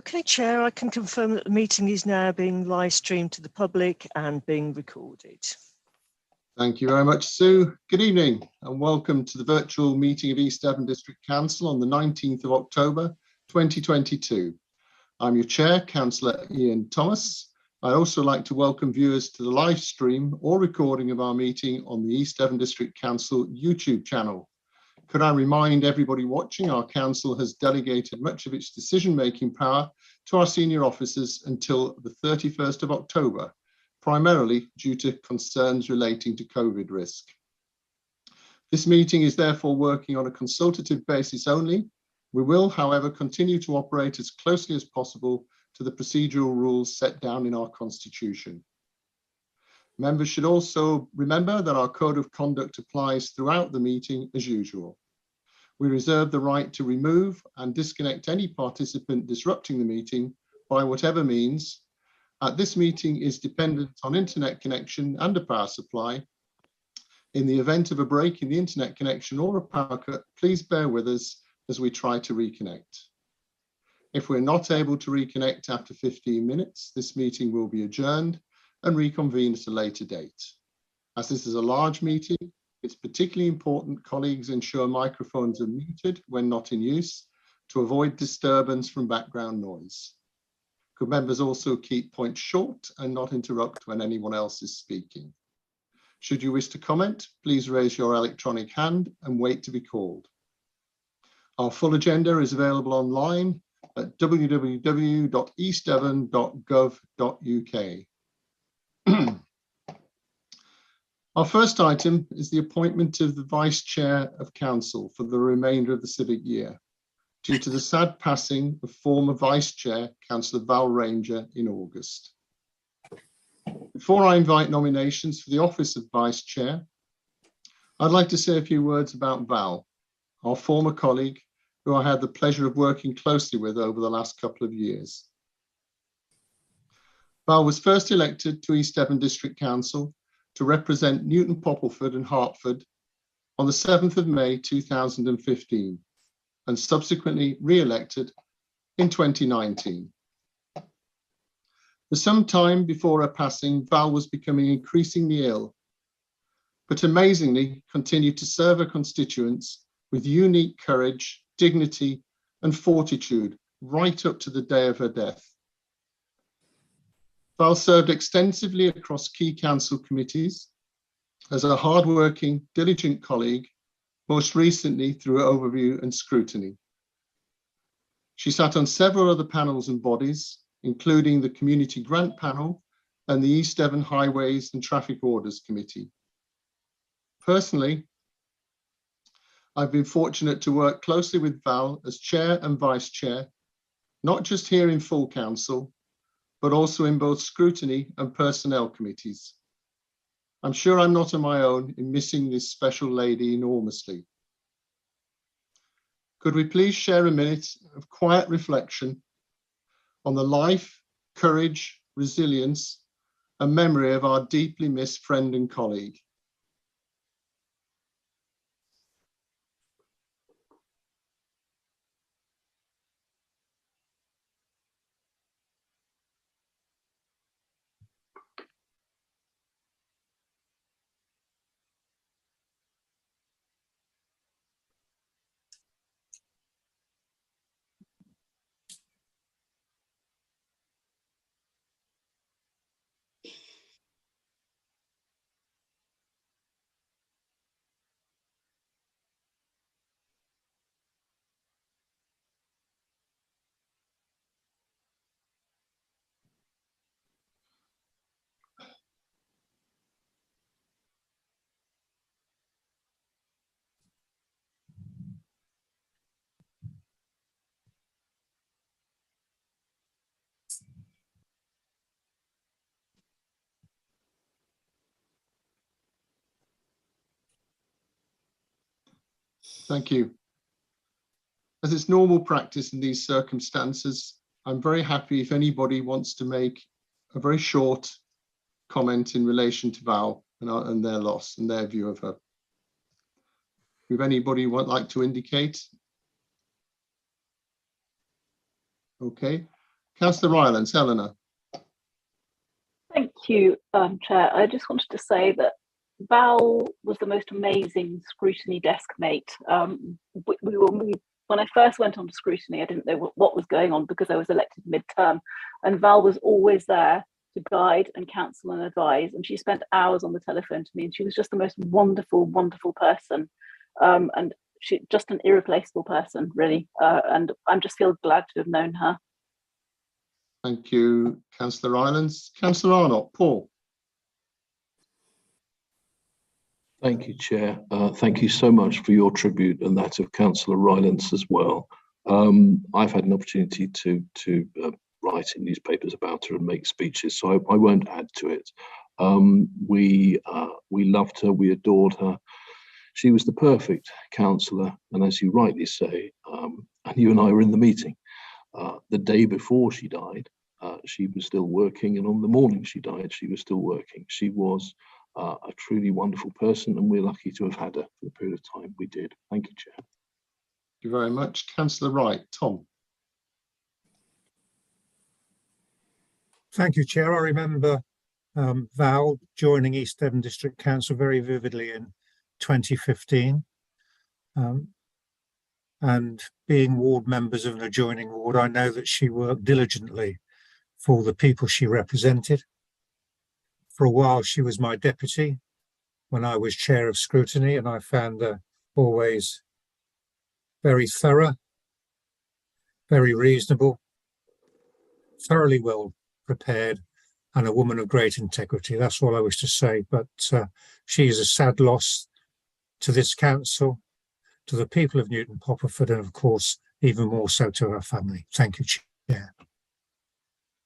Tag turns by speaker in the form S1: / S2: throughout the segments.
S1: Okay, Chair, I can confirm that the meeting is now being live streamed to the public and being recorded.
S2: Thank you very much, Sue. Good evening and welcome to the virtual meeting of East Devon District Council on the 19th of October 2022. I'm your Chair, Councillor Ian Thomas. I'd also like to welcome viewers to the live stream or recording of our meeting on the East Devon District Council YouTube channel. Could I remind everybody watching, our council has delegated much of its decision-making power to our senior officers until the 31st of October, primarily due to concerns relating to COVID risk. This meeting is therefore working on a consultative basis only. We will, however, continue to operate as closely as possible to the procedural rules set down in our constitution. Members should also remember that our code of conduct applies throughout the meeting as usual. We reserve the right to remove and disconnect any participant disrupting the meeting by whatever means. This meeting is dependent on internet connection and a power supply. In the event of a break in the internet connection or a power cut, please bear with us as we try to reconnect. If we're not able to reconnect after 15 minutes, this meeting will be adjourned and reconvene at a later date. As this is a large meeting, it's particularly important colleagues ensure microphones are muted when not in use to avoid disturbance from background noise. Could members also keep points short and not interrupt when anyone else is speaking? Should you wish to comment, please raise your electronic hand and wait to be called. Our full agenda is available online at www.eastdevon.gov.uk. Our first item is the appointment of the Vice Chair of Council for the remainder of the civic year, due to the sad passing of former Vice Chair, Councillor Val Ranger, in August. Before I invite nominations for the office of Vice Chair, I'd like to say a few words about Val, our former colleague, who I had the pleasure of working closely with over the last couple of years. Val was first elected to East Devon District Council to represent Newton Poppleford and Hertford on the 7th of May 2015 and subsequently re-elected in 2019. For some time before her passing, Val was becoming increasingly ill, but amazingly continued to serve her constituents with unique courage, dignity and fortitude right up to the day of her death. Val served extensively across key council committees as a hard-working, diligent colleague, most recently through overview and scrutiny. She sat on several other panels and bodies, including the Community Grant Panel and the East Devon Highways and Traffic Orders Committee. Personally, I've been fortunate to work closely with Val as Chair and Vice Chair, not just here in full council, but also in both scrutiny and personnel committees. I'm sure I'm not on my own in missing this special lady enormously. Could we please share a minute of quiet reflection on the life, courage, resilience, and memory of our deeply missed friend and colleague. Thank you. As it's normal practice in these circumstances, I'm very happy if anybody wants to make a very short comment in relation to Val and their loss and their view of her. If anybody would like to indicate. Okay, Councillor Rylance, Eleanor.
S3: Thank you, Chair. I just wanted to say that Val was the most amazing scrutiny desk mate. When I first went on to scrutiny, I didn't know what was going on because I was elected mid-term, and Val was always there to guide and counsel and advise, and she spent hours on the telephone to me, and she was just the most wonderful, wonderful person, and she just an irreplaceable person, really, and I'm just feel glad to have known her.
S2: Thank you, Councillor Rylance. Councillor Arnott, Paul.
S4: Thank you, Chair. Thank you so much for your tribute and that of Councillor Rylance as well. I've had an opportunity to write in newspapers about her and make speeches, so I won't add to it. We loved her, we adored her. She was the perfect councillor, and as you rightly say, and you and I were in the meeting, the day before she died, she was still working, and on the morning she died, she was still working. She was a truly wonderful person, and we're lucky to have had her for the period of time we did. Thank you, Chair.
S2: Thank you very much. Councillor Wright, Tom.
S5: Thank you, Chair. I remember Val joining East Devon District Council very vividly in 2015. And being ward members of an adjoining ward, I know that she worked diligently for the people she represented. For a while, she was my deputy when I was chair of scrutiny, and I found her always very thorough, very reasonable, thoroughly well prepared, and a woman of great integrity. That's all I wish to say. But she is a sad loss to this council, to the people of Newton Popperford, and of course, even more so to her family. Thank you, Chair.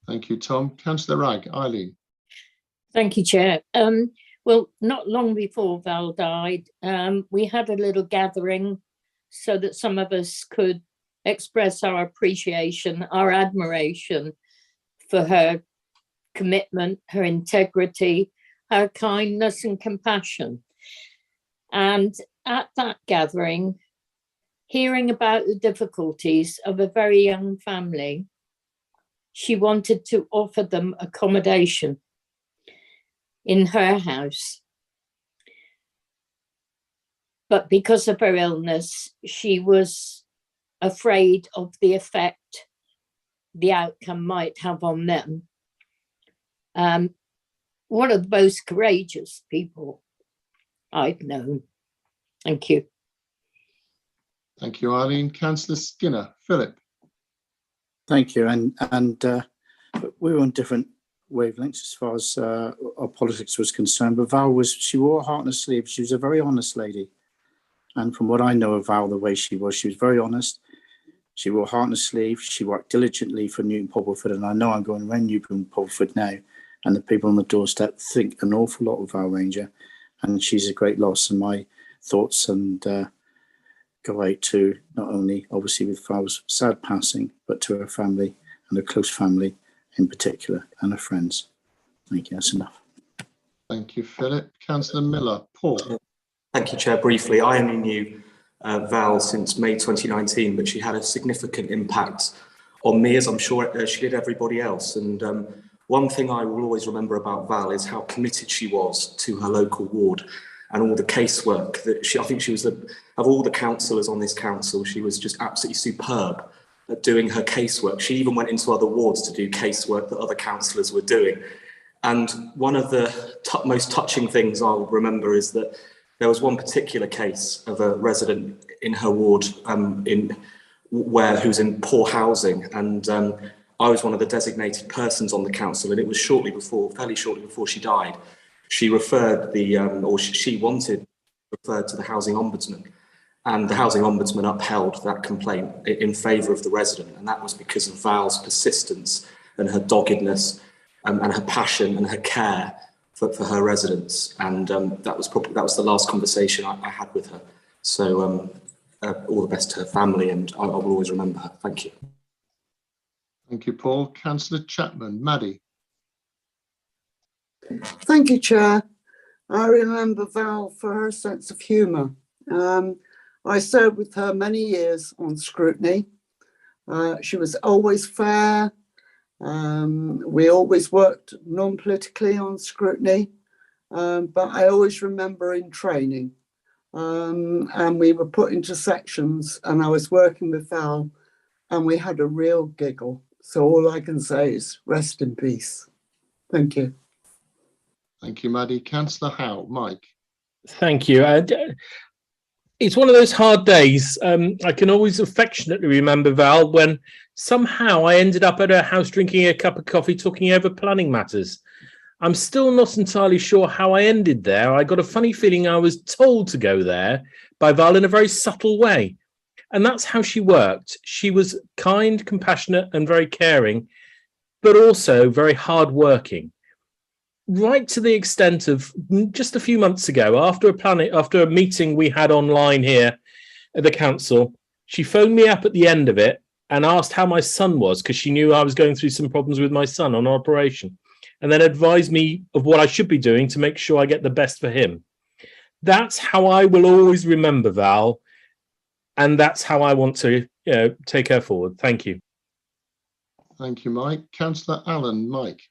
S2: Thank you, Tom. Councillor Wragg, Eileen.
S6: Thank you, Chair. Well, not long before Val died, we had a little gathering so that some of us could express our appreciation, our admiration for her commitment, her integrity, her kindness and compassion. And at that gathering, hearing about the difficulties of a very young family, she wanted to offer them accommodation in her house. But because of her illness, she was afraid of the effect the outcome might have on them. One of the most courageous people I've known. Thank you.
S2: Thank you, Eileen. Councillor Skinner, Philip.
S7: Thank you. And we were on different wavelengths as far as our politics was concerned, but Val she wore her heart on her sleeve. She was a very honest lady. And from what I know of Val, the way she was very honest. She wore her heart on her sleeve. She worked diligently for Newton Popperford, and I know I'm going around Newton Popperford now, and the people on the doorstep think an awful lot of Val Ranger, and she's a great loss. And my thoughts and go out to not only obviously with Val's sad passing, but to her family and her close family in particular, and her friends. Thank you. That's enough.
S2: Thank you, Philip. Councillor Miller, Paul.
S8: Thank you, Chair. Briefly, I only knew Val since May 2019, but she had a significant impact on me, as I'm sure she did everybody else. And one thing I will always remember about Val is how committed she was to her local ward and all the casework that I think she was of all the councillors on this council, she was just absolutely superb at doing her casework. She even went into other wards to do casework that other councillors were doing. And one of the most touching things I'll remember is that there was one particular case of a resident in her ward who's in poor housing, and I was one of the designated persons on the council, and it was fairly shortly before she died. She referred she wanted referred to the Housing Ombudsman, and the Housing Ombudsman upheld that complaint in favour of the resident, and that was because of Val's persistence and her doggedness and her passion and her care for her residents, and that was the last conversation I had with her. So all the best to her family, and I will always remember her. Thank you.
S2: Thank you, Paul. Councillor Chapman, Maddie.
S9: Thank you, Chair. I remember Val for her sense of humour. I served with her many years on scrutiny. She was always fair We always worked non-politically on scrutiny, but I always remember in training, and we were put into sections, and I was working with Val, and we had a real giggle. So all I can say is rest in peace. Thank you.
S2: Thank you, Maddie. Councillor Howe, Mike.
S10: Thank you. It's one of those hard days. I can always affectionately remember, Val, when somehow I ended up at her house drinking a cup of coffee, talking over planning matters. I'm still not entirely sure how I ended there. I got a funny feeling I was told to go there by Val in a very subtle way. And that's how she worked. She was kind, compassionate, and very caring, but also very hardworking. Right to the extent of just a few months ago, after a meeting we had online here at the council, she phoned me up at the end of it and asked how my son was, because she knew I was going through some problems with my son on operation, and then advised me of what I should be doing to make sure I get the best for him. That's how I will always remember Val, and that's how I want to take her forward. Thank you.
S2: Thank you, Mike. Councillor Allen, Mike.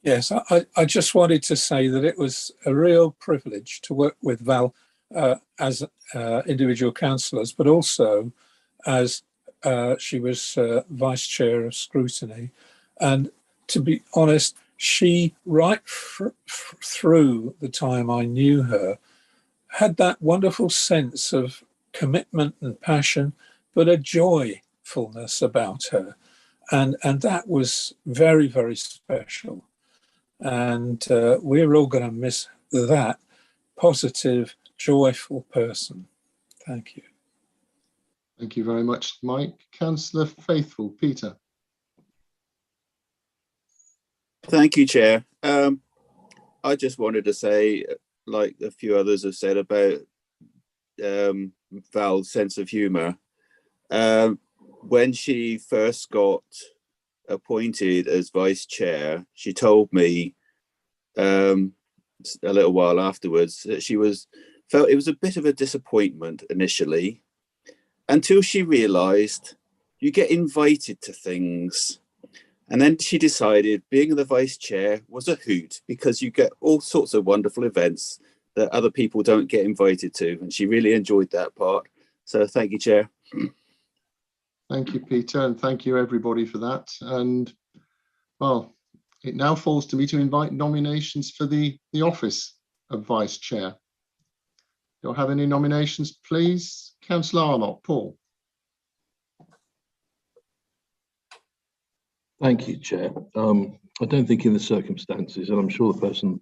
S11: Yes, I just wanted to say that it was a real privilege to work with Val as individual councillors, but also as she was Vice Chair of Scrutiny. And to be honest, she, right through the time I knew her, had that wonderful sense of commitment and passion, but a joyfulness about her. And that was very, very special. And we're all going to miss that positive, joyful person. Thank you.
S2: Thank you very much, Mike. Councillor Faithful, Peter.
S12: Thank you, Chair. I just wanted to say, like a few others have said about Val's sense of humour. When she first got appointed as Vice Chair, she told me a little while afterwards that she felt it was a bit of a disappointment initially, until she realised you get invited to things. And then she decided being the Vice Chair was a hoot, because you get all sorts of wonderful events that other people don't get invited to. And she really enjoyed that part. So thank you, Chair.
S2: Thank you, Peter, and thank you everybody for that. And well, it now falls to me to invite nominations for the office of Vice Chair. Do I have any nominations, please? Councillor Arnott, Paul.
S4: Thank you, Chair. I don't think in the circumstances, and I'm sure the person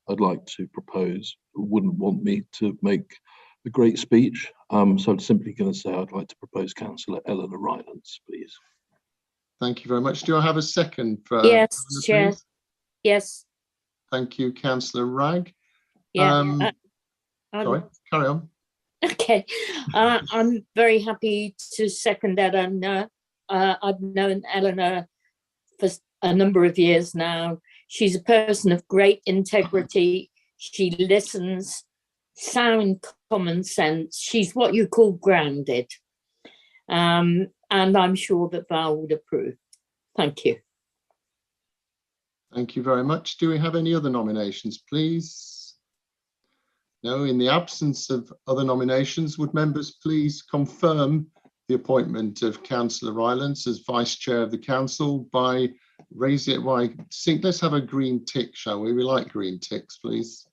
S4: I'd like to propose wouldn't want me to make a great speech. So I'm simply going to say I'd like to propose Councillor Eleanor Rylance, please.
S2: Thank you very much. Do I have a second for
S6: Yes,
S2: Eleanor,
S6: Chair.
S2: please?
S6: Yes.
S2: Thank you, Councillor Ragg.
S6: Yeah.
S2: Sorry, carry on.
S6: Okay. I'm very happy to second Eleanor. I've known Eleanor for a number of years now. She's a person of great integrity. She listens, sound common sense. She's what you call grounded. And I'm sure that Val would approve. Thank you.
S2: Thank you very much. Do we have any other nominations, please? No. In the absence of other nominations, would members please confirm the appointment of Councillor Rylance as Vice Chair of the Council by raising it? Let's have a green tick, shall we? We like green ticks, please.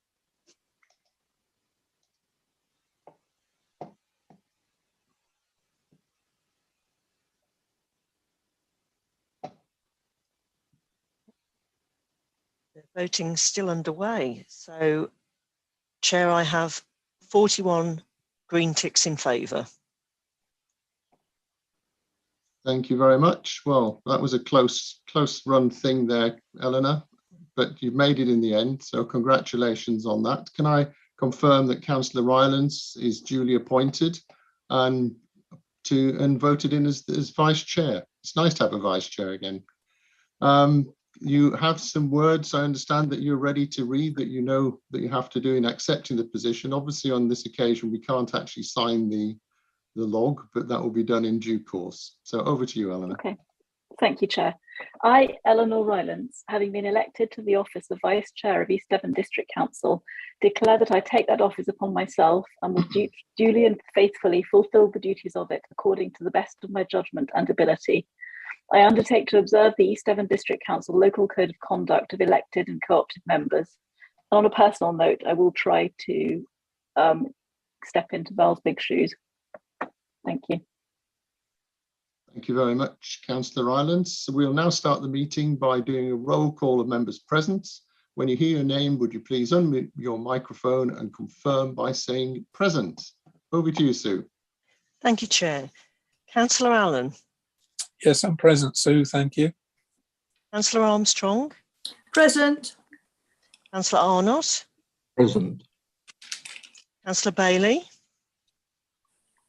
S1: The voting's still underway. So, Chair, I have 41 green ticks in favour.
S2: Thank you very much. Well, that was a close run thing there, Eleanor, but you've made it in the end, so congratulations on that. Can I confirm that Councillor Rylance is duly appointed and voted in as Vice Chair? It's nice to have a Vice Chair again. You have some words, I understand, that you're ready to read, that you know that you have to do in accepting the position. Obviously, on this occasion, we can't actually sign the log, but that will be done in due course. So over to you, Eleanor.
S3: Okay. Thank you, Chair. I, Eleanor Rylance, having been elected to the office of Vice Chair of East Devon District Council, declare that I take that office upon myself and will duly and faithfully fulfil the duties of it according to the best of my judgment and ability. I undertake to observe the East Devon District Council local code of conduct of elected and co-opted members. And on a personal note, I will try to step into Val's big shoes. Thank you.
S2: Thank you very much, Councillor Rylance. So we'll now start the meeting by doing a roll call of members present. When you hear your name, would you please unmute your microphone and confirm by saying present? Over to you, Sue.
S1: Thank you, Chair. Councillor Allen.
S11: Yes, I'm present, Sue. Thank you.
S1: Councillor Armstrong.
S13: Present.
S1: Councillor Arnott.
S4: Present.
S1: Councillor Bailey.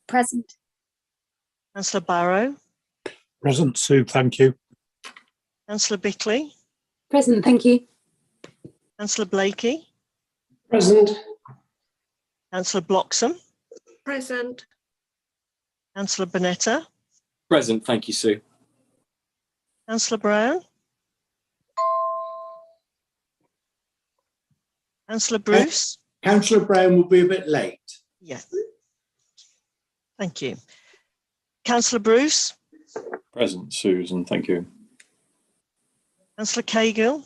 S13: Present.
S1: Councillor Barrow.
S5: Present, Sue, thank you.
S1: Councillor Bickley.
S13: Present, thank you.
S1: Councillor Blakey.
S13: Present.
S1: Councillor Bloxham.
S13: Present.
S1: Councillor Bonetta.
S14: Present, thank you, Sue.
S1: Councillor Brown. Councillor Bruce.
S15: Councillor Brown will be a bit late.
S1: Yes. Thank you. Councillor Bruce.
S14: Present, Susan, thank you.
S1: Councillor Cahill.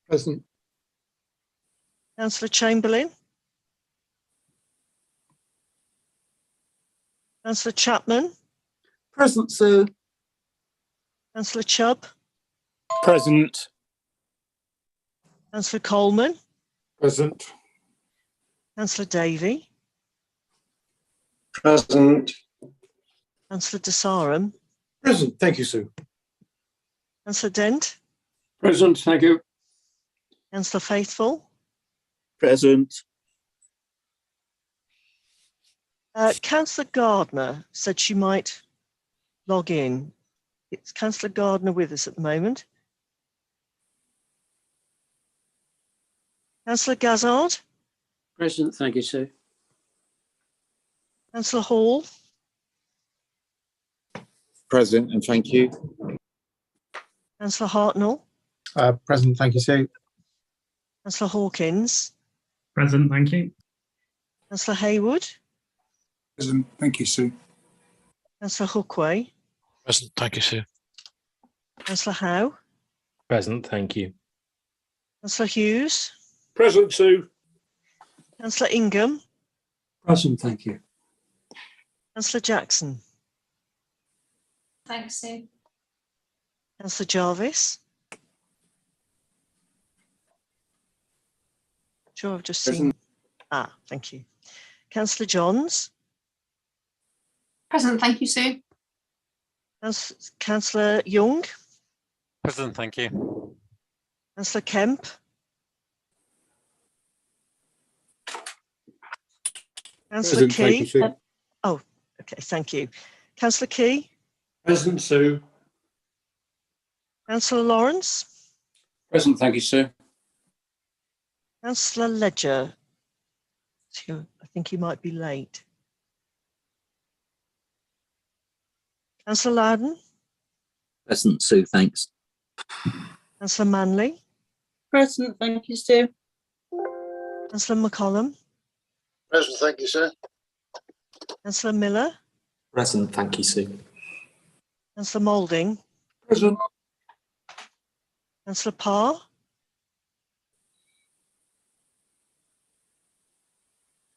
S11: Present.
S1: Councillor Chamberlain. Councillor Chapman.
S9: Present, Sue.
S1: Councillor Chubb.
S10: Present.
S1: Councillor Coleman.
S15: Present.
S1: Councillor Davey.
S15: Present.
S1: Councillor Desarum.
S15: Present, thank you, Sue.
S1: Councillor Dent.
S15: Present, thank you.
S1: Councillor Faithful.
S12: Present.
S1: Councillor Gardner said she might log in. It's Councillor Gardner with us at the moment. Councillor Gazzard.
S15: Present, thank you, Sue.
S1: Councillor Hall.
S12: Present, and thank you.
S1: Councillor Hartnell.
S15: Present, thank you, Sue.
S1: Councillor Hawkins.
S16: Present, thank you.
S1: Councillor Haywood.
S15: Present, thank you, Sue.
S1: Councillor Hookway.
S16: Present, thank you, Sue.
S1: Councillor Howe.
S10: Present, thank you.
S1: Councillor Hughes.
S15: Present, Sue.
S1: Councillor Ingham.
S15: Present, thank you.
S1: Councillor Jackson.
S13: Thanks, Sue.
S1: Councillor Jarvis. Sure, I've just seen. Thank you. Councillor Johns.
S13: Present, thank you, Sue.
S1: Councillor Young.
S16: Present, thank you.
S1: Councillor Kemp. Councillor
S15: Present, thank you,
S1: Key.
S15: Sue.
S1: Oh, okay, thank you. Councillor Key.
S15: Present, Sue.
S1: Councillor Lawrence.
S15: Present, thank you, Sue.
S1: Councillor Ledger. I think he might be late. Councillor Loudon.
S17: Present, Sue, thanks.
S1: Councillor Manley.
S13: Present, thank you, Sue.
S1: Councillor McCollum.
S15: Present, thank you, sir.
S1: Councillor Miller.
S8: Present, thank you, Sue.
S1: Councillor Moulding.
S15: Present.
S1: Councillor Parr.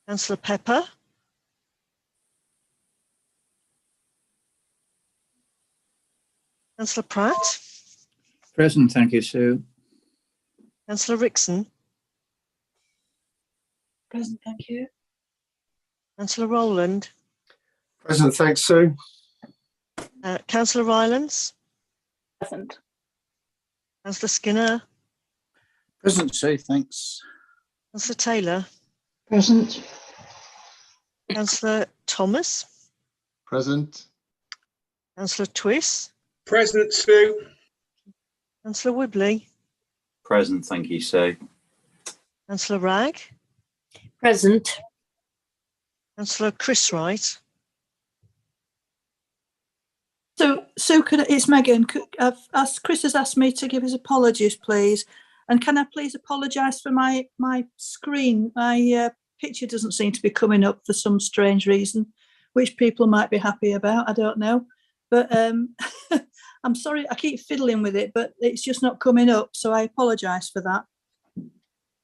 S1: Councillor Pepper. Councillor Pratt.
S7: Present, thank you, Sue.
S1: Councillor Rickson.
S13: Present, thank you.
S1: Councillor Rowland.
S15: Present, thanks, Sue.
S1: Councillor Rylance.
S3: Present.
S1: Councillor Skinner.
S7: Present, Sue, thanks.
S1: Councillor Taylor.
S13: Present.
S1: Councillor Thomas.
S2: Present.
S1: Councillor Twiss.
S15: Present, Sue.
S1: Councillor Wibley.
S12: Present, thank you, Sue.
S1: Councillor Ragg.
S6: Present.
S1: Councillor Chris Wright.
S13: So it's Megan. Chris has asked me to give his apologies, please. And can I please apologise for my screen? My picture doesn't seem to be coming up for some strange reason, which people might be happy about. I don't know. But I'm sorry, I keep fiddling with it, but it's just not coming up. So I apologise for that.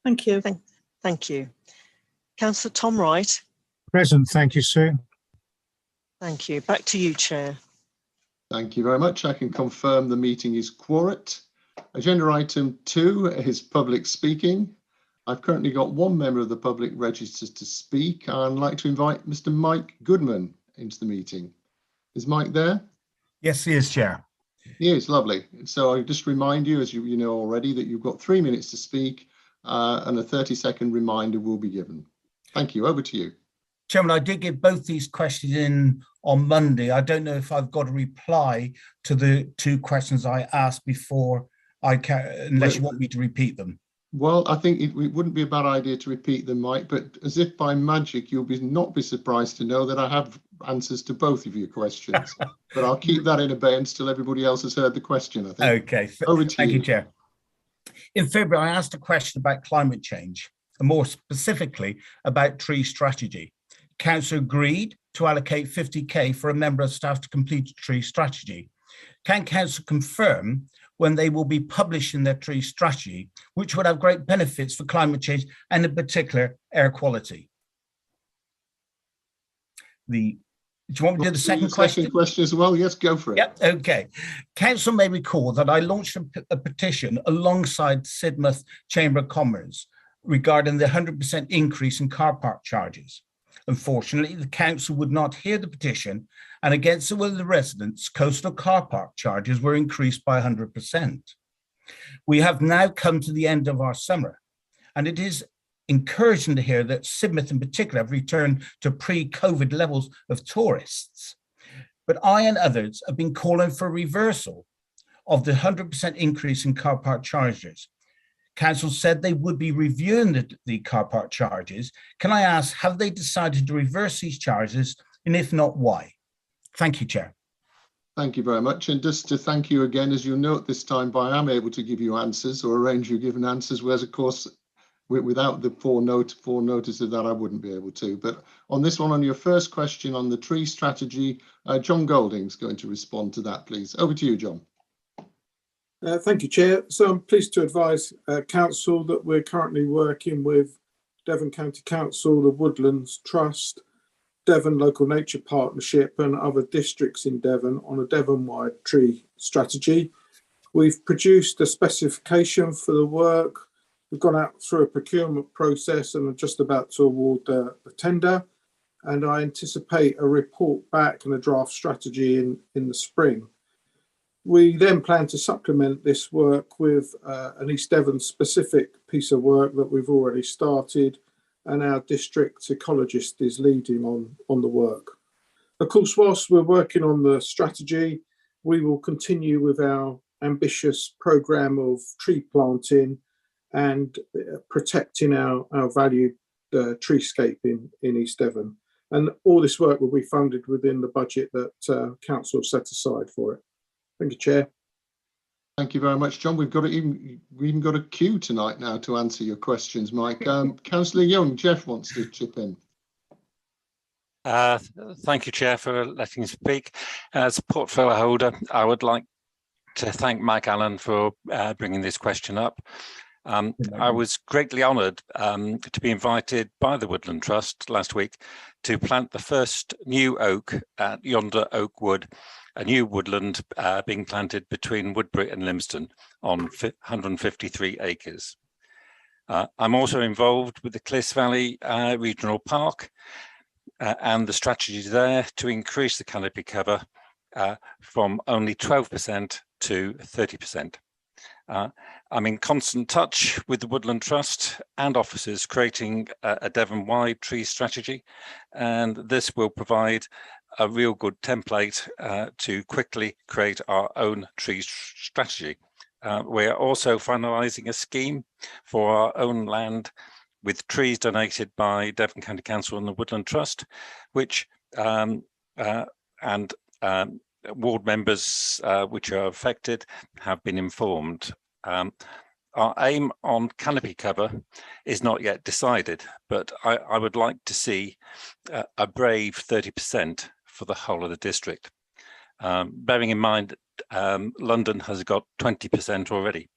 S13: Thank you.
S1: Thank you. Councillor Tom Wright.
S5: Present. Thank you, Sue.
S1: Thank you. Back to you, Chair.
S2: Thank you very much. I can confirm the meeting is quorate. Agenda item 2 is public speaking. I've currently got one member of the public registered to speak. I'd like to invite Mr. Mike Goodman into the meeting. Is Mike there?
S18: Yes, he is, Chair.
S2: He is, lovely. So I just remind you, as you know already, that you've got 3 minutes to speak and a 30-second reminder will be given. Thank you. Over to you.
S18: Chairman, I did give both these questions in on Monday. I don't know if I've got a reply to the 2 questions I asked before, unless you want me to repeat them.
S2: Well, I think it wouldn't be a bad idea to repeat them, Mike, but as if by magic, you'll not be surprised to know that I have answers to both of your questions. But I'll keep that in abeyance till everybody else has heard the question, I think.
S18: Okay.
S2: Over to
S18: Thank
S2: you,
S18: Chair. In February, I asked a question about climate change, and more specifically about tree strategy. Council agreed to allocate 50k for a member of staff to complete a tree strategy. Can Council confirm when they will be publishing their tree strategy, which would have great benefits for climate change and in particular air quality? Do you want me to do the second question?
S2: Second question as well? Yes, go for it.
S18: Yep, okay. Council may recall that I launched a petition alongside Sidmouth Chamber of Commerce regarding the 100% increase in car park charges. Unfortunately, the council would not hear the petition, and against the will of the residents, coastal car park charges were increased by 100%. We have now come to the end of our summer, and it is encouraging to hear that Sidmouth in particular have returned to pre-COVID levels of tourists. But I and others have been calling for a reversal of the 100% increase in car park charges. Council said they would be reviewing the car park charges. Can I ask, have they decided to reverse these charges? And if not, why? Thank you, Chair.
S2: Thank you very much. And just to thank you again, as you'll note this time, I am able to give you answers or arrange you given answers, whereas of course, without the foreknotice of that, I wouldn't be able to. But on this one, on your first question on the tree strategy, John Golding's going to respond to that, please. Over to you, John.
S11: Thank you, Chair. So I'm pleased to advise Council that we're currently working with Devon County Council, the Woodlands Trust, Devon Local Nature Partnership and other districts in Devon on a Devon-wide tree strategy. We've produced a specification for the work. We've gone out through a procurement process and are just about to award the tender. And I anticipate a report back and a draft strategy in the spring. We then plan to supplement this work with an East Devon specific piece of work that we've already started, and our district ecologist is leading on the work. Of course, whilst we're working on the strategy, we will continue with our ambitious programme of tree planting and protecting our valued treescape in East Devon. And all this work will be funded within the budget that Council set aside for it. Thank you, Chair.
S2: Thank you very much, John. We've even got a queue tonight now to answer your questions, Mike. Councillor Young, Jeff wants to chip in.
S16: Thank you, Chair, for letting me speak. As a portfolio holder, I would like to thank Mike Allen for bringing this question up. I was greatly honoured to be invited by the Woodland Trust last week to plant the first new oak at Yonder Oak Wood, a new woodland being planted between Woodbury and Limsden on 153 acres. I'm also involved with the Clyst Valley Regional Park and the strategy there to increase the canopy cover from only 12% to 30%. I'm in constant touch with the Woodland Trust and officers creating a Devon-wide tree strategy, and this will provide a real good template to quickly create our own tree strategy. We're also finalising a scheme for our own land with trees donated by Devon County Council and the Woodland Trust, which ward members which are affected have been informed. Our aim on canopy cover is not yet decided, but I would like to see a brave 30% for the whole of the district. Bearing in mind, London has got 20% already.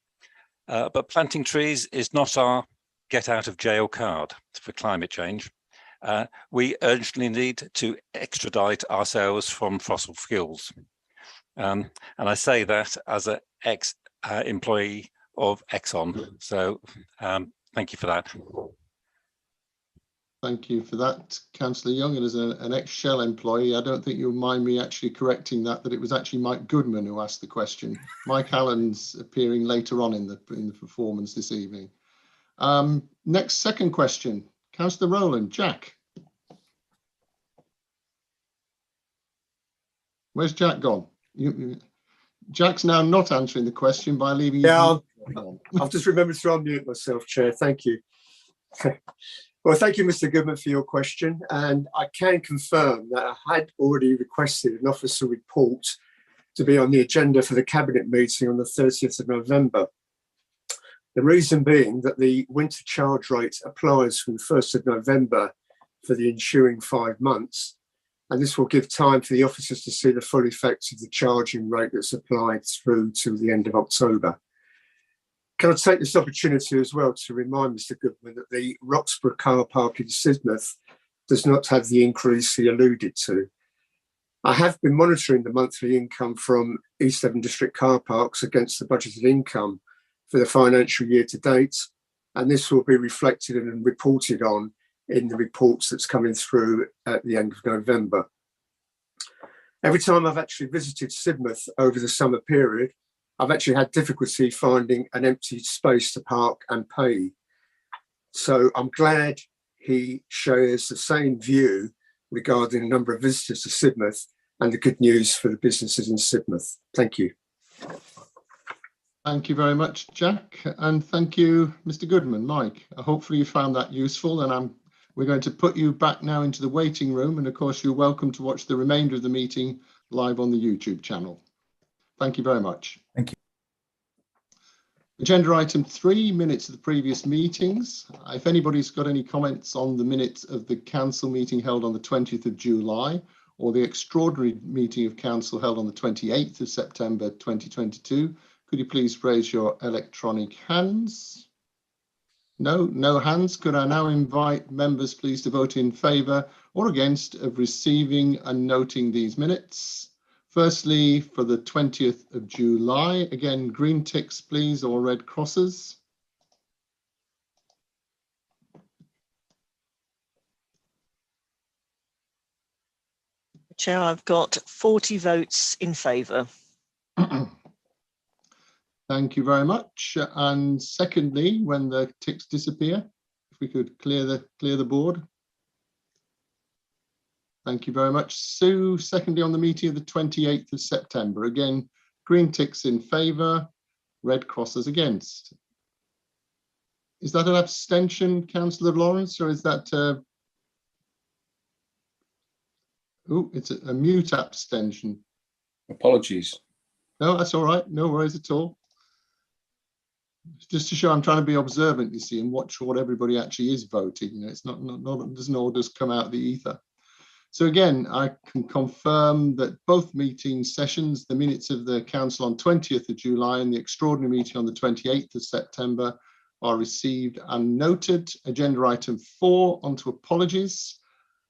S16: But planting trees is not our get out of jail card for climate change. We urgently need to extradite ourselves from fossil fuels. And I say that as an ex-employee of Exxon. So thank you for that.
S2: Thank you for that, Councillor Young. And as an ex-Shell employee, I don't think you'll mind me actually correcting that it was actually Mike Goodman who asked the question. Mike Allen's appearing later on in the performance this evening. Next, second question, Councillor Rowland. Jack. Where's Jack gone? Jack's now not answering the question by leaving.
S15: Yeah, I've just remembered to unmute myself, Chair. Thank you. Well, thank you, Mr. Goodman, for your question. And I can confirm that I had already requested an officer report to be on the agenda for the Cabinet meeting on the 30th of November. The reason being that the winter charge rate applies from the 1st of November for the ensuing 5 months. And this will give time for the officers to see the full effects of the charging rate that's applied through to the end of October. Can I take this opportunity as well to remind Mr. Goodman that the Roxburgh car park in Sidmouth does not have the increase he alluded to. I have been monitoring the monthly income from East Devon District car parks against the budgeted income for the financial year to date, and this will be reflected and reported on in the reports that's coming through at the end of November. Every time I've actually visited Sidmouth over the summer period, I've actually had difficulty finding an empty space to park and pay. So I'm glad he shares the same view regarding the number of visitors to Sidmouth and the good news for the businesses in Sidmouth. Thank you.
S2: Thank you very much, Jack. And thank you, Mr. Goodman. Mike, hopefully you found that useful, and we're going to put you back now into the waiting room. And of course, you're welcome to watch the remainder of the meeting live on the YouTube channel. Thank you very much.
S18: Thank you.
S2: Agenda item 3, minutes of the previous meetings. If anybody's got any comments on the minutes of the council meeting held on the 20th of July or the extraordinary meeting of council held on the 28th of September 2022, could you please raise your electronic hands? No hands. Could I now invite members please to vote in favour or against of receiving and noting these minutes? Firstly, for the 20th of July, again, green ticks, please, or red crosses.
S1: Chair, I've got 40 votes in favour.
S2: Thank you very much. And secondly, when the ticks disappear, if we could clear the board. Thank you very much, Sue. Secondly, on the meeting of the 28th of September, again, green ticks in favour, red crosses against. Is that an abstention, Councillor Lawrence, or is that it's a mute abstention?
S11: Apologies.
S2: No, that's all right. No worries at all. Just to show I'm trying to be observant, you see, and watch for what everybody actually is voting. It's not doesn't all just come out of the ether. So again, I can confirm that both meeting sessions, the minutes of the council on 20th of July and the extraordinary meeting on the 28th of September are received and noted. Agenda item 4, onto apologies.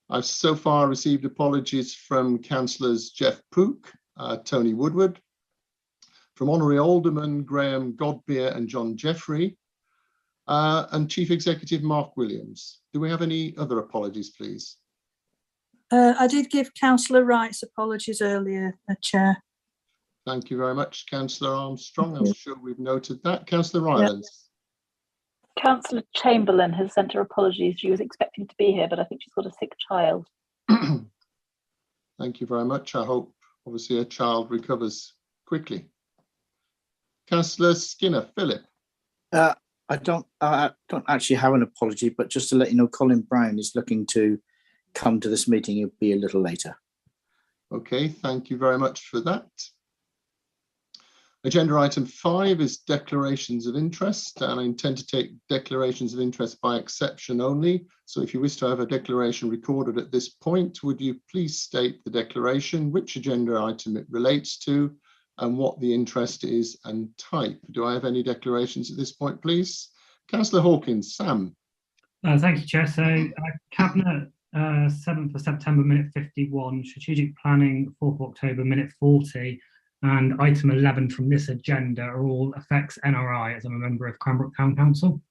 S2: I've so far received apologies from councillors Jeff Pook, Tony Woodward, from Honorary Alderman Graham Godbeer and John Jeffrey, and Chief Executive Mark Williams. Do we have any other apologies, please?
S13: I did give Councillor Wright's apologies earlier, Chair.
S2: Thank you very much, Councillor Armstrong. I'm sure we've noted that. Councillor Rylance.
S3: Yep. Councillor Chamberlain has sent her apologies. She was expecting to be here, but I think she's got a sick child.
S2: Thank you very much. I hope, obviously, a child recovers quickly. Councillor Skinner, Philip.
S7: I don't actually have an apology, but just to let you know, Colin Brown is looking to come to this meeting. He'll be a little later.
S2: Okay, thank you very much for that. Agenda item 5 is declarations of interest, and I intend to take declarations of interest by exception only. So if you wish to have a declaration recorded at this point, would you please state the declaration, which agenda item it relates to, and what the interest is and type. Do I have any declarations at this point, please? Councillor Hawkins, Sam.
S19: Thank you, Chair. So Cabinet 7th of September, minute 51, strategic planning 4th of October, minute 40, and item 11 from this agenda are all affects NRI, as I'm a member of Cranbrook Town Council.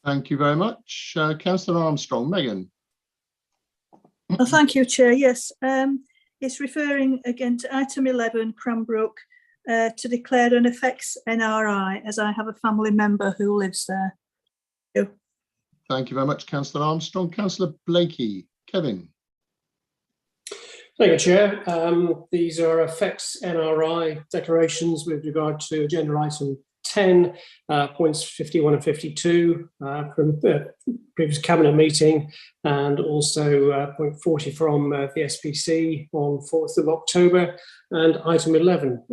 S2: Thank you very much. Councillor Armstrong, Megan.
S13: Oh, thank you, Chair. Yes, it's referring again to item 11, Cranbrook, to declare an affects NRI, as I have a family member who lives there. Thank you.
S2: Thank you very much, Councillor Armstrong. Councillor Blakey, Kevin.
S20: Thank you, Chair. These are affects NRI declarations with regard to agenda item 10, points 51 and 52 from the previous Cabinet meeting, and also point 40 from the SPC on 4th of October, and item 11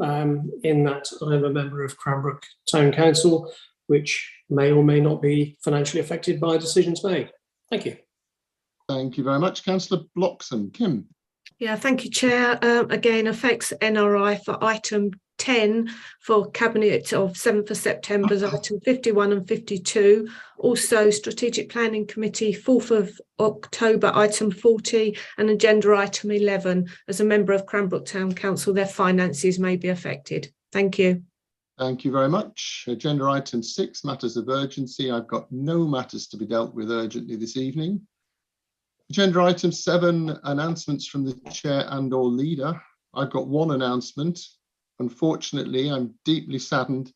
S20: in that I'm a member of Cranbrook Town Council, which may or may not be financially affected by decisions made. Thank you.
S2: Thank you very much. Councillor Bloxham, Kim.
S21: Yeah, thank you, Chair. Again, affects NRI for item 10 for Cabinet of 7th of September's item 51 and 52. Also, Strategic Planning Committee 4th of October, item 40, and agenda item 11. As a member of Cranbrook Town Council, their finances may be affected. Thank you.
S2: Thank you very much. Agenda item 6, matters of urgency. I've got no matters to be dealt with urgently this evening. Agenda item 7, announcements from the chair and or leader. I've got one announcement. Unfortunately, I'm deeply saddened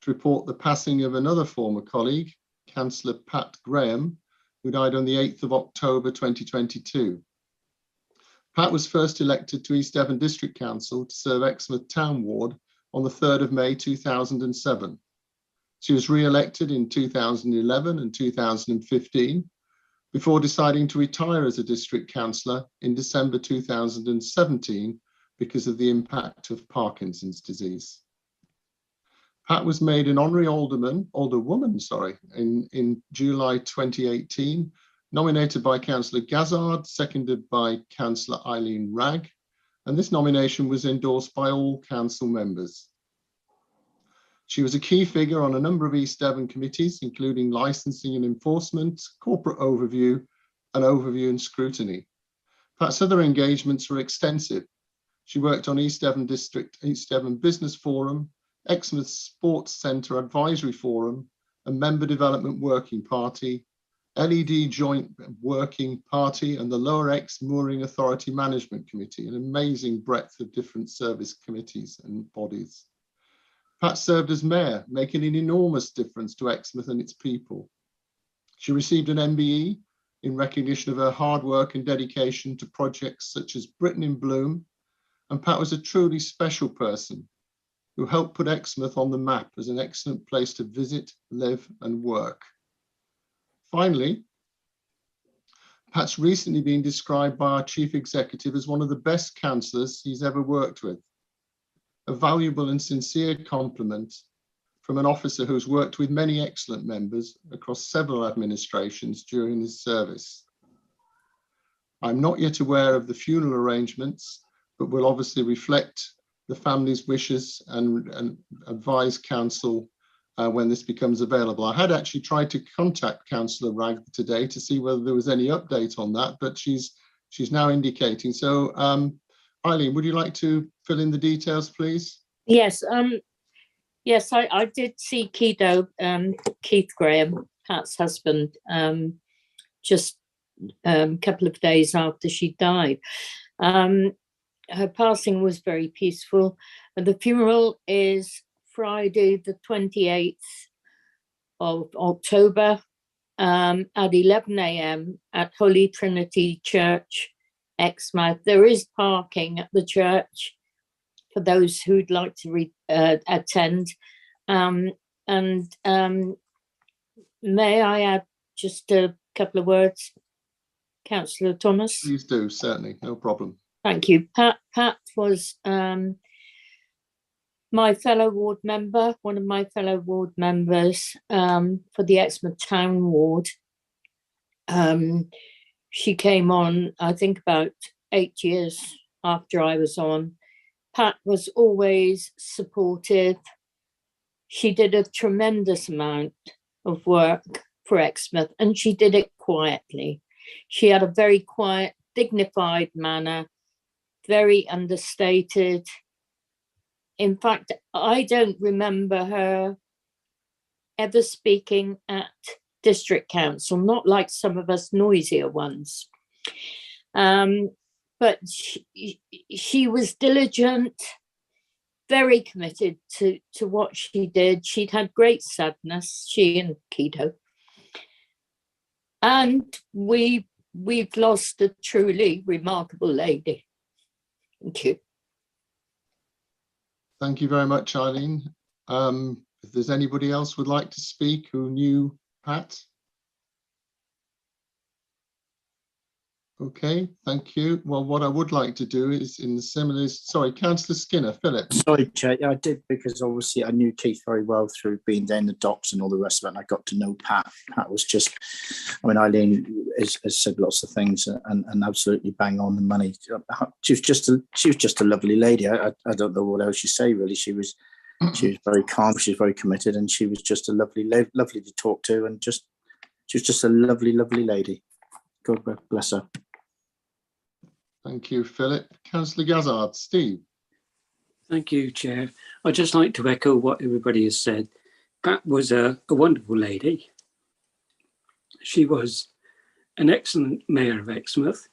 S2: to report the passing of another former colleague, Councillor Pat Graham, who died on the 8th of October 2022. Pat was first elected to East Devon District Council to serve Exmouth Town Ward on the 3rd of May 2007. She was re-elected in 2011 and 2015, before deciding to retire as a district councillor in December 2017 because of the impact of Parkinson's disease. Pat was made an honorary alderwoman, in July 2018, nominated by Councillor Gazzard, seconded by Councillor Eileen Wragg, and this nomination was endorsed by all council members. She was a key figure on a number of East Devon committees, including licensing and enforcement, corporate overview and scrutiny. Pat's other engagements were extensive. She worked on East Devon Business Forum, Exmouth Sports Centre Advisory Forum, a Member Development Working Party, LED Joint Working Party, and the Lower Exe Mooring Authority Management Committee, an amazing breadth of different service committees and bodies. Pat served as mayor, making an enormous difference to Exmouth and its people. She received an MBE in recognition of her hard work and dedication to projects such as Britain in Bloom, and Pat was a truly special person who helped put Exmouth on the map as an excellent place to visit, live and work. Finally, Pat's recently been described by our chief executive as one of the best councillors he's ever worked with. A valuable and sincere compliment from an officer who's worked with many excellent members across several administrations during his service. I'm not yet aware of the funeral arrangements, but will obviously reflect the family's wishes and advise council when this becomes available. I had actually tried to contact Councillor Wragg today to see whether there was any update on that, but she's now indicating. So Eileen, would you like to fill in the details, please?
S6: Yes, yes, I did see Keith Graham, Pat's husband, just a couple of days after she died. Her passing was very peaceful. The funeral is Friday, the 28th of October at 11 a.m. at Holy Trinity Church, Exmouth. There is parking at the church for those who'd like to attend. May I add just a couple of words, Councillor Thomas?
S2: Please do, certainly, no problem.
S6: Thank you. Pat was my fellow ward member, one of my fellow ward members for the Exmouth Town ward. She came on, I think, about 8 years after I was on. Pat was always supportive. She did a tremendous amount of work for Exmouth, and she did it quietly. She had a very quiet, dignified manner, very understated. In fact, I don't remember her ever speaking at district council, not like some of us noisier ones. But she was diligent, very committed to what she did. She'd had great sadness, she and Keto. And we've lost a truly remarkable lady. Thank you.
S2: Thank you very much, Eileen. If there's anybody else would like to speak who knew Pat. Okay, thank you. Well, what I would like to do is in the similar, sorry, Councillor Skinner, Philip.
S7: Sorry, Chair. Yeah, I did, because obviously I knew Keith very well through being down the docks and all the rest of it. And I got to know Pat. Pat was just, I mean, Eileen has said lots of things and absolutely bang on the money. She was just a lovely lady. I don't know what else you say, really. She was very calm. She was very committed, and she was just a lovely to talk to, and she was just a lovely lady. God bless her.
S2: Thank you, Philip. Councillor Gazzard, Steve.
S4: Thank you, Chair. I'd just like to echo what everybody has said. Pat was a wonderful lady. She was an excellent mayor of Exmouth,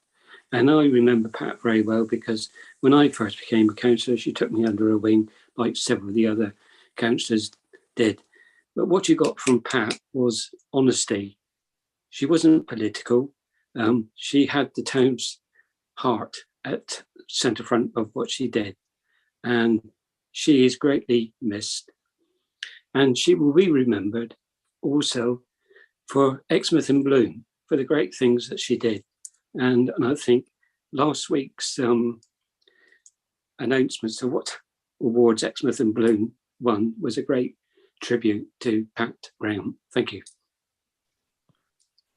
S4: and I remember Pat very well because when I first became a councillor, she took me under her wing like several of the other councillors did. But what you got from Pat was honesty. She wasn't political. She had the town's heart at centre front of what she did, and she is greatly missed. And she will be remembered also for Exmouth in Bloom, for the great things that she did. And I think last week's announcements of what awards Exmouth in Bloom won was a great tribute to Pat Graham. Thank you.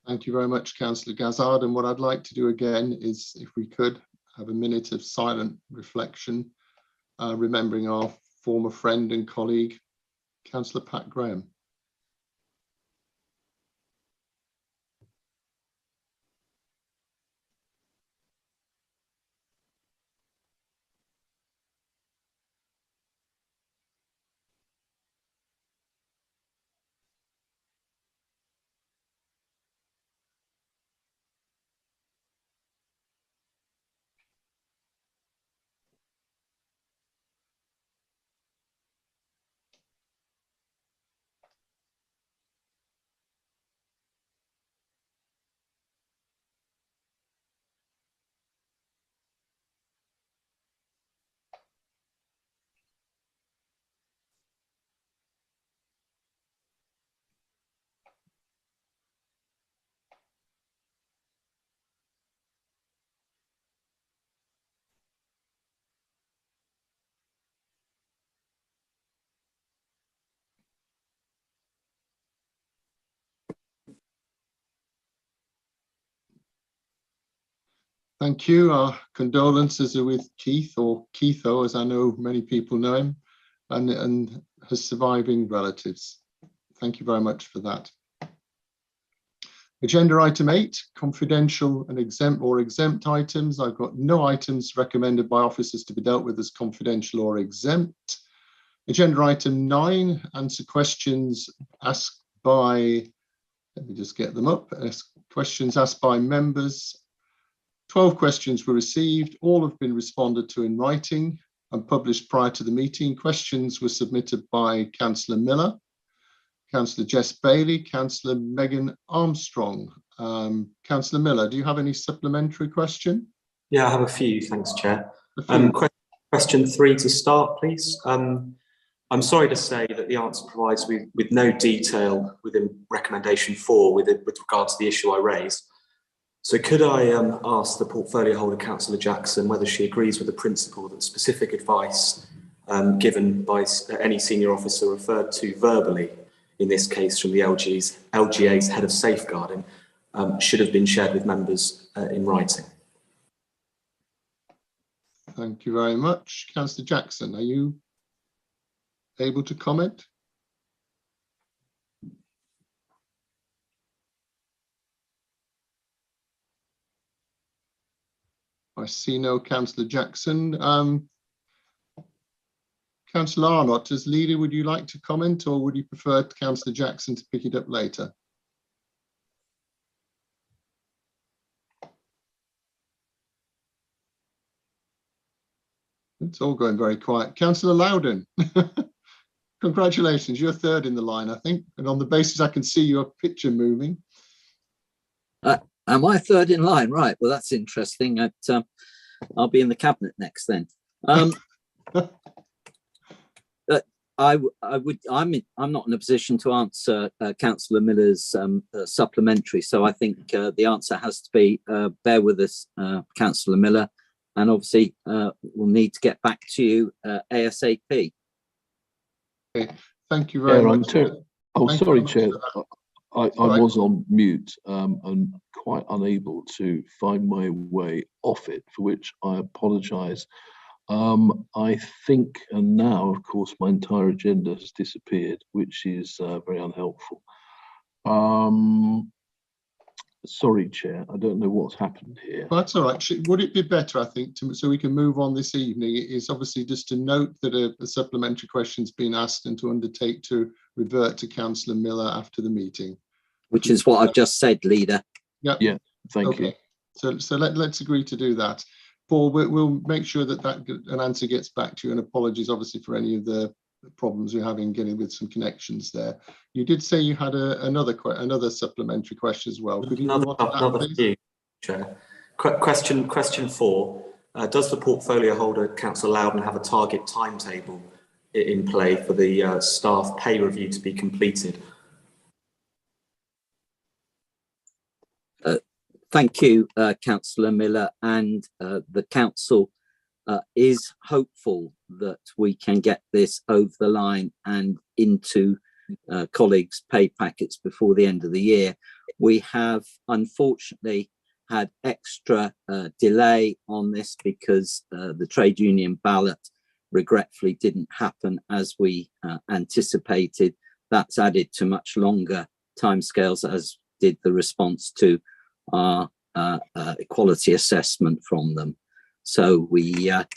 S2: Thank you very much, Councillor Gazzard. And what I'd like to do again is, if we could, have a minute of silent reflection, remembering our former friend and colleague, Councillor Pat Graham. Thank you. Our condolences are with Keith, or Keitho, as I know many people know him, and his surviving relatives. Thank you very much for that. Agenda item 8, confidential and exempt items. I've got no items recommended by officers to be dealt with as confidential or exempt. Agenda item 9, answer questions asked by, let me just get them up, questions asked by members. 12 questions were received, all have been responded to in writing and published prior to the meeting. Questions were submitted by Councillor Miller, Councillor Jess Bailey, Councillor Megan Armstrong. Councillor Miller, do you have any supplementary question?
S8: Yeah, I have a few, thanks, Chair. Question 3 to start, please. I'm sorry to say that the answer provides with no detail within recommendation 4 with regard to the issue I raised. So could I ask the portfolio holder, Councillor Jackson, whether she agrees with the principle that specific advice given by any senior officer referred to verbally, in this case from the LGA's head of safeguarding, should have been shared with members in writing?
S2: Thank you very much. Councillor Jackson, are you able to comment? I see no Councillor Jackson. Councillor Arnott, as leader, would you like to comment, or would you prefer Councillor Jackson to pick it up later? It's all going very quiet. Councillor Loudon, congratulations, you're third in the line, I think. And on the basis I can see your picture moving.
S17: Am I third in line? Right. Well, that's interesting. I'll be in the cabinet next then. I'm not in a position to answer Councillor Miller's supplementary, so I think the answer has to be bear with us, Councillor Miller, and obviously we'll need to get back to you ASAP.
S2: Okay. Thank you very much.
S14: Sorry, Chair. I was on mute and quite unable to find my way off it, for which I apologise. I think, and now, of course, my entire agenda has disappeared, which is very unhelpful. Sorry, Chair, I don't know what's happened here.
S2: Well, that's all right. Would it be better, I think, so we can move on this evening, is obviously just to note that a supplementary question's been asked and to undertake to revert to Councillor Miller after the meeting.
S17: Which is what I've just said, Leader.
S2: Yep.
S14: Yeah, thank you.
S2: So let's agree to do that. Paul, we'll make sure that an answer gets back to you, and apologies obviously for any of the problems you're having getting with some connections there. You did say you had another supplementary question as well. Could you
S8: another few, Chair. Question 4. Does the portfolio holder, Councillor Loudon, have a target timetable in play for the staff pay review to be completed?
S17: Thank you, Councillor Miller, and the council is hopeful that we can get this over the line and into colleagues' pay packets before the end of the year. We have unfortunately had extra delay on this because the trade union ballot regretfully didn't happen as we anticipated. That's added to much longer timescales, as did the response to our equality assessment from them. So we are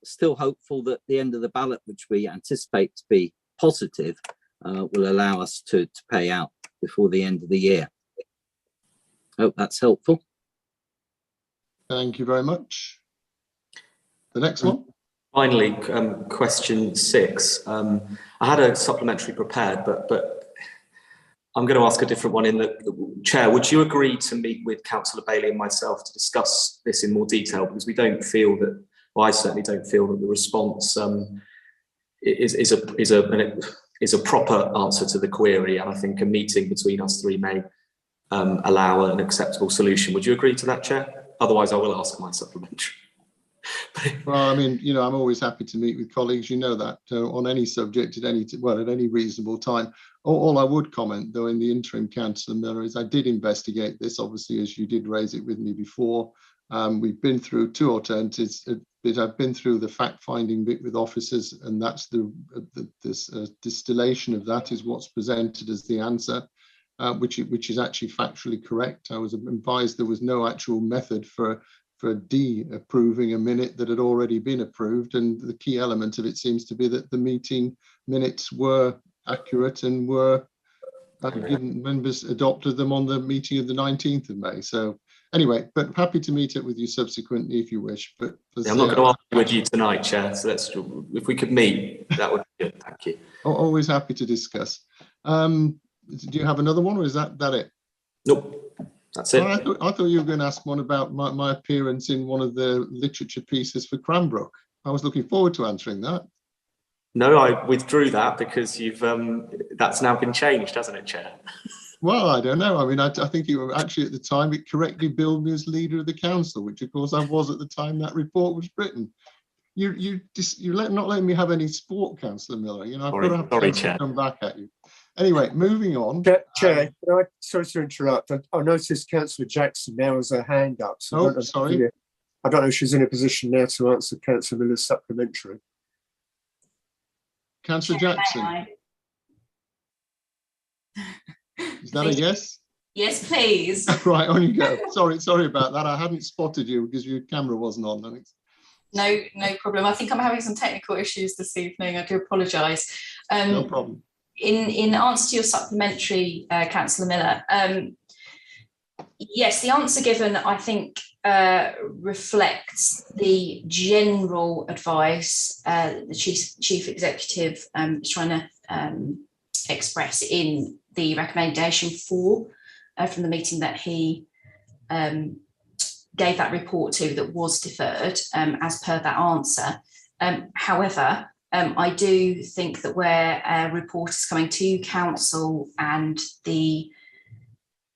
S17: still hopeful that the end of the ballot, which we anticipate to be positive, will allow us to pay out before the end of the year. Hope that's helpful.
S2: Thank you very much. The next one.
S8: Finally, question 6. I had a supplementary prepared, but I'm going to ask a different one. In the Chair, would you agree to meet with Councillor Bailey and myself to discuss this in more detail? Because we don't feel that, well, I certainly don't feel that the response is a proper answer to the query, and I think a meeting between us three may allow an acceptable solution. Would you agree to that, Chair? Otherwise, I will ask my supplementary.
S2: Well, I mean, you know, I'm always happy to meet with colleagues. You know that on any subject at any reasonable time. All I would comment, though, in the interim, Councillor Miller, is I did investigate this, obviously, as you did raise it with me before. We've been through 2 alternatives. I've been through the fact-finding bit with officers, and that's this distillation of that is what's presented as the answer, which is actually factually correct. I was advised there was no actual method for de-approving a minute that had already been approved, and the key element of it seems to be that the meeting minutes were accurate and were given, members adopted them on the meeting of the 19th of May. So anyway, but happy to meet up with you subsequently if you wish. But
S8: I'm not going to argue with you tonight, Chair. So if we could meet, that would be good. Thank you.
S2: Always happy to discuss. Do you have another one, or is that it?
S8: Nope. That's it.
S2: I thought you were going to ask one about my appearance in one of the literature pieces for Cranbrook. I was looking forward to answering that.
S8: No, I withdrew that because you've that's now been changed, hasn't it, Chair?
S2: Well, I don't know. I mean, I think it was actually at the time it correctly billed me as leader of the council, which of course I was at the time that report was written. You're not letting me have any sport, Councillor Miller. You know, I've got to have to come back at you. Anyway, moving on.
S15: Chair, sorry to interrupt. I noticed Councillor Jackson now has her hand up. So
S2: sorry.
S15: I don't know if she's in a position now to answer Councillor Miller's supplementary.
S2: Councillor Jackson. Is that a yes?
S9: Yes, please.
S2: Right, on you go. Sorry about that. I hadn't spotted you because your camera wasn't on.
S9: No problem. I think I'm having some technical issues this evening. I do apologise.
S2: No problem.
S9: In answer to your supplementary, Councillor Miller, yes, the answer given, I think, reflects the general advice the chief executive is trying to express in the recommendation 4 from the meeting that he gave that report to, that was deferred as per that answer. However, I do think that where a report is coming to council and the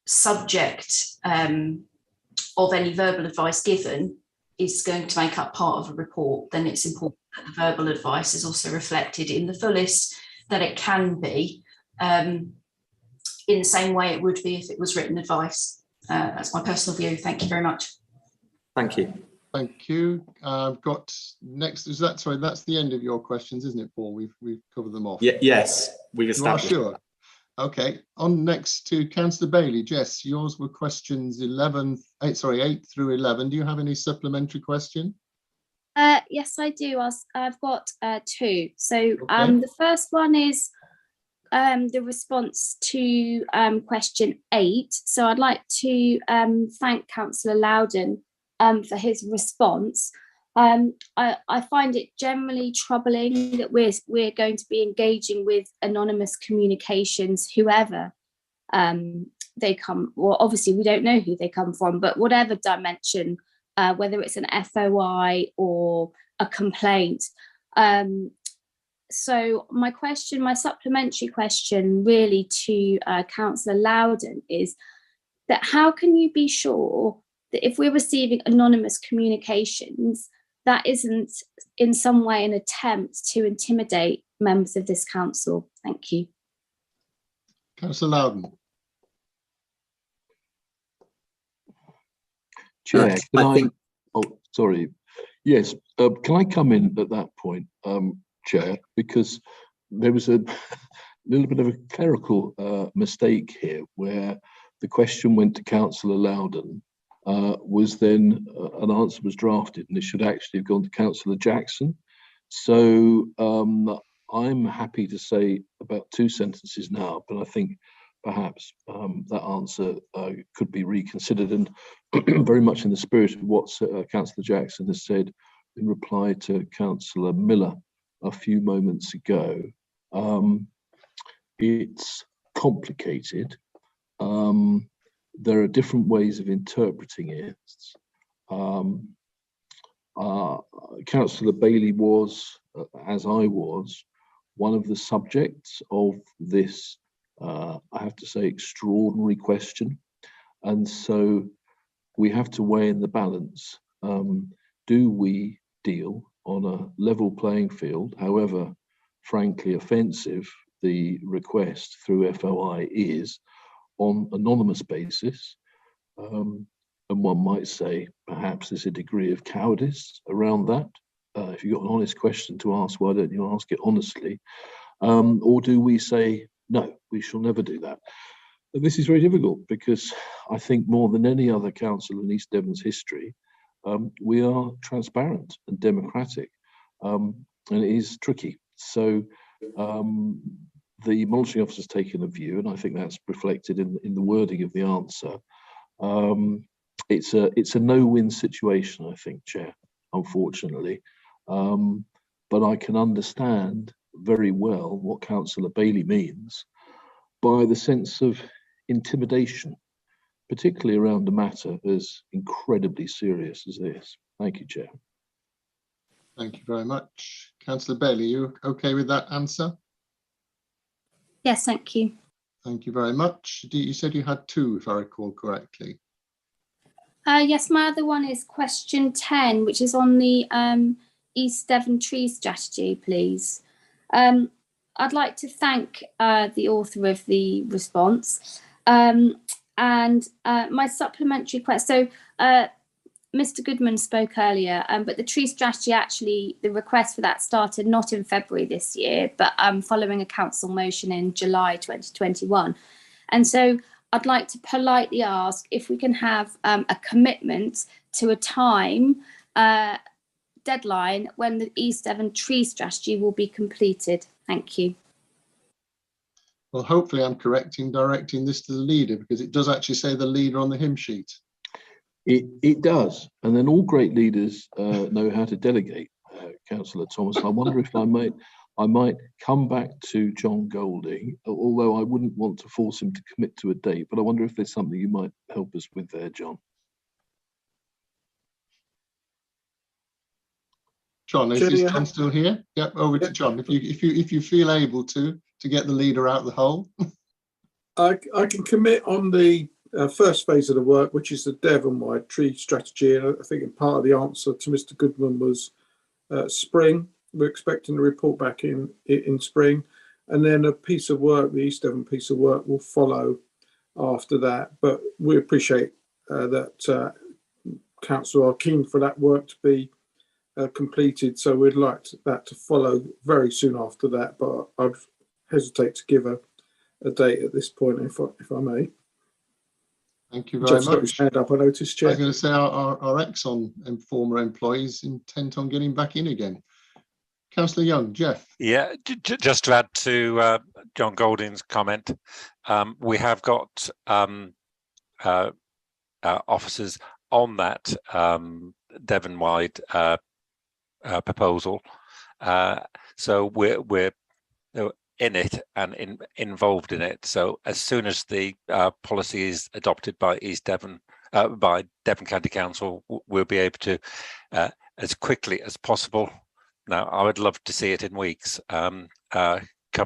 S9: subject of any verbal advice given is going to make up part of a report, then it's important that the verbal advice is also reflected in the fullest that it can be, in the same way it would be if it was written advice. That's my personal view. Thank you very much.
S8: Thank you.
S2: Thank you. I've got next. That's the end of your questions, isn't it, Paul? We've covered them off.
S8: Yes, we've established.
S2: You are sure? Okay. On next to Councillor Bailey. Jess, yours were questions 8 through 11. Do you have any supplementary question?
S22: Yes, I do. I've got 2. So the first one is the response to question 8. So I'd like to thank Councillor Loudon for his response. I find it generally troubling that we're going to be engaging with anonymous communications, whoever they come. Well, obviously we don't know who they come from, but whatever dimension, whether it's an FOI or a complaint. So my supplementary question really to Councillor Loudon is that how can you be sure that if we're receiving anonymous communications, that isn't in some way an attempt to intimidate members of this council? Thank you.
S2: Councillor Loudon.
S14: Chair, sorry. Yes, can I come in at that point, Chair, because there was a little bit of a clerical mistake here where the question went to Councillor Loudon, was then an answer was drafted, and it should actually have gone to Councillor Jackson. So I'm happy to say about 2 sentences now, but I think perhaps that answer could be reconsidered, and very much in the spirit of what Councillor Jackson has said in reply to Councillor Miller a few moments ago. It's complicated. There are different ways of interpreting it. Councillor Bailey was, as I was, one of the subjects of this, I have to say, extraordinary question. And so we have to weigh in the balance. Do we deal on a level playing field, however, frankly, offensive the request through FOI is, on anonymous basis, and one might say perhaps there's a degree of cowardice around that. If you've got an honest question to ask, why don't you ask it honestly? Or do we say, no, we shall never do that? And this is very difficult because I think more than any other council in East Devon's history, we are transparent and democratic, and it is tricky. So the monitoring officer's taken a view, and I think that's reflected in the wording of the answer. It's a no-win situation, I think, Chair, unfortunately. But I can understand very well what Councillor Bailey means by the sense of intimidation, particularly around a matter as incredibly serious as this. Thank you, Chair.
S2: Thank you very much. Councillor Bailey, you okay with that answer?
S22: Yes, thank you.
S2: Thank you very much. You said you had two, if I recall correctly.
S22: Yes, my other one is question 10, which is on the East Devon tree strategy, please. I'd like to thank the author of the response. And my supplementary question, so Mr. Goodman spoke earlier, but the tree strategy, actually, the request for that started not in February this year, but following a council motion in July 2021. And so I'd like to politely ask if we can have a commitment to a time deadline when the East Devon tree strategy will be completed. Thank you.
S2: Well, hopefully I'm directing this to the leader, because it does actually say the leader on the hymn sheet.
S14: It does, and then all great leaders know how to delegate, Councillor Thomas. I wonder if I might come back to John Golding, although I wouldn't want to force him to commit to a date, but I wonder if there's something you might help us with there, John.
S2: John, is John still here? Yep, over to John. If you feel able to get the leader out the hole.
S10: I can commit on the first phase of the work, which is the Devon-wide tree strategy, and I think part of the answer to Mr. Goodman was spring. We're expecting a report back in spring, and then a piece of work, the East Devon piece of work, will follow after that. But we appreciate that council are keen for that work to be completed, so we'd like that to follow very soon after that. But I'd hesitate to give a date at this point, if I may.
S2: Thank you very much.
S10: His hand up, I noticed, Chair.
S2: I was going to say our Exxon and former employees intent on getting back in again. Councillor Young, Jeff.
S16: Yeah, just to add to John Golding's comment, we have got officers on that Devon-wide proposal, so we're in it and involved in it. So as soon as the policy is adopted by East Devon, by Devon County Council, we'll be able to, as quickly as possible. Now, I would love to see it in weeks, come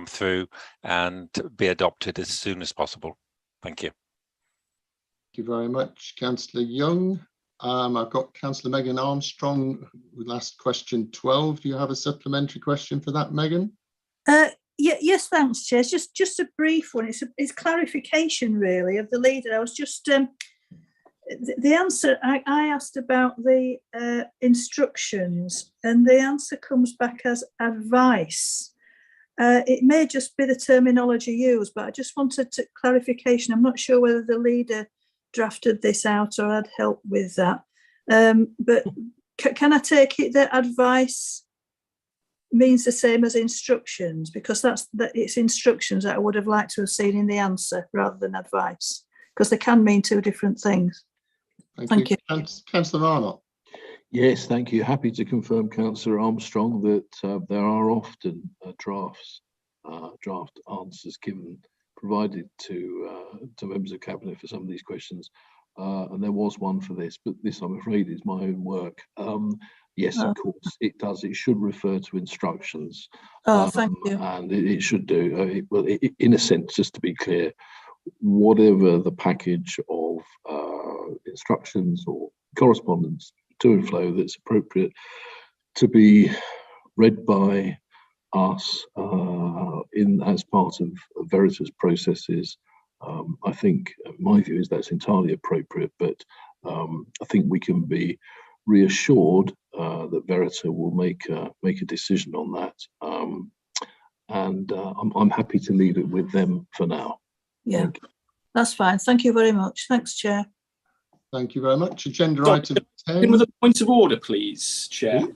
S16: through and be adopted as soon as possible. Thank you.
S2: Thank you very much, Councillor Young. I've got Councillor Megan Armstrong with last question 12. Do you have a supplementary question for that, Megan?
S13: Yes, thanks, Chair. It's just a brief one. It's clarification, really, of the leader. I was just the answer I asked about the instructions, and the answer comes back as advice. It may just be the terminology used, but I just wanted clarification. I'm not sure whether the leader drafted this out or had help with that. But can I take it that advice means the same as instructions, because it's instructions that I would have liked to have seen in the answer rather than advice, because they can mean two different things. Thank you.
S2: Councillor Arnott.
S14: Yes, thank you. Happy to confirm, Councillor Armstrong, that there are often draft answers provided to members of Cabinet for some of these questions, and there was one for this, but this, I'm afraid, is my own work. Yes, of course, it does. It should refer to instructions.
S13: Thank you.
S14: And it should do. In a sense, just to be clear, whatever the package of instructions or correspondence to and fro that's appropriate to be read by us as part of Veritas processes, I think my view is that's entirely appropriate. But I think we can be reassured that Verita will make a decision on that, and I'm happy to leave it with them for now.
S13: Yeah, that's fine. Thank you very much. Thanks, Chair.
S2: Thank you very much. Agenda item 10.
S12: With a point of order, please, Chair.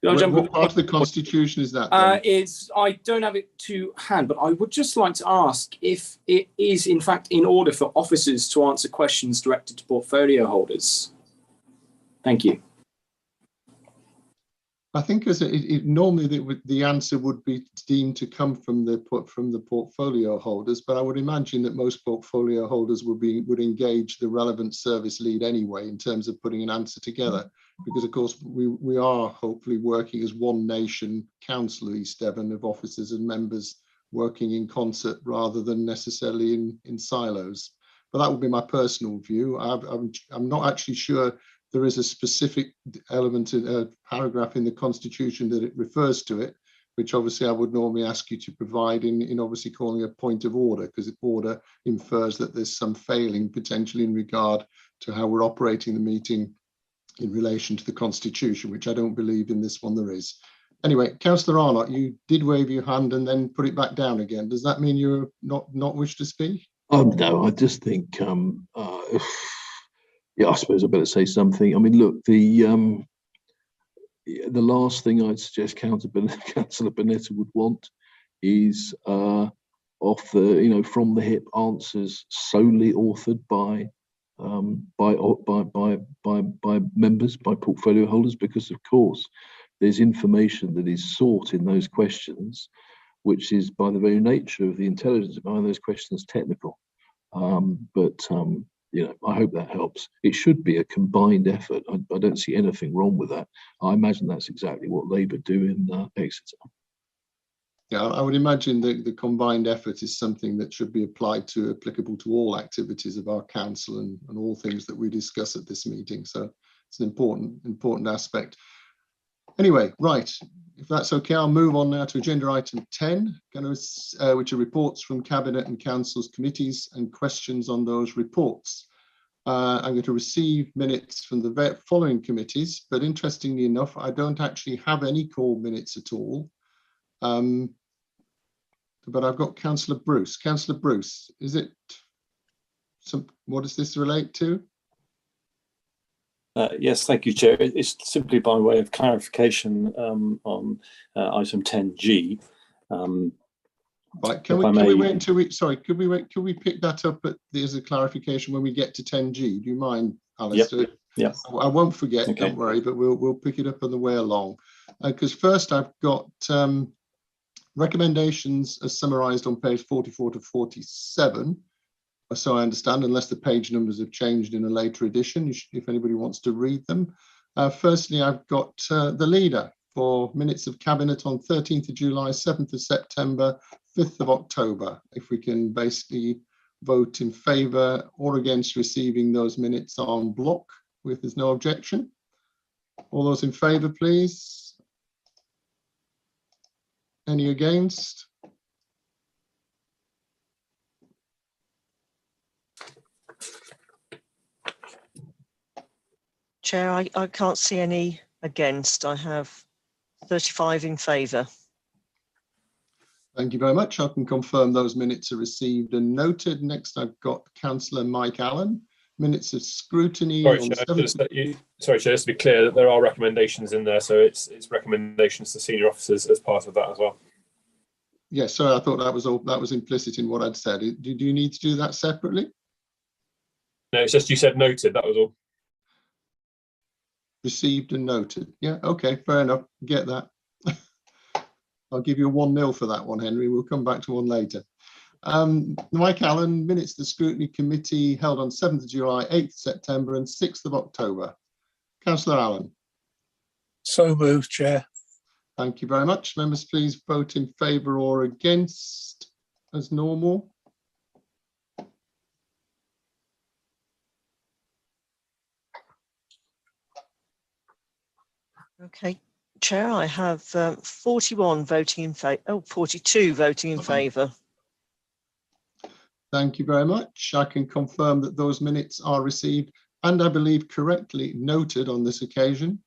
S2: What part of the Constitution is that?
S12: I don't have it to hand, but I would just like to ask if it is in fact in order for officers to answer questions directed to portfolio holders. Thank you.
S2: I think normally the answer would be deemed to come from the portfolio holders, but I would imagine that most portfolio holders would engage the relevant service lead anyway in terms of putting an answer together, because of course we are hopefully working as one nation council, East Devon, of officers and members working in concert rather than necessarily in silos. But that would be my personal view. I'm not actually sure there is a specific element, a paragraph in the Constitution that it refers to it, which obviously I would normally ask you to provide in obviously calling a point of order, because order infers that there's some failing potentially in regard to how we're operating the meeting in relation to the Constitution, which I don't believe in this one there is. Anyway, Councillor Arnott, you did wave your hand and then put it back down again. Does that mean you're not wish to speak?
S14: No, I just think, yeah, I suppose I better say something. I mean, look, the last thing I'd suggest Councillor Bonetta would want is off the, from the hip answers solely authored by members, by portfolio holders, because of course there's information that is sought in those questions, which is by the very nature of the intelligence behind those questions technical. I hope that helps. It should be a combined effort. I don't see anything wrong with that. I imagine that's exactly what Labour do in Exeter.
S2: Yeah, I would imagine that the combined effort is something that should be applicable to all activities of our council and all things that we discuss at this meeting. So it's an important aspect. Anyway, right, if that's okay, I'll move on now to agenda item 10, which are reports from Cabinet and Council's committees and questions on those reports. I'm going to receive minutes from the following committees, but interestingly enough, I don't actually have any call minutes at all. But I've got Councillor Bruce. Councillor Bruce, what does this relate to?
S5: Yes, thank you, Chair. It's simply by way of clarification on item 10G.
S2: Right, can we wait until could we pick that up as a clarification when we get to 10G? Do you mind, Alistair?
S5: Yep.
S2: I won't forget, okay. Don't worry, but we'll pick it up on the way along. Because first I've got recommendations as summarised on page 44 to 47. So I understand, unless the page numbers have changed in a later edition, if anybody wants to read them. Firstly, I've got the leader for minutes of Cabinet on 13th of July, 7th of September, 5th of October. If we can basically vote in favour or against receiving those minutes en bloc, if there's no objection. All those in favour, please. Any against?
S1: Chair, I can't see any against. I have 35 in favour.
S2: Thank you very much. I can confirm those minutes are received and noted. Next, I've got Councillor Mike Allen. Minutes of scrutiny.
S18: Sorry, Chair, just to be clear, that there are recommendations in there, so it's recommendations to senior officers as part of that as well.
S2: Yes, sorry, I thought that was implicit in what I'd said. Do you need to do that separately?
S18: No, it's just you said noted, that was all.
S2: Received and noted. Yeah, okay, fair enough. Get that. I'll give you a 1-0 for that one, Henry. We'll come back to one later. Mike Allen, minutes to the Scrutiny Committee held on 7th of July, 8th of September and 6th of October. Councillor Allen.
S11: So moved, Chair.
S2: Thank you very much. Members, please vote in favour or against as normal.
S1: Okay, Chair, I have 41 voting in favour, 42 voting in favour.
S2: Thank you very much. I can confirm that those minutes are received and I believe correctly noted on this occasion.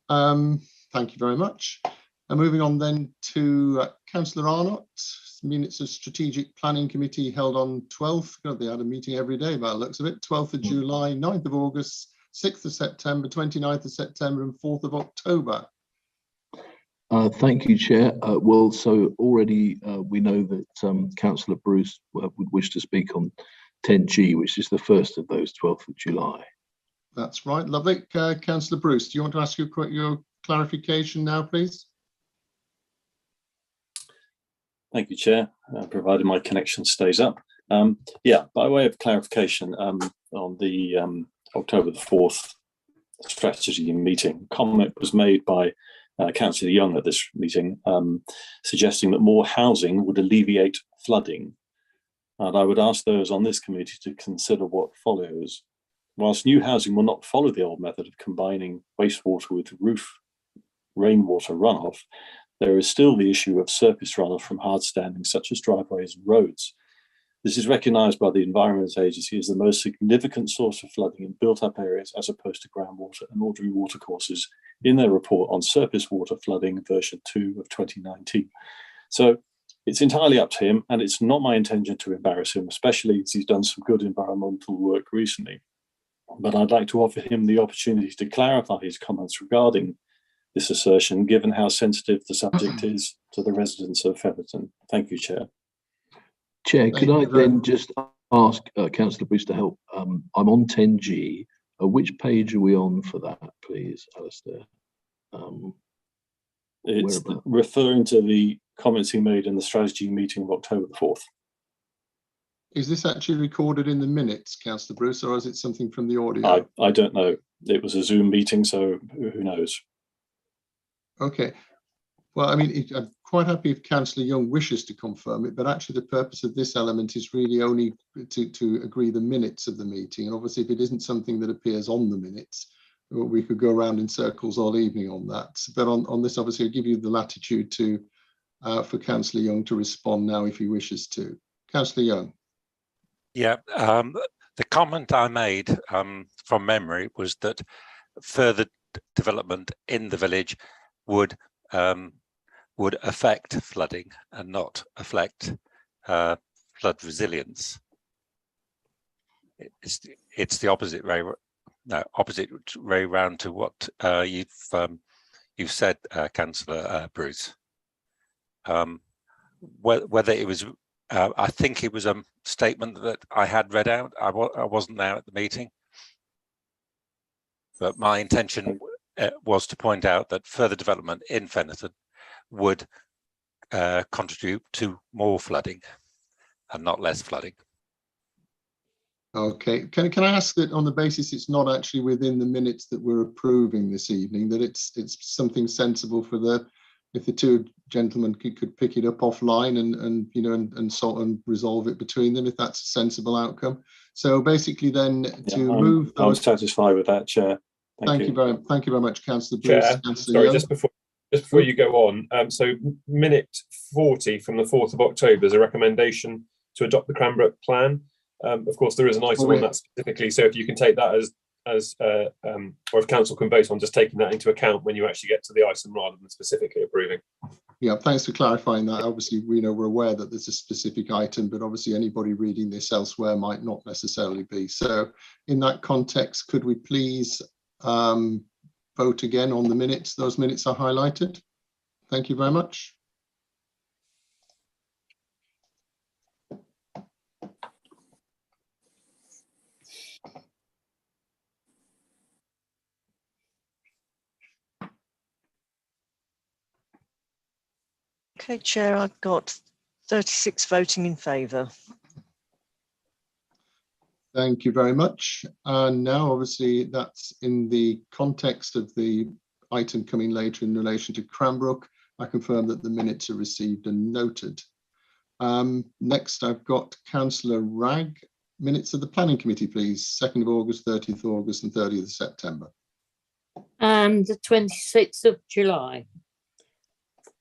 S2: Thank you very much. And moving on then to Councillor Arnott, minutes of Strategic Planning Committee held on 12th. God, they had a meeting every day by the looks of it. 12th of July, 9th of August, 6th of September, 29th of September and 4th of October.
S14: Thank you, Chair. Well, so already we know that Councillor Bruce would wish to speak on 10G, which is the first of those, 12th of July.
S2: That's right, lovely. Councillor Bruce, do you want to ask your clarification now, please?
S5: Thank you, Chair, provided my connection stays up. Yeah, by way of clarification, on the October the 4th strategy meeting, comment was made by Councillor Young at this meeting, suggesting that more housing would alleviate flooding. And I would ask those on this committee to consider what follows. Whilst new housing will not follow the old method of combining wastewater with roof rainwater runoff, there is still the issue of surface runoff from hard standings such as driveways and roads. This is recognised by the Environment Agency as the most significant source of flooding in built-up areas as opposed to groundwater and ordinary watercourses in their report on surface water flooding version 2 of 2019. So it's entirely up to him, and it's not my intention to embarrass him, especially as he's done some good environmental work recently. But I'd like to offer him the opportunity to clarify his comments regarding this assertion, given how sensitive the subject is to the residents of Featherton. Thank you, Chair.
S14: Chair, could I then just ask Councillor Bruce to help? I'm on 10G. Which page are we on for that, please, Alistair?
S5: It's referring to the comments he made in the strategy meeting of October the 4th.
S2: Is this actually recorded in the minutes, Councillor Bruce, or is it something from the audio?
S5: I don't know. It was a Zoom meeting, so who knows?
S2: Okay. Well, I mean, I'm quite happy if Councillor Young wishes to confirm it, but actually the purpose of this element is really only to agree the minutes of the meeting. And obviously, if it isn't something that appears on the minutes, we could go around in circles all evening on that. But on this, obviously, I'll give you the latitude to for Councillor Young to respond now if he wishes to. Councillor Young.
S16: Yeah, the comment I made from memory was that further development in the village would affect flooding and not affect flood resilience. It's the opposite way. No, opposite way round to what you've said, Councillor Bruce. Whether it was, I think it was a statement that I had read out. I wasn't there at the meeting, but my intention was to point out that further development in Featherton would contribute to more flooding and not less flooding.
S2: Okay, can I ask that on the basis it's not actually within the minutes that we're approving this evening, that it's something sensible for if the two gentlemen could pick it up offline and sort and resolve it between them, if that's a sensible outcome. So basically then move those.
S5: I'm satisfied with that, Chair. Thank you
S2: very much, Councillor Bruce.
S18: Chair,
S2: Councillor
S18: sorry,
S2: Young.
S18: just before you go on, so minute 40 from the 4th of October is a recommendation to adopt the Cranbrook plan. Of course, there is an item on that specifically, so if you can take that or if council can vote on just taking that into account when you actually get to the item rather than specifically approving.
S2: Yeah, thanks for clarifying that. Obviously, we're aware that there's a specific item, but obviously anybody reading this elsewhere might not necessarily be. So in that context, could we please vote again on the minutes? Those minutes are highlighted. Thank you very much.
S1: Okay, Chair, I've got 36 voting in favour.
S2: Thank you very much. And now, obviously, that's in the context of the item coming later in relation to Cranbrook. I confirm that the minutes are received and noted. Next, I've got Councillor Wragg. Minutes of the Planning Committee, please. 2nd of August, 30th of August and 30th of September.
S6: And the 26th of July.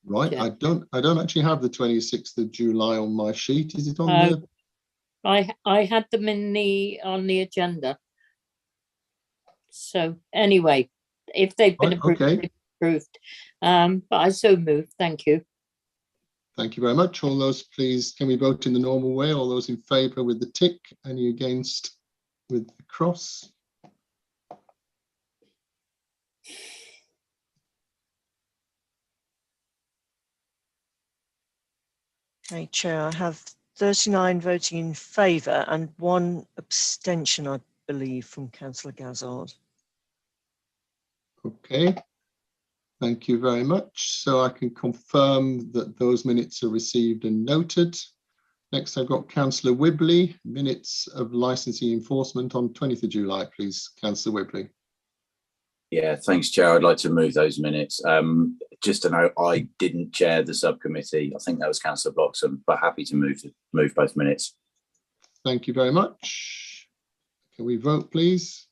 S2: Right, yeah. I don't actually have the 26th of July on my sheet. Is it on there?
S6: I had them on the agenda. So anyway, if they've been approved,
S2: okay.
S6: Approved. But I so moved. Thank you.
S2: Thank you very much. All those, please, can we vote in the normal way? All those in favour with the tick, any against with the cross?
S1: Okay, Chair, I have 39 voting in favour and 1 abstention, I believe, from Councillor Gazzard.
S2: Okay, thank you very much. So I can confirm that those minutes are received and noted. Next, I've got Councillor Whibley, minutes of licensing enforcement on 20th of July, please, Councillor Whibley.
S3: Yeah, thanks, Chair. I'd like to move those minutes. Just to note, I didn't chair the subcommittee. I think that was Councillor Bloxham, but happy to move both minutes.
S2: Thank you very much. Can we vote, please?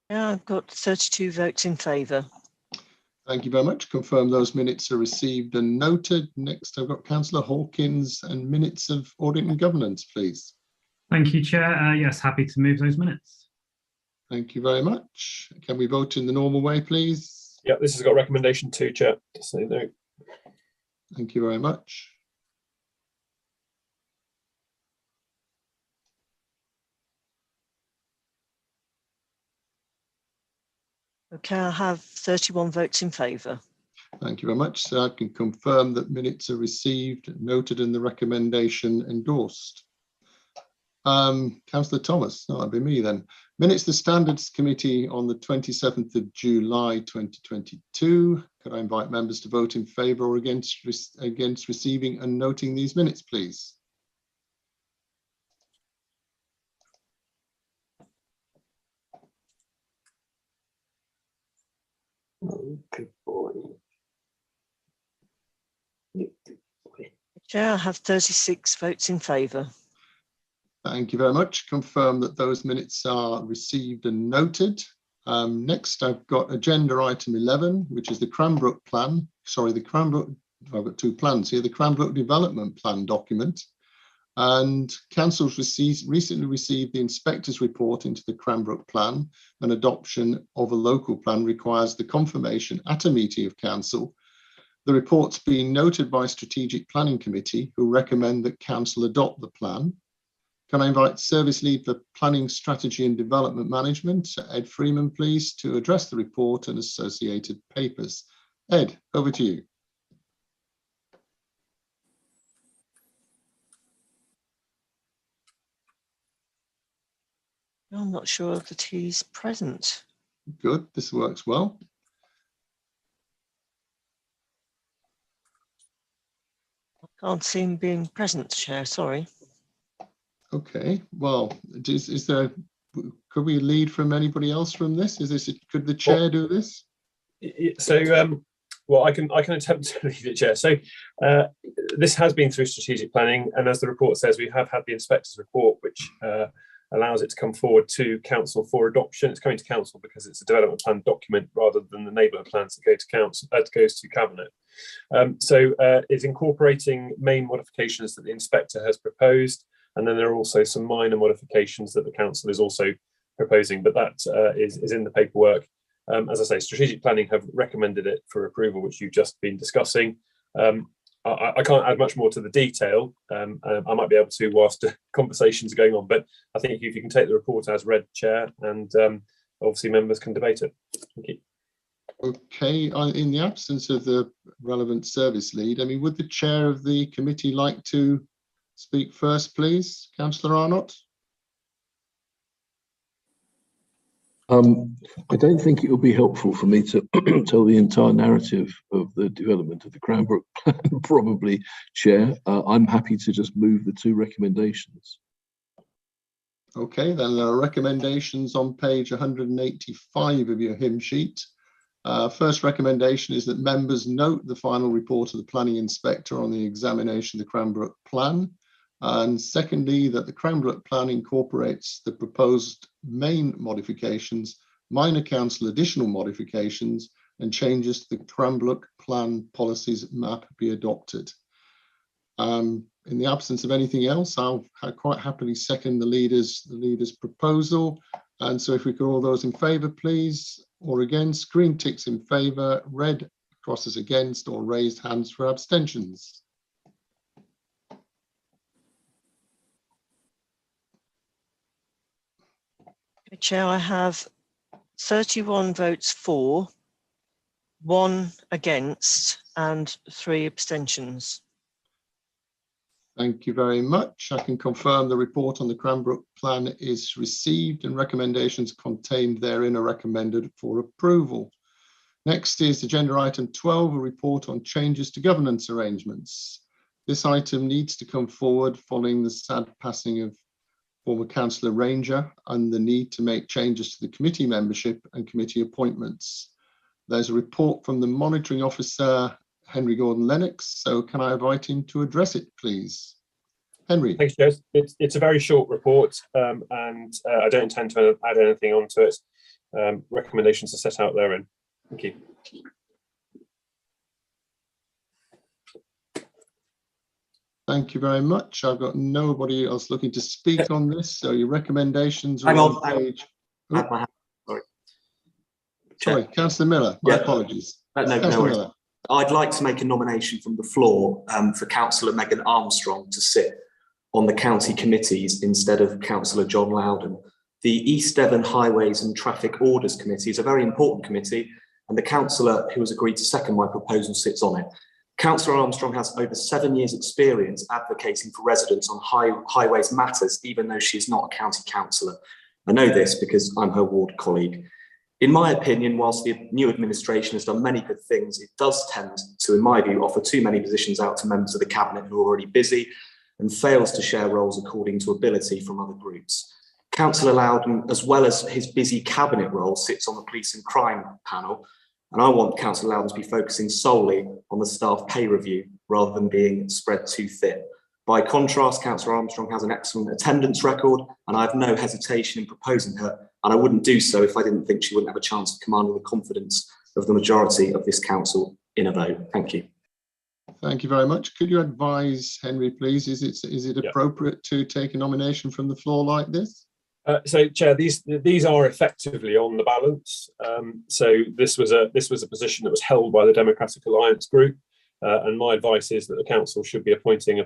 S1: Yeah, I've got 32 votes in favour.
S2: Thank you very much. Confirm those minutes are received and noted. Next, I've got Councillor Hawkins and minutes of audit and governance, please.
S19: Thank you, Chair. Yes, happy to move those minutes.
S2: Thank you very much. Can we vote in the normal way, please?
S18: Yeah, this has got recommendation 2, Chair. Just so you know.
S2: Thank you very much.
S1: Okay, I have 31 votes in favour.
S2: Thank you very much. So I can confirm that minutes are received, noted, and the recommendation endorsed. Councillor Thomas, no, that'd be me then. Minutes the Standards Committee on the 27th of July 2022. Could I invite members to vote in favour or against receiving and noting these minutes, please?
S8: Oh, good boy.
S1: Chair, I have 36 votes in favour.
S2: Thank you very much. Confirm that those minutes are received and noted. Next, I've got agenda item 11, which is the Cranbrook plan. Sorry, the Cranbrook, I've got 2 plans here, the Cranbrook Development Plan document. And Council's recently received the inspector's report into the Cranbrook plan. An adoption of a local plan requires the confirmation at a meeting of Council. The report's been noted by Strategic Planning Committee, who recommend that Council adopt the plan. Can I invite Service Lead for Planning, Strategy and Development Management, Ed Freeman, please, to address the report and associated papers. Ed, over to you.
S1: I'm not sure that he's present.
S2: Good, this works well.
S1: I can't see him being present, Chair, sorry.
S2: Okay, well, is there, could we lead from anybody else from this? Could the chair do this?
S18: So, well, I can attempt to lead it, Chair. So this has been through strategic planning, and as the report says, we have had the inspector's report, which allows it to come forward to Council for adoption. It's coming to Council because it's a development plan document rather than the neighbourhood plans that go to Council, goes to Cabinet. So it's incorporating main modifications that the inspector has proposed, and then there are also some minor modifications that the Council is also proposing, but that is in the paperwork. As I say, strategic planning have recommended it for approval, which you've just been discussing. I can't add much more to the detail. I might be able to whilst conversations are going on, but I think if you can take the report as read, Chair, and obviously members can debate it. Thank you.
S2: Okay, in the absence of the relevant service lead, I mean, would the chair of the committee like to speak first, please? Councillor Arnott?
S14: I don't think it would be helpful for me to tell the entire narrative of the development of the Cranbrook plan, probably, Chair. I'm happy to just move the 2 recommendations.
S2: Okay, then there are recommendations on page 185 of your hymn sheet. First recommendation is that members note the final report of the planning inspector on the examination of the Cranbrook plan. And secondly, that the Cranbrook plan incorporates the proposed main modifications, minor council additional modifications, and changes to the Cranbrook plan policies map be adopted. In the absence of anything else, I'll quite happily second the leader's proposal. And so if we could all those in favour, please, or against, green ticks in favour, red crosses against, or raised hands for abstentions.
S1: Chair, I have 31 votes for, 1 against, and 3 abstentions.
S2: Thank you very much. I can confirm the report on the Cranbrook plan is received and recommendations contained therein are recommended for approval. Next is agenda item 12, a report on changes to governance arrangements. This item needs to come forward following the sad passing of former Councillor Ranger and the need to make changes to the committee membership and committee appointments. There's a report from the monitoring officer, Henry Gordon-Lennox. So can I invite him to address it, please? Henry.
S18: Thanks, Jez. It's a very short report, and I don't intend to add anything onto it. Recommendations are set out therein. Thank you.
S2: Thank you very much. I've got nobody else looking to speak on this, so your recommendations are
S8: Hang on,
S2: page.
S8: Sorry,
S2: Councillor Miller. My apologies.
S8: No
S2: Councillor
S8: worries.
S2: Miller.
S8: I'd like to make a nomination from the floor for Councillor Megan Armstrong to sit on the county committees instead of Councillor John Loudon. The East Devon Highways and Traffic Orders Committee is a very important committee, and the councillor who has agreed to second my proposal sits on it. Councillor Armstrong has over 7 years' experience advocating for residents on highways matters, even though she is not a county councillor. I know this because I'm her ward colleague. In my opinion, whilst the new administration has done many good things, it does tend to, in my view, offer too many positions out to members of the cabinet who are already busy and fails to share roles according to ability from other groups. Councillor Loudon, as well as his busy cabinet role, sits on the police and crime panel, and I want Councillor Loudon to be focusing solely on the staff pay review rather than being spread too thin. By contrast, Councillor Armstrong has an excellent attendance record, and I have no hesitation in proposing her, and I wouldn't do so if I didn't think she wouldn't have a chance of commanding the confidence of the majority of this council in a vote. Thank you.
S2: Thank you very much. Could you advise, Henry, please, is it appropriate to take a nomination from the floor like this?
S18: So, Chair, these are effectively on the balance. So this was a position that was held by the Democratic Alliance Group, and my advice is that the council should be appointing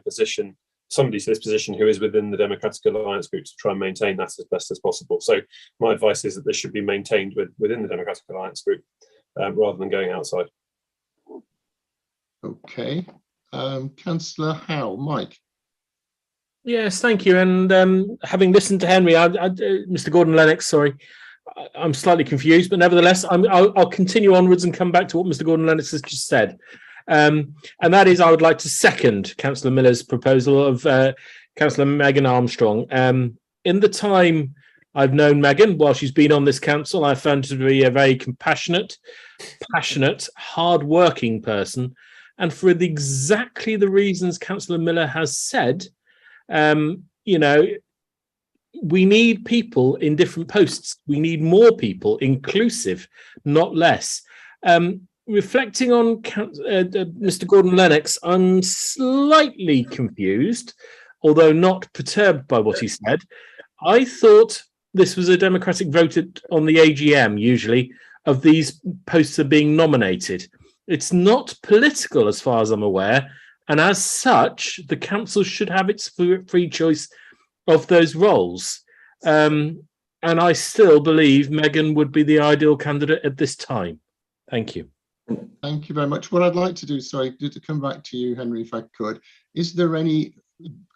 S18: somebody to this position who is within the Democratic Alliance Group to try and maintain that as best as possible. So my advice is that this should be maintained within the Democratic Alliance Group rather than going outside.
S2: Okay, Councillor Howe, Mike.
S20: Yes, thank you. And having listened to Henry, Mr. Gordon-Lennox, sorry, I'm slightly confused, but nevertheless, I'll continue onwards and come back to what Mr. Gordon-Lennox has just said. And that is, I would like to second Councillor Miller's proposal of Councillor Megan Armstrong. In the time I've known Megan, while she's been on this council, I've found her to be a very compassionate, passionate, hard-working person. And for exactly the reasons Councillor Miller has said, you know, we need people in different posts. We need more people, inclusive, not less. Reflecting on Mr. Gordon-Lennox, I'm slightly confused, although not perturbed by what he said. I thought this was a democratic vote on the AGM, usually, of these posts are being nominated. It's not political as far as I'm aware, and as such, the council should have its free choice of those roles. And I still believe Megan would be the ideal candidate at this time. Thank you.
S2: Thank you very much. What I'd like to do, sorry, to come back to you, Henry, if I could, is there any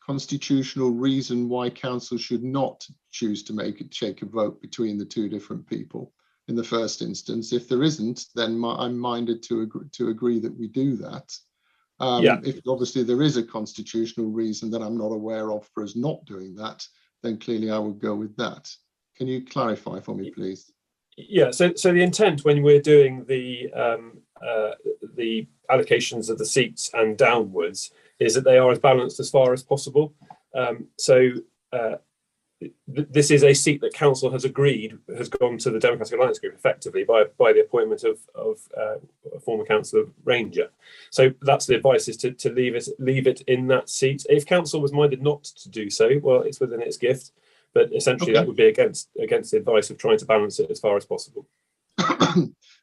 S2: constitutional reason why council should not choose to take a vote between the two different people in the first instance? If there isn't, then I'm minded to agree that we do that. If obviously there is a constitutional reason that I'm not aware of for us not doing that, then clearly I would go with that. Can you clarify for me, please?
S18: Yeah, so the intent when we're doing the allocations of the seats and downwards is that they are as balanced as far as possible. This is a seat that council has agreed has gone to the Democratic Alliance Group effectively by the appointment of former councillor Ranger. So that's the advice, is to leave it in that seat. If council was minded not to do so, well, it's within its gift. But essentially, that would be against the advice of trying to balance it as far as possible.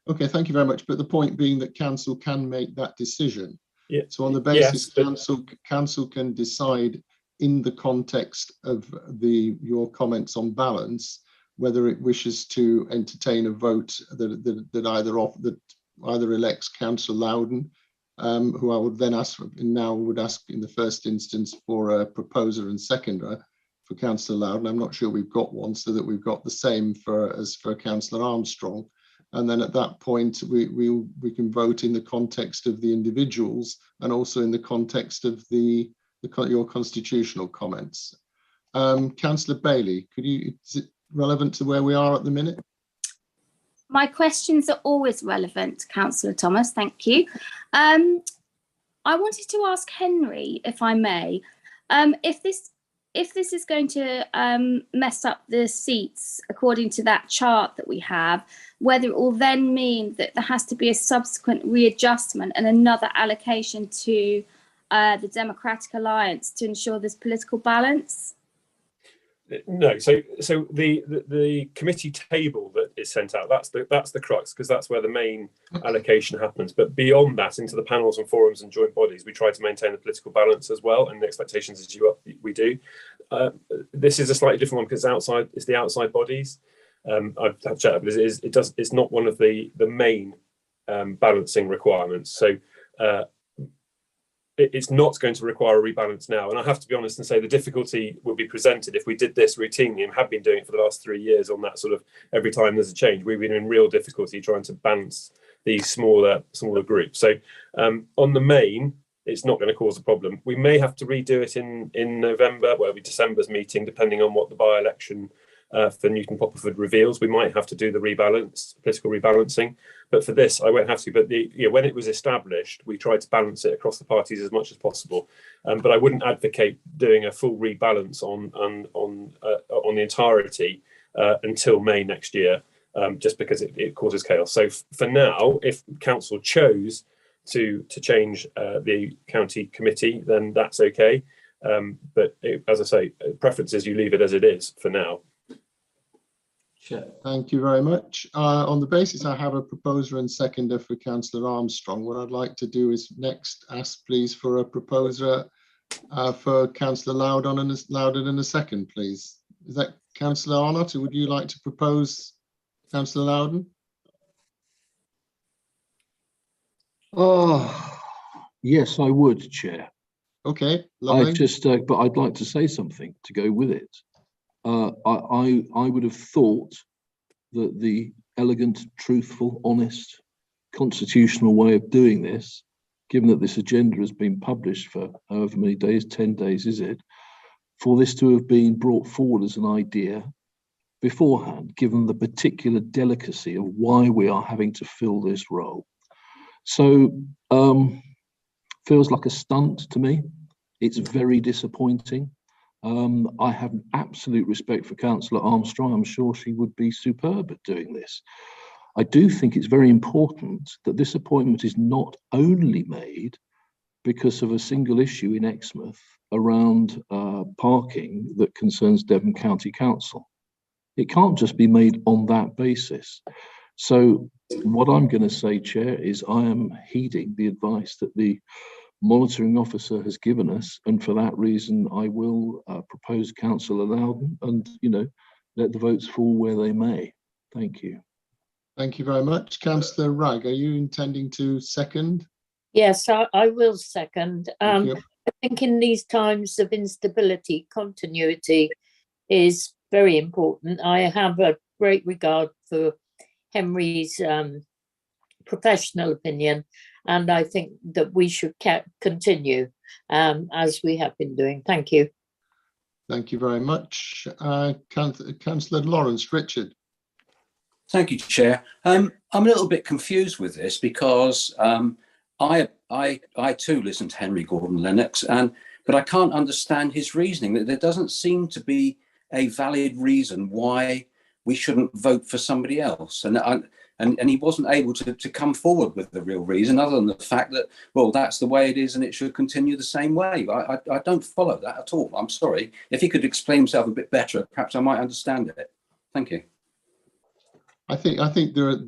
S2: Okay, thank you very much. But the point being that council can make that decision.
S18: Yeah.
S2: So on the basis council can decide in the context of your comments on balance whether it wishes to entertain a vote that either elects Councillor Loudon, who I would then ask in the first instance for a proposer and seconder for Councillor Loudon. I'm not sure we've got one, so that we've got the same as for Councillor Armstrong, And then at that point, we can vote in the context of the individuals and also in the context of your constitutional comments. Councillor Bailey, is it relevant to where we are at the minute?
S22: My questions are always relevant, Councillor Thomas, thank you. I wanted to ask Henry, if I may, if this is going to mess up the seats according to that chart that we have, whether it will then mean that there has to be a subsequent readjustment and another allocation to the Democratic Alliance to ensure this political balance?
S18: No, so the committee table that is sent out, that's the crux, because that's where the main allocation happens. But beyond that, into the panels and forums and joint bodies, we try to maintain the political balance as well, and the expectations as we do. This is a slightly different one because it's the outside bodies. I've chatted, but it's not one of the main balancing requirements. So it's not going to require a rebalance now. And I have to be honest and say the difficulty will be presented if we did this routinely and have been doing it for the last 3 years on that sort of every time there's a change. We've been in real difficulty trying to balance these smaller groups. So on the main, it's not going to cause a problem. We may have to redo it in November, well, it'll be December's meeting, depending on what the by-election for Newton Popperford reveals. We might have to do the political rebalancing. But for this, I won't have to. But when it was established, we tried to balance it across the parties as much as possible. But I wouldn't advocate doing a full rebalance on the entirety until May next year, just because it causes chaos. So for now, if council chose to change the county committee, then that's okay. But as I say, preference is you leave it as it is for now.
S2: Sure. Thank you very much. On the basis I have a proposer and seconder for Councillor Armstrong, what I'd like to do is next ask please for a proposer for Councillor Loudon and a second, please. Is that Councillor Arnott? Would you like to propose Councillor Loudon?
S14: Oh, yes, I would, Chair.
S2: Okay, lovely.
S14: But I'd like to say something to go with it. I would have thought that the elegant, truthful, honest, constitutional way of doing this, given that this agenda has been published for however many days, 10 days is it, for this to have been brought forward as an idea beforehand, given the particular delicacy of why we are having to fill this role. So feels like a stunt to me. It's very disappointing. I have absolute respect for Councillor Armstrong. I'm sure she would be superb at doing this. I do think it's very important that this appointment is not only made because of a single issue in Exmouth around parking that concerns Devon County Council. It can't just be made on that basis. So what I'm going to say, Chair, is I am heeding the advice that the monitoring officer has given us, and for that reason I will propose Councillor Loudon and let the votes fall where they may. Thank you.
S2: Thank you very much. Councillor Wragg, are you intending to second?
S6: Yes, I will second. I think in these times of instability, continuity is very important. I have a great regard for Henry's professional opinion, and I think that we should continue as we have been doing. Thank you.
S2: Thank you very much. Councillor Lawrence Richard.
S7: Thank you, Chair. I'm a little bit confused with this because I too listen to Henry Gordon Lennox, but I can't understand his reasoning. There doesn't seem to be a valid reason why we shouldn't vote for somebody else. And he wasn't able to come forward with the real reason other than the fact that, well, that's the way it is and it should continue the same way. I don't follow that at all. I'm sorry. If he could explain himself a bit better, perhaps I might understand it. Thank you.
S2: I think there are,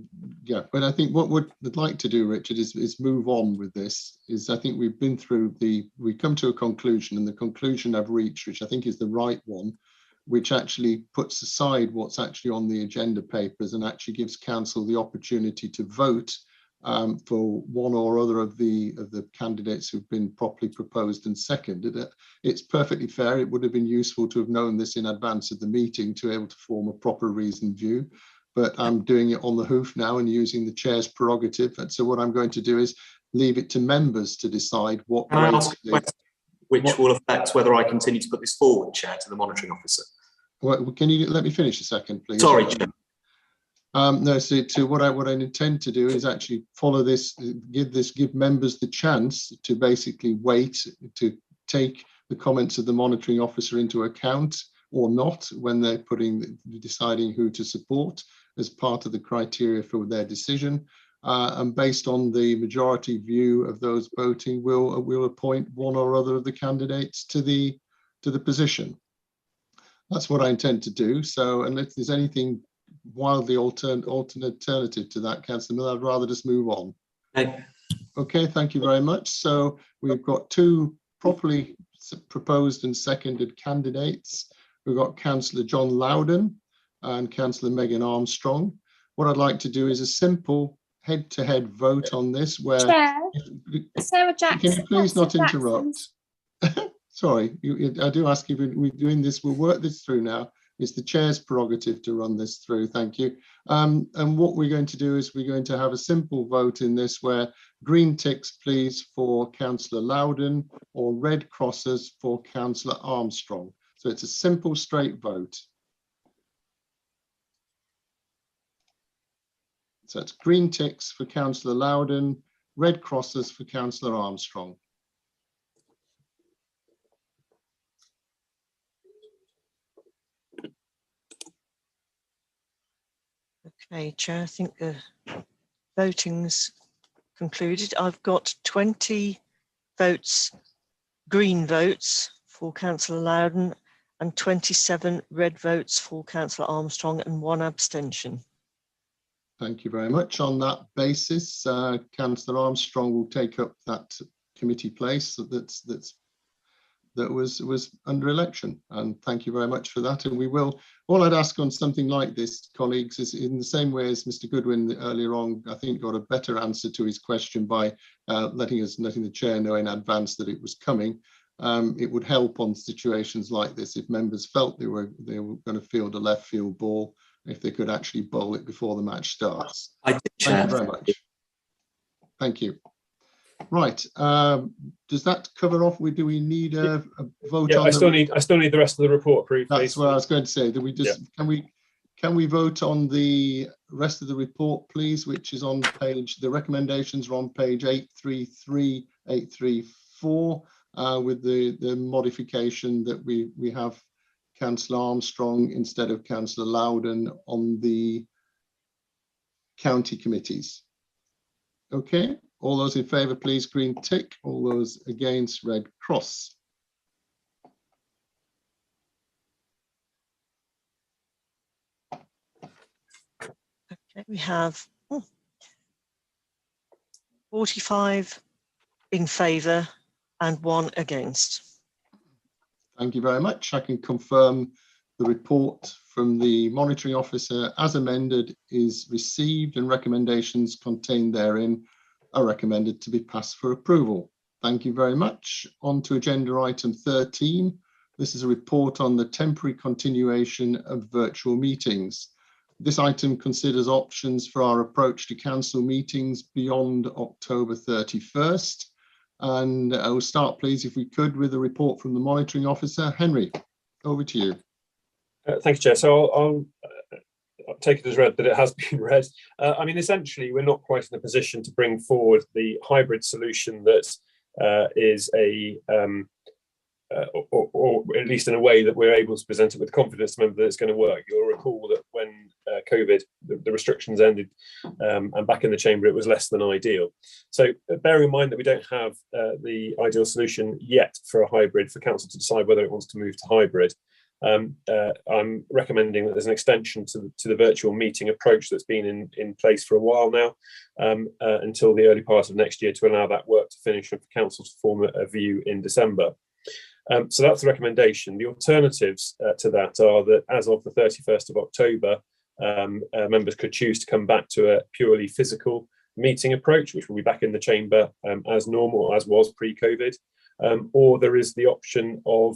S2: yeah, but I think what we'd like to do, Richard, is move on with this. I think we've been through we come to a conclusion, and the conclusion I've reached, which I think is the right one, which actually puts aside what's actually on the agenda papers and actually gives council the opportunity to vote for one or other of the candidates who've been properly proposed and seconded. It's perfectly fair. It would have been useful to have known this in advance of the meeting to be able to form a proper reasoned view. but I'm doing it on the hoof now and using the chair's prerogative. And so what I'm going to do is leave it to members to decide what
S8: Can I
S2: way
S8: ask a question which will affect whether I continue to put this forward, Chair, to the monitoring officer?
S2: Well, can you let me finish a second, please?
S8: Sorry, Chair.
S2: No, so what I intend to do is actually follow this, give members the chance to basically wait to take the comments of the monitoring officer into account or not when they're deciding who to support as part of the criteria for their decision. And based on the majority view of those voting, we'll appoint one or other of the candidates to the position. That's what I intend to do. So unless there's anything wildly alternative to that, Councillor Miller, I'd rather just move on. Okay, thank you very much. So we've got two properly proposed and seconded candidates. We've got Councillor John Loudon and Councillor Megan Armstrong. What I'd like to do is a simple head-to-head vote on this where...
S22: Chair, Sarah Jackson.
S2: Can you please not interrupt? Sorry, I do ask you, we're doing this, we'll work this through now. It's the chair's prerogative to run this through, thank you. And what we're going to do is we're going to have a simple vote in this where green ticks, please, for Councillor Loudon or red crosses for Councillor Armstrong. So it's a simple, straight vote. So it's green ticks for Councillor Loudon, red crosses for Councillor Armstrong.
S1: Okay, Chair, I think the voting's concluded. I've got 20 votes, green votes for Councillor Loudon and 27 red votes for Councillor Armstrong and 1 abstention.
S2: Thank you very much. On that basis, Councillor Armstrong will take up that committee place that was under election, and thank you very much for that. And we will, all I'd ask on something like this, colleagues, is in the same way as Mr. Goodwin earlier on, I think got a better answer to his question by letting the chair know in advance that it was coming. It would help on situations like this if members felt they were going to field a left field ball, if they could actually bowl it before the match starts. Thank you very much. Thank you. Right. Does that cover off? Do we need a vote?
S18: Yeah,
S2: on
S18: I still need the rest of the report approved.
S2: That's
S18: please.
S2: what I was going to say. Do we just can we vote on the rest of the report, please? Which is on page. The recommendations are on page 833, 834, with the modification that we have Councillor Armstrong instead of Councillor Loudon on the county committees. Okay. All those in favour, please, green tick. All those against, red cross.
S1: Okay, we have 45 in favour and 1 against.
S2: Thank you very much. I can confirm the report from the monitoring officer as amended is received and recommendations contained therein are recommended to be passed for approval. Thank you very much. On to agenda item 13. This is a report on the temporary continuation of virtual meetings. This item considers options for our approach to council meetings beyond October 31st. And I will start, please, if we could, with a report from the monitoring officer. Henry, over to you.
S18: Thank you, Chair. So I'll take it as read that it has been read. I mean, essentially, we're not quite in a position to bring forward the hybrid solution that is or at least in a way that we're able to present it with confidence to members that it's going to work. You'll recall that when COVID, the restrictions ended and back in the chamber, it was less than ideal. So bear in mind that we don't have the ideal solution yet for a hybrid for council to decide whether it wants to move to hybrid. I'm recommending that there's an extension to the virtual meeting approach that's been in place for a while now until the early part of next year to allow that work to finish and for council to form a view in December. So that's the recommendation. The alternatives to that are that as of the 31st of October, members could choose to come back to a purely physical meeting approach, which will be back in the chamber as normal, as was pre-COVID, or there is the option of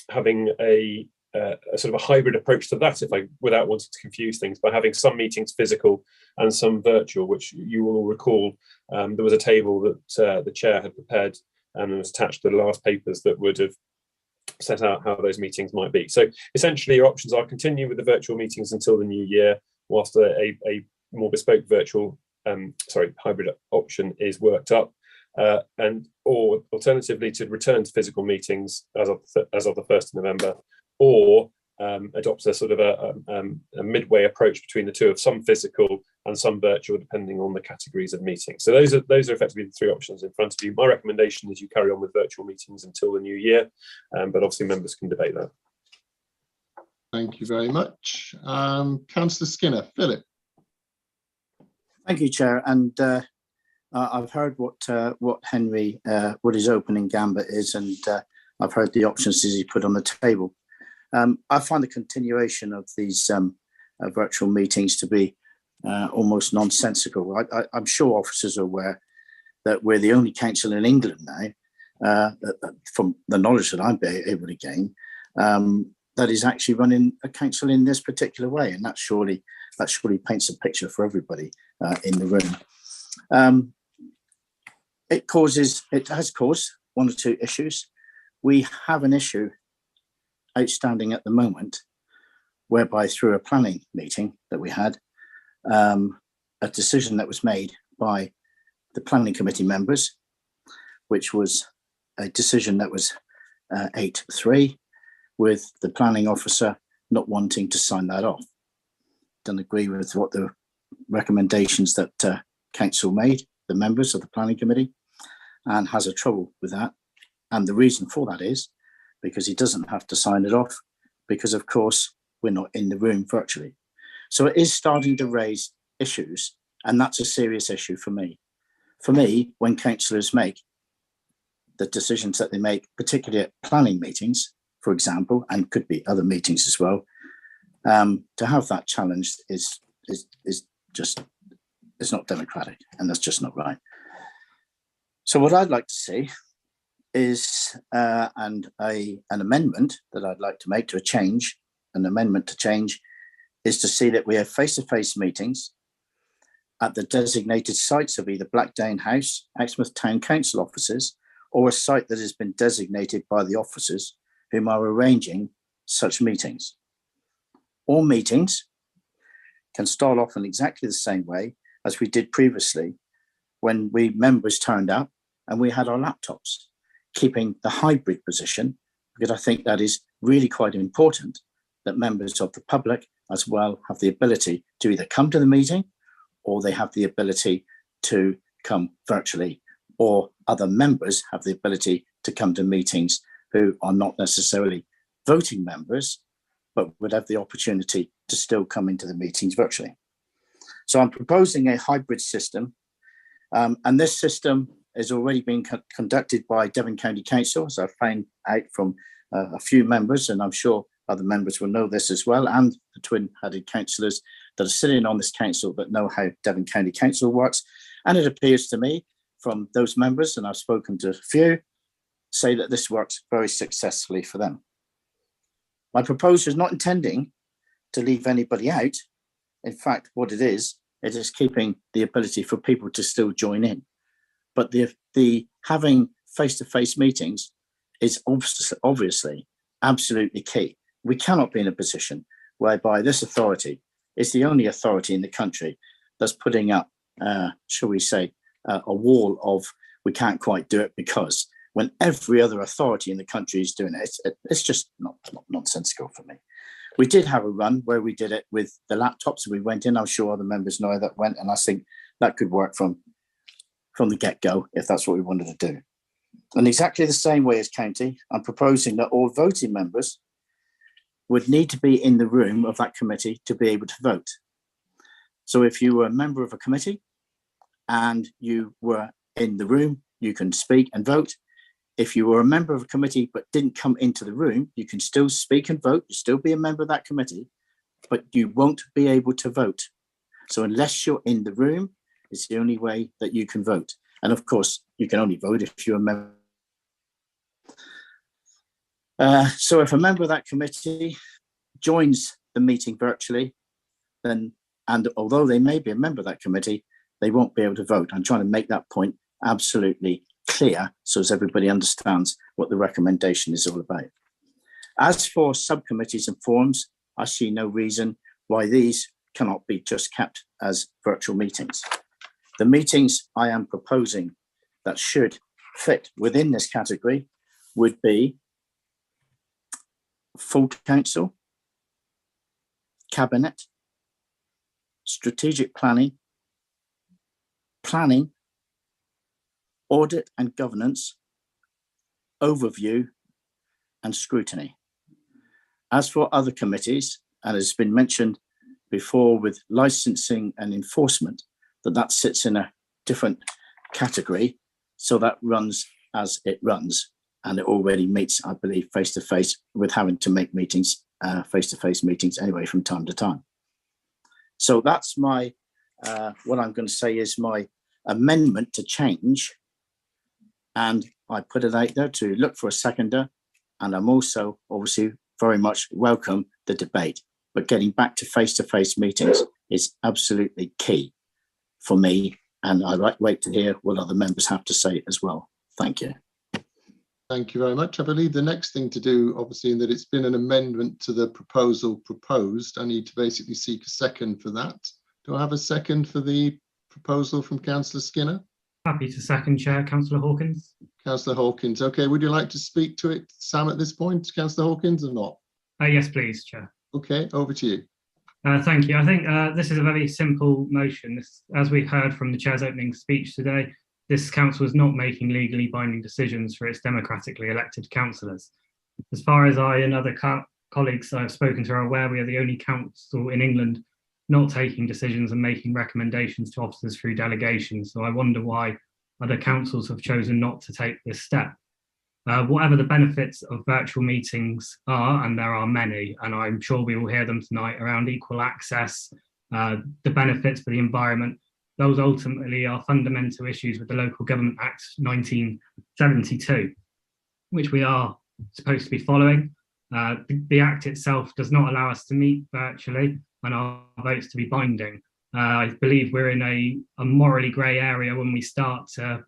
S18: having a a sort of a hybrid approach to that, without wanting to confuse things, by having some meetings physical and some virtual, which you will all recall. There was a table that the chair had prepared and was attached to the last papers that would have set out how those meetings might be. So essentially your options are continue with the virtual meetings until the new year, whilst a more bespoke virtual, hybrid option is worked up, or alternatively to return to physical meetings as of the 1st of November, or adopt a sort of a midway approach between the two, of some physical and some virtual, depending on the categories of meetings. So those are effectively the three options in front of you. My recommendation is you carry on with virtual meetings until the new year, but obviously members can debate that.
S2: Thank you very much. Councillor Skinner. Philip.
S4: Thank you, Chair. And I've heard what Henry, what his opening gambit is, and I've heard the options that he put on the table. I find the continuation of these virtual meetings to be almost nonsensical. I'm sure officers are aware that we're the only council in England now, from the knowledge that I'm able to gain, that is actually running a council in this particular way, and that surely paints a picture for everybody in the room. It has caused one or two issues. We have an issue outstanding at the moment, whereby through a planning meeting that we had, a decision that was made by the planning committee members, which was a decision that was 8-3, with the planning officer not wanting to sign that off. Don't agree with what the recommendations that council made, the members of the planning committee, and has a trouble with that. And the reason for that is because he doesn't have to sign it off, because of course we're not in the room virtually. So it is starting to raise issues, and that's a serious issue for me. For me, when councillors make the decisions that they make, particularly at planning meetings, for example, and could be other meetings as well, to have that challenged is just, it's not democratic, and that's just not right. So what I'd like to see is an amendment that I'd like to make to an amendment to change, is to see that we have face-to-face meetings at the designated sites of either Blackdown House, Exmouth Town Council offices, or a site that has been designated by the officers whom are arranging such meetings. All meetings can start off in exactly the same way as we did previously, when we members turned up and we had our laptops, keeping the hybrid position, because I think that is really quite important, that members of the public as well have the ability to either come to the meeting, or they have the ability to come virtually, or other members have the ability to come to meetings who are not necessarily voting members, but would have the opportunity to still come into the meetings virtually. So I'm proposing a hybrid system, and this system is already being conducted by Devon County Council, as I found out from a few members, and I'm sure other members will know this as well, and the twin-headed councillors that are sitting on this council that know how Devon County Council works. And it appears to me from those members, and I've spoken to a few, say that this works very successfully for them. My proposal is not intending to leave anybody out. In fact, what it is keeping the ability for people to still join in. But the having face-to-face meetings is obviously absolutely key. We cannot be in a position whereby this authority is the only authority in the country that's putting up, shall we say, a wall of we can't quite do it because, when every other authority in the country is doing it. It's just not nonsensical for me. We did have a run where we did it with the laptops, and we went in. I'm sure other members know how that went, and I think that could work from the get-go if that's what we wanted to do. And exactly the same way as county, I'm proposing that all voting members would need to be in the room of that committee to be able to vote. So if you were a member of a committee and you were in the room, you can speak and vote. If you were a member of a committee but didn't come into the room, you can still speak and vote, you still be a member of that committee, but you won't be able to vote. So unless you're in the room, it's the only way that you can vote. And of course, you can only vote if you're a member. So if a member of that committee joins the meeting virtually, then, and although they may be a member of that committee, they won't be able to vote. I'm trying to make that point absolutely clear so as everybody understands what the recommendation is all about. As for subcommittees and forums, I see no reason why these cannot be just kept as virtual meetings. The meetings I am proposing that should fit within this category would be full council, cabinet, strategic planning, audit and governance, overview, and scrutiny. As for other committees, and as has been mentioned before with licensing and enforcement, that sits in a different category. So that runs as it runs, and it already meets, I believe, face-to-face, with having to make meetings, face-to-face meetings anyway from time to time. So that's my, what I'm going to say is my amendment to change. And I put it out there to look for a seconder. And I'm also obviously very much welcome the debate, but getting back to face-to-face meetings is absolutely key for me. And I'd wait to hear what other members have to say as well. Thank you.
S2: Thank you very much. I believe the next thing to do, obviously, in that it's been an amendment to the proposal proposed, I need to basically seek a second for that. Do I have a second for the proposal from Councillor Skinner?
S19: Happy to second, Chair. Councillor Hawkins.
S2: Councillor Hawkins. Okay, would you like to speak to it, Sam, at this point? Councillor Hawkins or not?
S19: Yes, please, Chair.
S2: Okay, over to you.
S19: Thank you. I think this is a very simple motion. As we've heard from the Chair's opening speech today, this council is not making legally binding decisions for its democratically elected councillors. As far as I and other colleagues I've spoken to are aware, we are the only council in England not taking decisions and making recommendations to officers through delegations. So I wonder why other councils have chosen not to take this step. Whatever the benefits of virtual meetings are, and there are many, and I'm sure we will hear them tonight around equal access, the benefits for the environment, those ultimately are fundamental issues with the Local Government Act 1972, which we are supposed to be following. The Act itself does not allow us to meet virtually and our votes to be binding. I believe we're in a morally grey area when we start to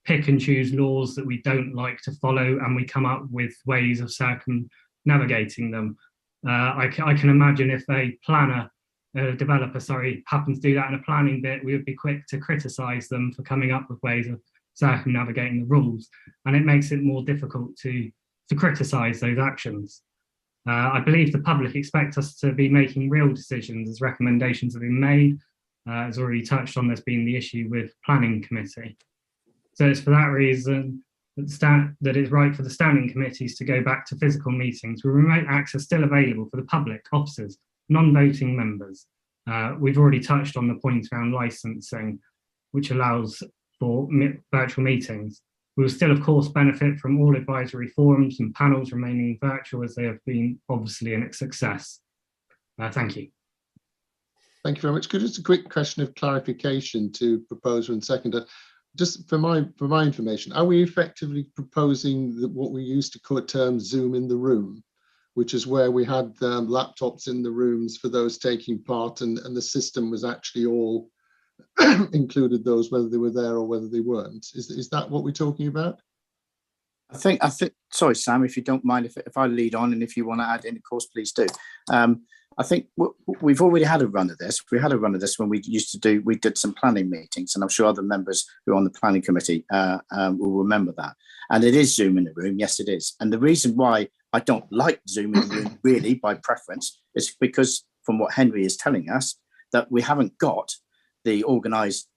S19: pick and choose laws that we don't like to follow, and we come up with ways of circumnavigating them. I can imagine if a developer happens to do that in a planning bit, we would be quick to criticise them for coming up with ways of circumnavigating the rules, and it makes it more difficult to criticise those actions. I believe the public expect us to be making real decisions as recommendations have been made. As already touched on, there's been the issue with planning committee. So it's for that reason that it's right for the standing committees to go back to physical meetings with remote access still available for the public, officers, non-voting members. We've already touched on the point around licensing, which allows for virtual meetings. We will still, of course, benefit from all advisory forums and panels remaining virtual, as they have been obviously a success. Thank you.
S2: Thank you very much. Just a quick question of clarification to proposer and seconder. Just for my information, are we effectively proposing what we used to call a term Zoom in the room, which is where we had laptops in the rooms for those taking part, and the system was actually all included those, whether they were there or whether they weren't? Is that what we're talking about?
S4: I think, sorry, Sam, if you don't mind, if I lead on, and if you want to add in, of course, please do. I think we've already had a run of this. We had a run of this when we did some planning meetings, and I'm sure other members who are on the planning committee will remember that. And it is Zoom in the room, yes, it is. And the reason why I don't like Zoom in the room, really, by preference, is because, from what Henry is telling us, that we haven't got the organised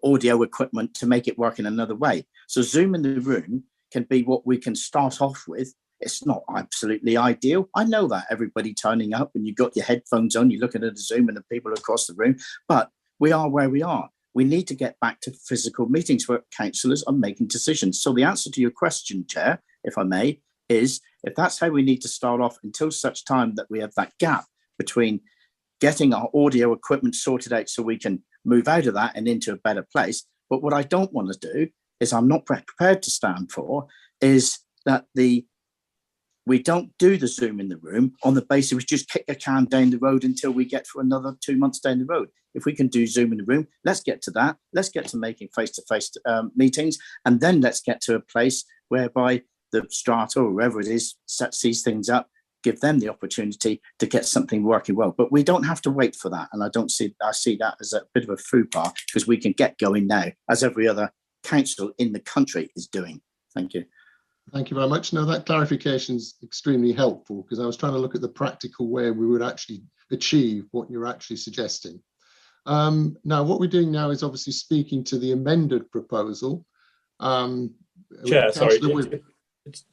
S4: audio equipment to make it work in another way. So Zoom in the room can be what we can start off with. It's not absolutely ideal. I know that, everybody turning up and you've got your headphones on, you're looking at the Zoom and the people across the room, but we are where we are. We need to get back to physical meetings where councillors are making decisions. So the answer to your question, Chair, if I may, is if that's how we need to start off until such time that we have that gap between getting our audio equipment sorted out so we can move out of that and into a better place. But what I don't want to do is, I'm not prepared to stand for, is that the we don't do the Zoom in the room on the basis we just kick a can down the road until we get for another 2 months down the road. If we can do Zoom in the room, let's get to that. Let's get to making face-to-face meetings, and then let's get to a place whereby the strata or whoever it is sets these things up, give them the opportunity to get something working well. But we don't have to wait for that, and I see that as a bit of a faux-pas, because we can get going now, as every other council in the country is doing. Thank you.
S2: Thank you very much. No, that clarification is extremely helpful, because I was trying to look at the practical way we would actually achieve what you're actually suggesting. Now, what we're doing now is obviously speaking to the amended proposal.
S18: Chair, sorry,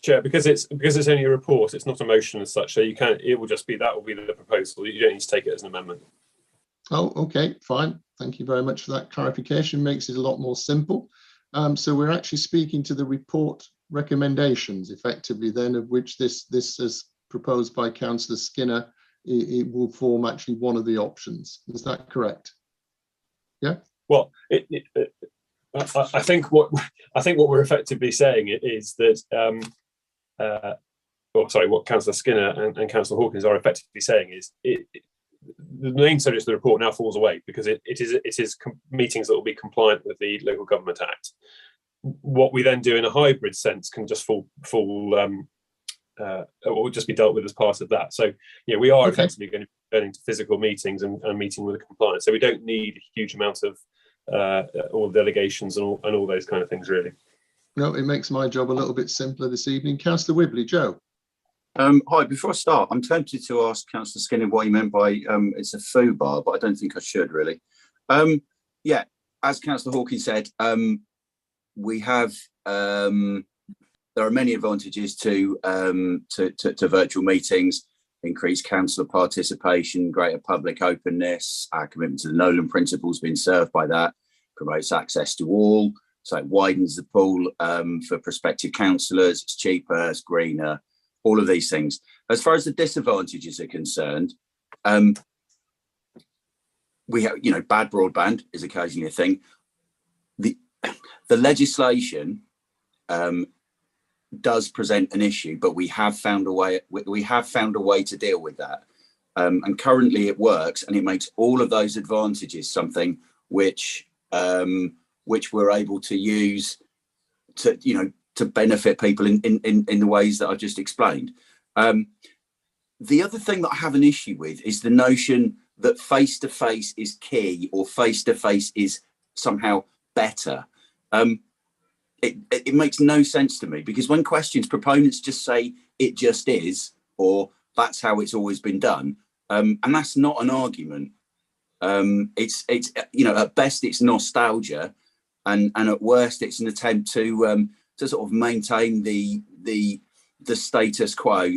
S18: Chair, because it's only a report, it's not a motion as such. So you can, it will just be, that will be the proposal. You don't need to take it as an amendment.
S2: Oh, okay, fine. Thank you very much for that clarification. Makes it a lot more simple. So we're actually speaking to the report recommendations, effectively, then, of which this is proposed by Councillor Skinner. It will form actually one of the options. Is that correct? Yeah.
S18: Well, I think what we're effectively saying is that, what Councillor Skinner and Councillor Hawkins are effectively saying is the main subject of the report now falls away, because it is meetings that will be compliant with the Local Government Act. What we then do in a hybrid sense can just fall or just be dealt with as part of that. So, we are effectively going to be turning to physical meetings and meeting with the compliance. So we don't need a huge amount of all delegations and all those kind of things, really.
S2: No, it makes my job a little bit simpler this evening. Councillor Wibley, Joe.
S3: Hi, before I start, I'm tempted to ask Councillor Skinner what he meant by it's a faux bar, but I don't think I should really. Yeah, as Councillor Hawkins said, we have there are many advantages to virtual meetings: increased councillor participation, greater public openness. Our commitment to the Nolan principles being served by that, promotes access to all, so it widens the pool for prospective councillors. It's cheaper, it's greener, all of these things. As far as the disadvantages are concerned, we have, bad broadband is occasionally a thing. The legislation does present an issue, but we have found a way. We have found a way to deal with that, and currently it works, and it makes all of those advantages something which we're able to use to benefit people in the ways that I've just explained. The other thing that I have an issue with is the notion that face-to-face is key, or face-to-face is somehow better. It makes no sense to me, because when questions, proponents just say it just is, or that's how it's always been done, and that's not an argument. It's at best it's nostalgia, and at worst it's an attempt to sort of maintain the status quo.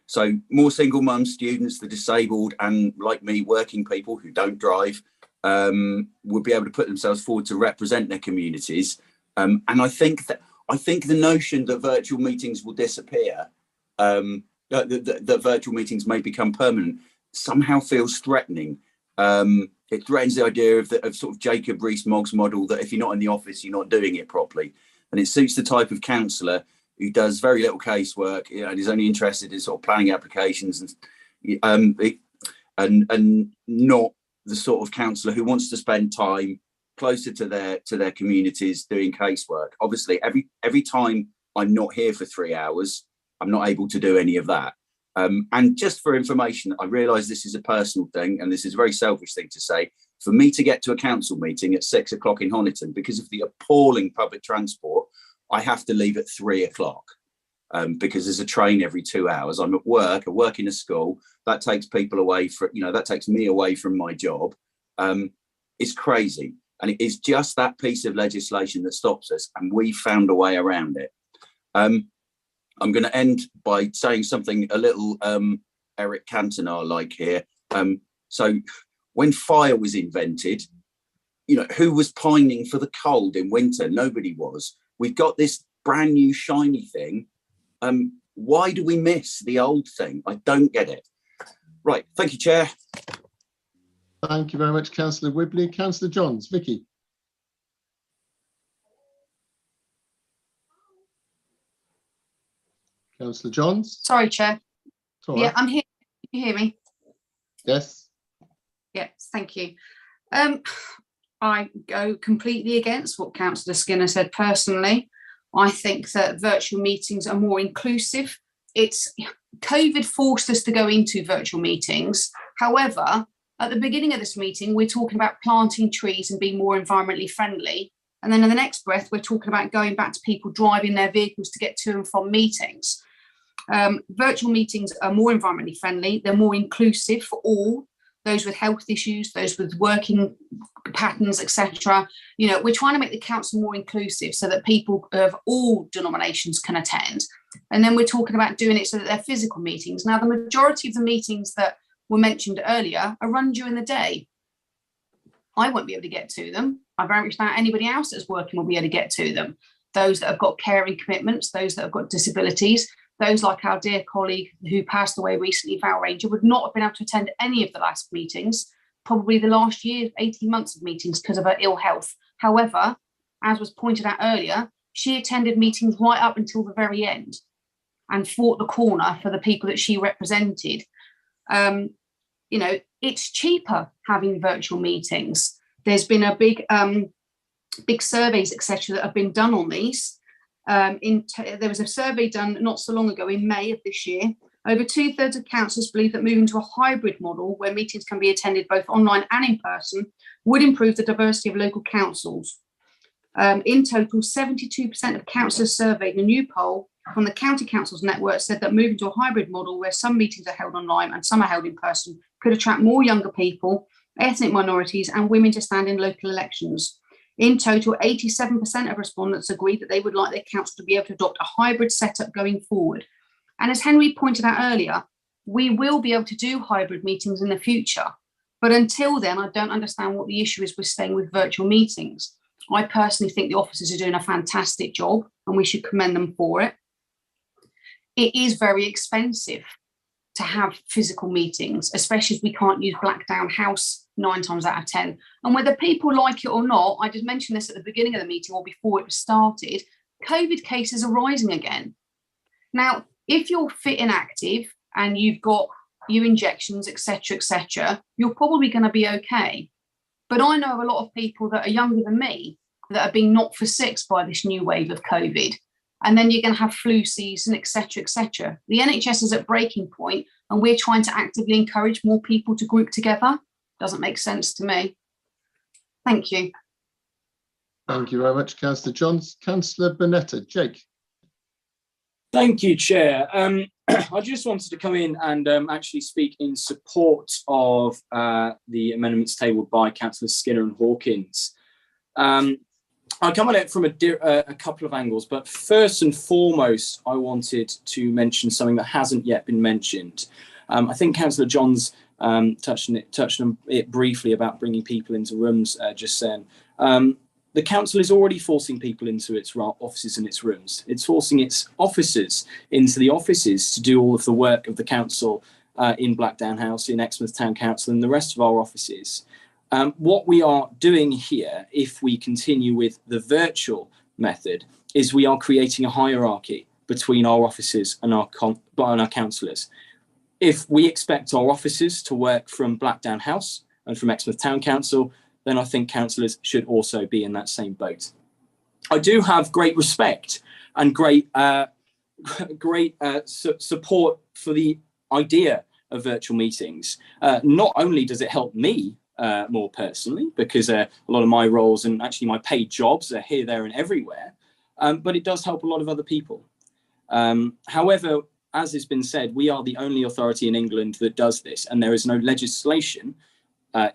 S3: So more single mum students, the disabled, and like me, working people who don't drive, would be able to put themselves forward to represent their communities. And I think the notion that virtual meetings will disappear, that virtual meetings may become permanent, somehow feels threatening. It threatens the idea of sort of Jacob Rees-Moggs model, that if you're not in the office, you're not doing it properly. And it suits the type of councillor who does very little casework, and is only interested in sort of planning applications, and not the sort of councillor who wants to spend time closer to their communities doing casework. Obviously, every time I'm not here for 3 hours, I'm not able to do any of that. And just for information, I realise this is a personal thing, and this is a very selfish thing to say. For me to get to a council meeting at 6 o'clock in Honiton, because of the appalling public transport, I have to leave at 3 o'clock, because there's a train every 2 hours. I'm at work. I work in a school. That takes people away from, that takes me away from my job. It's crazy. And it is just that piece of legislation that stops us, and we found a way around it. I'm going to end by saying something a little Eric Cantona-like here. So when fire was invented, who was pining for the cold in winter? Nobody was. We've got this brand new shiny thing. Why do we miss the old thing? I don't get it. Right. Thank you, Chair.
S2: Thank you very much, Councillor Wibley. Councillor Johns, Vicky. Councillor Johns?
S17: Sorry, Chair.
S2: It's all
S17: Yeah,
S2: right.
S17: I'm here. Can you hear me?
S2: Yes.
S17: Yes, thank you. I go completely against what Councillor Skinner said personally. I think that virtual meetings are more inclusive. COVID forced us to go into virtual meetings. However, at the beginning of this meeting, we're talking about planting trees and being more environmentally friendly. And then in the next breath, we're talking about going back to people driving their vehicles to get to and from meetings. Virtual meetings are more environmentally friendly. They're more inclusive for all, those with health issues, those with working patterns, etc. You know, we're trying to make the council more inclusive so that people of all denominations can attend. And then we're talking about doing it so that they're physical meetings. Now, the majority of the meetings that were mentioned earlier are run during the day. I won't be able to get to them. I very much doubt anybody else that's working will be able to get to them. Those that have got caring commitments, those that have got disabilities, those like our dear colleague who passed away recently, Val Ranger, would not have been able to attend any of the last meetings, probably the last year, 18 months of meetings because of her ill health. However, as was pointed out earlier, she attended meetings right up until the very end and fought the corner for the people that she represented. You know, it's cheaper having virtual meetings. There's been a big surveys, etc., that have been done on these. There was a survey done not so long ago in May of this year. Over 2/3 of councillors believe that moving to a hybrid model where meetings can be attended both online and in person would improve the diversity of local councils. In total, 72% of councillors surveyed in a new poll from the County Councils Network said that moving to a hybrid model where some meetings are held online and some are held in person could attract more younger people, ethnic minorities and women to stand in local elections. In total, 87% of respondents agreed that they would like their council to be able to adopt a hybrid setup going forward. And as Henry pointed out earlier, we will be able to do hybrid meetings in the future. But until then, I don't understand what the issue is with staying with virtual meetings. I personally think the officers are doing a fantastic job and we should commend them for it. It is very expensive to have physical meetings, especially if we can't use Blackdown House 9 times out of 10. And whether people like it or not, I just mentioned this at the beginning of the meeting or before it started, COVID cases are rising again. Now, if you're fit and active and you've got your injections, etc., you're probably going to be okay. But I know a lot of people that are younger than me that have been knocked for six by this new wave of COVID. And then you're going to have flu season, etc. The NHS is at breaking point and we're trying to actively encourage more people to group together. Doesn't make sense to me. Thank you.
S2: Thank you very much, Councillor Johns. Councillor Bonetta. Jake.
S12: Thank you, Chair. I just wanted to come in and actually speak in support of the amendments tabled by Councillors Skinner and Hawkins. I come at it from a couple of angles, but first and foremost, I wanted to mention something that hasn't yet been mentioned. I think Councillor Johns touched on it briefly about bringing people into rooms just then. The council is already forcing people into its offices and its rooms. It's forcing its officers into the offices to do all of the work of the council in Blackdown House, in Exmouth Town Council and the rest of our offices. What we are doing here, if we continue with the virtual method, is we are creating a hierarchy between our officers and our councillors. If we expect our officers to work from Blackdown House and from Exmouth Town Council, then I think councillors should also be in that same boat. I do have great respect and great support for the idea of virtual meetings. Not only does it help me more personally, because a lot of my roles and actually my paid jobs are here, there and everywhere, but it does help a lot of other people. However, as has been said, we are the only authority in England that does this, and there is no legislation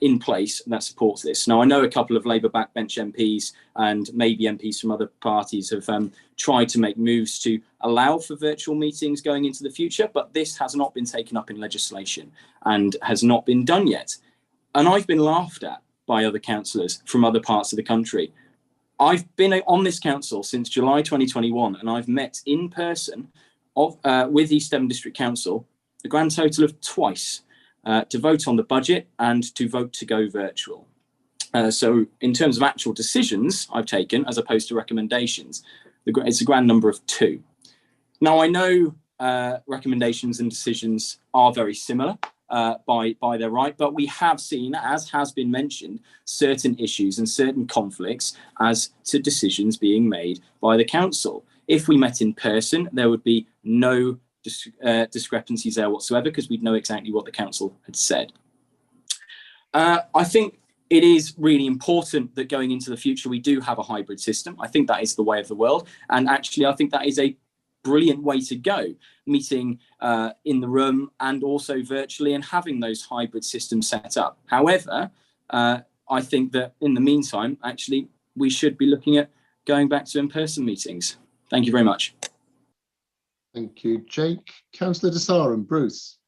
S12: in place that supports this. Now, I know a couple of Labour backbench MPs and maybe MPs from other parties have tried to make moves to allow for virtual meetings going into the future, but this has not been taken up in legislation and has not been done yet. And I've been laughed at by other councillors from other parts of the country. I've been on this council since July 2021, and I've met in person with East Devon District Council a grand total of twice to vote on the budget and to vote to go virtual. So in terms of actual decisions I've taken, as opposed to recommendations, it's a grand number of 2. Now, I know recommendations and decisions are very similar by their right, but we have seen, as has been mentioned, certain issues and certain conflicts as to decisions being made by the council. If we met in person, there would be no discrepancies there whatsoever, because we'd know exactly what the council had said. I think it is really important that going into the future, we do have a hybrid system. I think that is the way of the world. And actually, I think that is a brilliant way to go, meeting in the room and also virtually, and having those hybrid systems set up. However, I think that in the meantime, actually, we should be looking at going back to in-person meetings. Thank you very much.
S2: Thank you, Jake. Councillor Desarum, Bruce.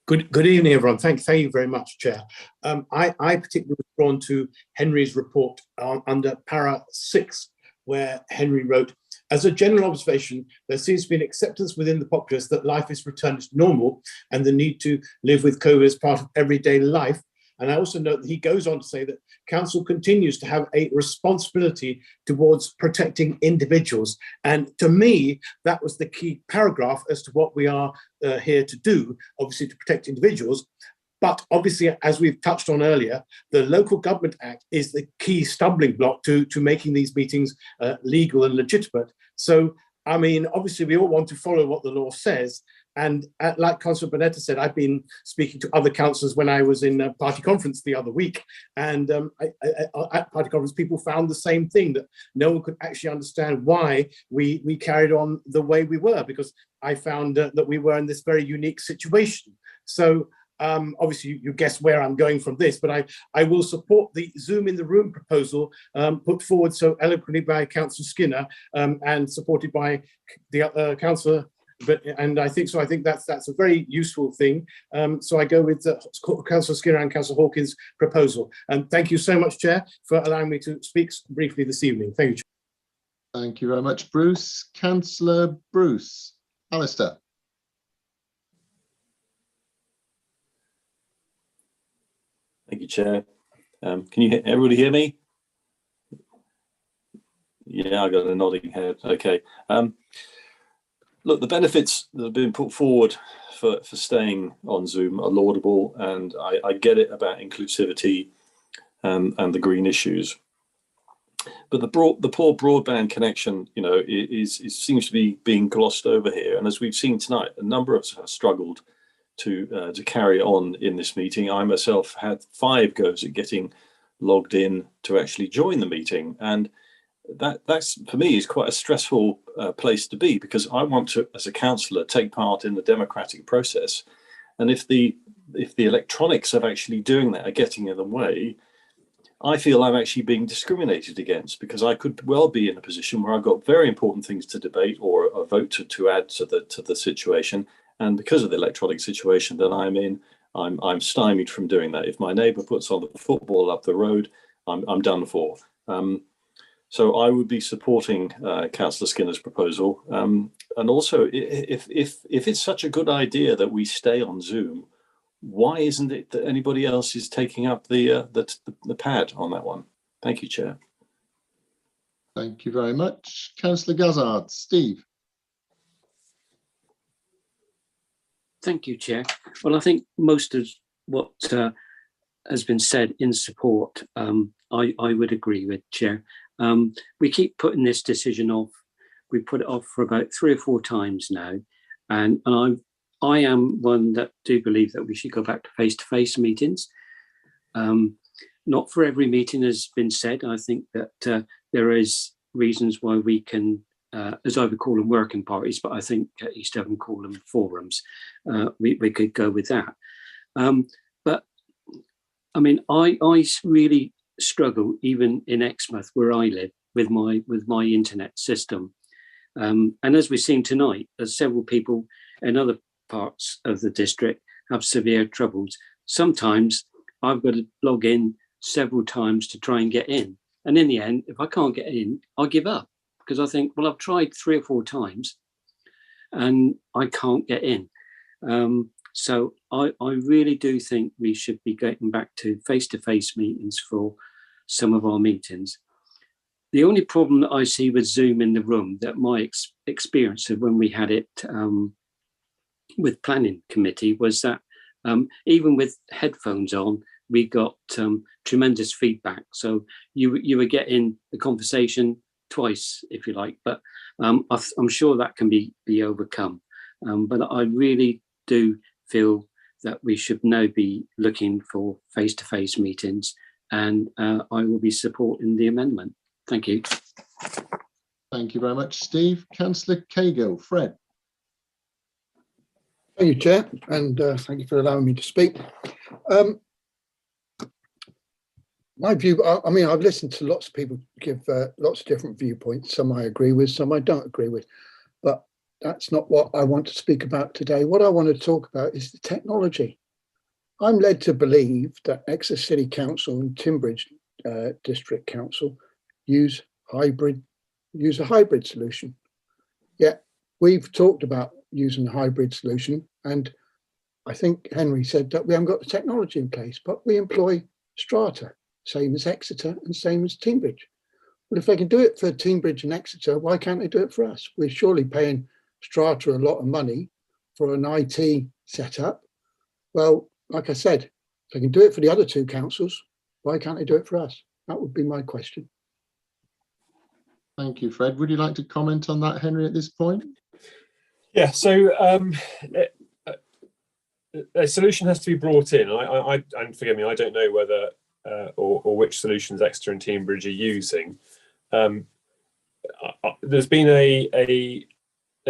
S15: Good evening, everyone. Thank you very much, Chair. I particularly was drawn to Henry's report under para 6, where Henry wrote, as a general observation, there seems to be an acceptance within the populace that life is returned to normal and the need to live with COVID as part of everyday life. And I also note that he goes on to say that council continues to have a responsibility towards protecting individuals. And to me, that was the key paragraph as to what we are here to do, obviously to protect individuals. But obviously, as we've touched on earlier, the Local Government Act is the key stumbling block to making these meetings legal and legitimate. So, I mean, obviously, we all want to follow what the law says. And like Councillor Bonetta said, I've been speaking to other councillors when I was in a party conference the other week. And at party conference, people found the same thing, that no one could actually understand why we carried on the way we were, because I found that we were in this very unique situation. So obviously, you guess where I'm going from this, but I will support the Zoom in the room proposal put forward so eloquently by Councillor Skinner and supported by the Councillor. I think that's a very useful thing. So I go with Councillor Skinner and Councillor Hawkins' proposal. And thank you so much, Chair, for allowing me to speak briefly this evening. Thank you, Chair.
S2: Thank you very much, Bruce. Councillor Bruce. Alistair.
S5: Thank you, Chair. Can everybody hear me? Yeah, I got a nodding head. Okay. Look, the benefits that have been put forward for staying on Zoom are laudable, and I get it about inclusivity and the green issues. But the poor broadband connection, you know, seems to be being glossed over here. And as we've seen tonight, a number of us have struggled to carry on in this meeting. I myself had 5 goes at getting logged in to actually join the meeting, and that's for me is quite a stressful place to be, because I want to, as a councillor, take part in the democratic process. And if the electronics of actually doing that are getting in the way, I feel I'm actually being discriminated against, because I could well be in a position where I've got very important things to debate or a vote to add to the situation, and because of the electronic situation that I'm in, I'm stymied from doing that. If my neighbour puts on the football up the road, I'm done for. So I would be supporting Councillor Skinner's proposal. And also, if it's such a good idea that we stay on Zoom, why isn't it that anybody else is taking up the pad on that one? Thank you, Chair.
S2: Thank you very much. Councillor Gazzard. Steve.
S21: Thank you, Chair. Well, I think most of what has been said in support, I would agree with, Chair. We keep putting this decision off. We put it off for about 3 or 4 times now. And I am one that do believe that we should go back to face-to-face meetings. Not for every meeting has been said. I think that there is reasons why we can, as I would call them, working parties, but I think East Devon call them forums. We could go with that. But I mean, I really struggle, even in Exmouth, where I live, with my internet system. And as we've seen tonight, there's several people in other parts of the district have severe troubles. Sometimes I've got to log in several times to try and get in. And in the end, if I can't get in, I'll give up, because I think, well, I've tried 3 or 4 times and I can't get in. So I really do think we should be getting back to face-to-face meetings for some of our meetings. The only problem that I see with Zoom in the room, that my experience of when we had it with planning committee, was that even with headphones on, we got tremendous feedback. So you were getting the conversation twice, if you like, but I'm sure that can be overcome. But I really do feel that we should now be looking for face-to-face meetings, and I will be supporting the amendment. Thank you.
S2: Thank you very much, Steve. Councillor Cahill. Fred.
S9: Thank you, Chair, and thank you for allowing me to speak. My view, I mean, I've listened to lots of people give lots of different viewpoints. Some I agree with, some I don't agree with, but that's not what I want to speak about today. What I want to talk about is the technology. I'm led to believe that Exeter City Council and Timbridge District Council use a hybrid solution. Yet we've talked about using a hybrid solution, and I think Henry said that we haven't got the technology in place, but we employ Strata, same as Exeter and same as Timbridge. Well, if they can do it for Timbridge and Exeter, why can't they do it for us? We're surely paying Strata a lot of money for an IT setup. Well, like I said, if they can do it for the other two councils, why can't they do it for us? That would be my question.
S2: Thank you, Fred. Would you like to comment on that, Henry, at this point?
S18: Yeah, so a solution has to be brought in. And forgive me, I don't know whether or which solutions Exeter and Timbridge are using. There's been a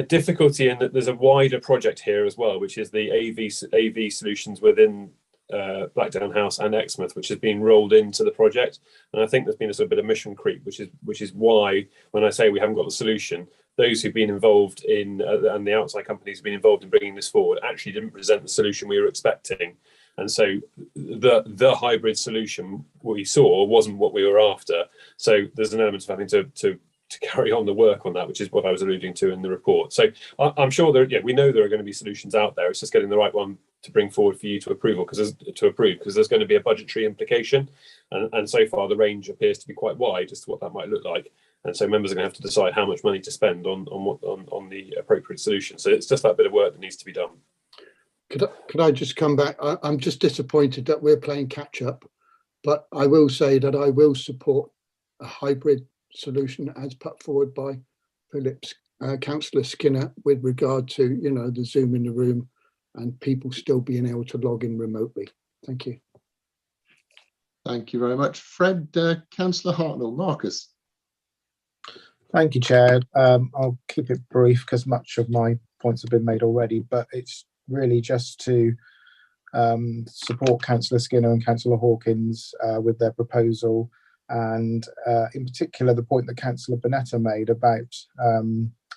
S18: difficulty in that there's a wider project here as well, which is the AV solutions within Blackdown House and Exmouth, which has been rolled into the project. And I think there's been a sort of bit of mission creep, which is why when I say we haven't got the solution, those who've been involved in and the outside companies who've been involved in bringing this forward actually didn't present the solution we were expecting. And so the hybrid solution we saw wasn't what we were after. So there's an element of having to carry on the work on that, which is what I was alluding to in the report. So I'm sure we know there are going to be solutions out there. It's just getting the right one to bring forward for you to approve, because there's going to be a budgetary implication, and so far the range appears to be quite wide as to what that might look like. And so members are going to have to decide how much money to spend on the appropriate solution. So it's just that bit of work that needs to be done.
S9: Could I just come back? I'm just disappointed that we're playing catch up, but I will say that I will support a hybrid solution as put forward by Councillor Skinner with regard to, the Zoom in the room and people still being able to log in remotely. Thank you.
S2: Thank you very much, Fred. Councillor Hartnell. Marcus.
S10: Thank you, Chair. I'll keep it brief because much of my points have been made already, but it's really just to support Councillor Skinner and Councillor Hawkins with their proposal, and in particular the point that Councillor Bonetta made about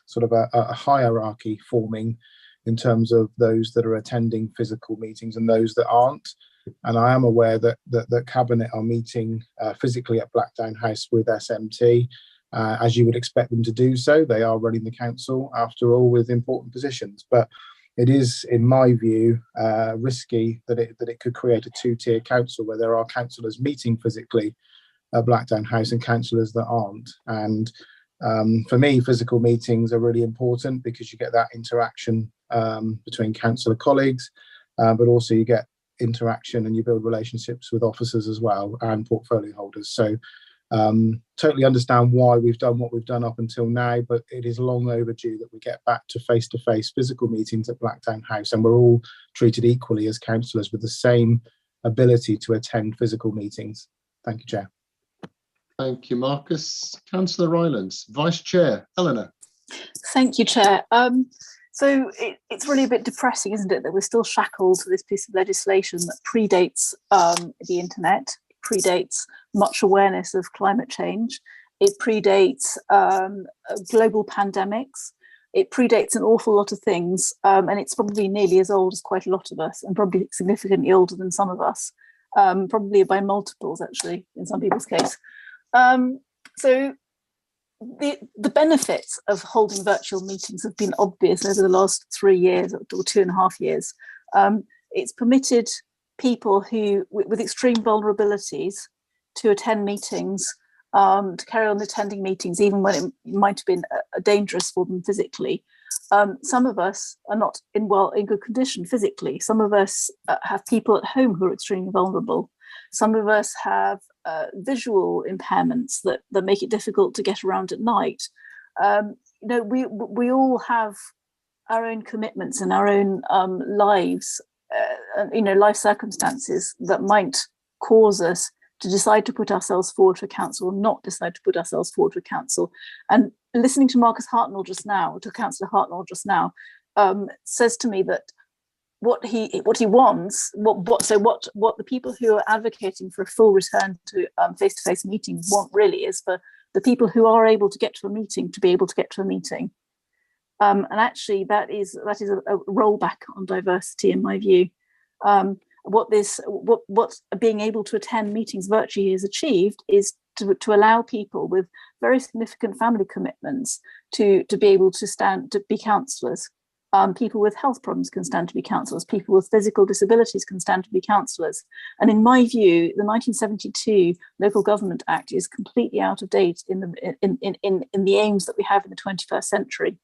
S10: sort of a hierarchy forming in terms of those that are attending physical meetings and those that aren't. And I am aware that Cabinet are meeting physically at Blackdown House with SMT, as you would expect them to do so. They are running the council, after all, with important positions. But it is, in my view, risky that it could create a two-tier council where there are councillors meeting physically at Blackdown House and councillors that aren't. And for me, physical meetings are really important because you get that interaction between councillor colleagues, but also you get interaction and you build relationships with officers as well and portfolio holders. So totally understand why we've done what we've done up until now, but it is long overdue that we get back to face-to-face physical meetings at Blackdown House, and we're all treated equally as councillors with the same ability to attend physical meetings. Thank you, Chair.
S2: Thank you, Marcus. Councillor Rylands. Vice Chair, Eleanor.
S23: Thank you, Chair. So it's really a bit depressing, isn't it, that we're still shackled to this piece of legislation that predates the internet, predates much awareness of climate change, it predates global pandemics, it predates an awful lot of things, and it's probably nearly as old as quite a lot of us, and probably significantly older than some of us, probably by multiples, actually, in some people's case. So the benefits of holding virtual meetings have been obvious over the last 3 years or 2.5 years. It's permitted people who with extreme vulnerabilities to attend meetings to carry on attending meetings, even when it might have been dangerous for them physically. Some of us are not in good condition physically. Some of us have people at home who are extremely vulnerable. Some of us have visual impairments that make it difficult to get around at night. We all have our own commitments and our own lives, life circumstances that might cause us to decide to put ourselves forward for council or not decide to put ourselves forward for council. And listening to Councillor Hartnell just now, says to me that what he wants, what the people who are advocating for a full return to face-to-face meetings want really is for the people who are able to get to a meeting to be able to get to a meeting. And actually that is a rollback on diversity in my view. What being able to attend meetings virtually has achieved is to allow people with very significant family commitments to be able to stand to be councillors. People with health problems can stand to be councillors. People with physical disabilities can stand to be councillors. And in my view, the 1972 Local Government Act is completely out of date in the aims that we have in the 21st century.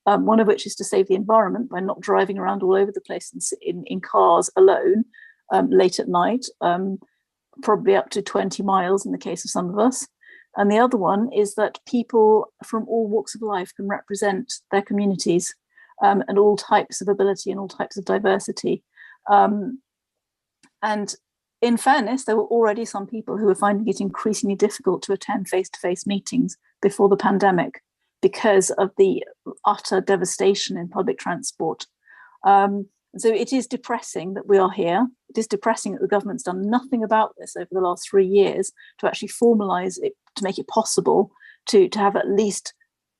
S23: One of which is to save the environment by not driving around all over the place in cars alone late at night, probably up to 20 miles in the case of some of us. And the other one is that people from all walks of life can represent their communities and all types of ability and all types of diversity. And in fairness, there were already some people who were finding it increasingly difficult to attend face-to-face meetings before the pandemic, because of the utter devastation in public transport. So it is depressing that we are here. It is depressing that the government's done nothing about this over the last 3 years to actually formalise it, to make it possible to have at least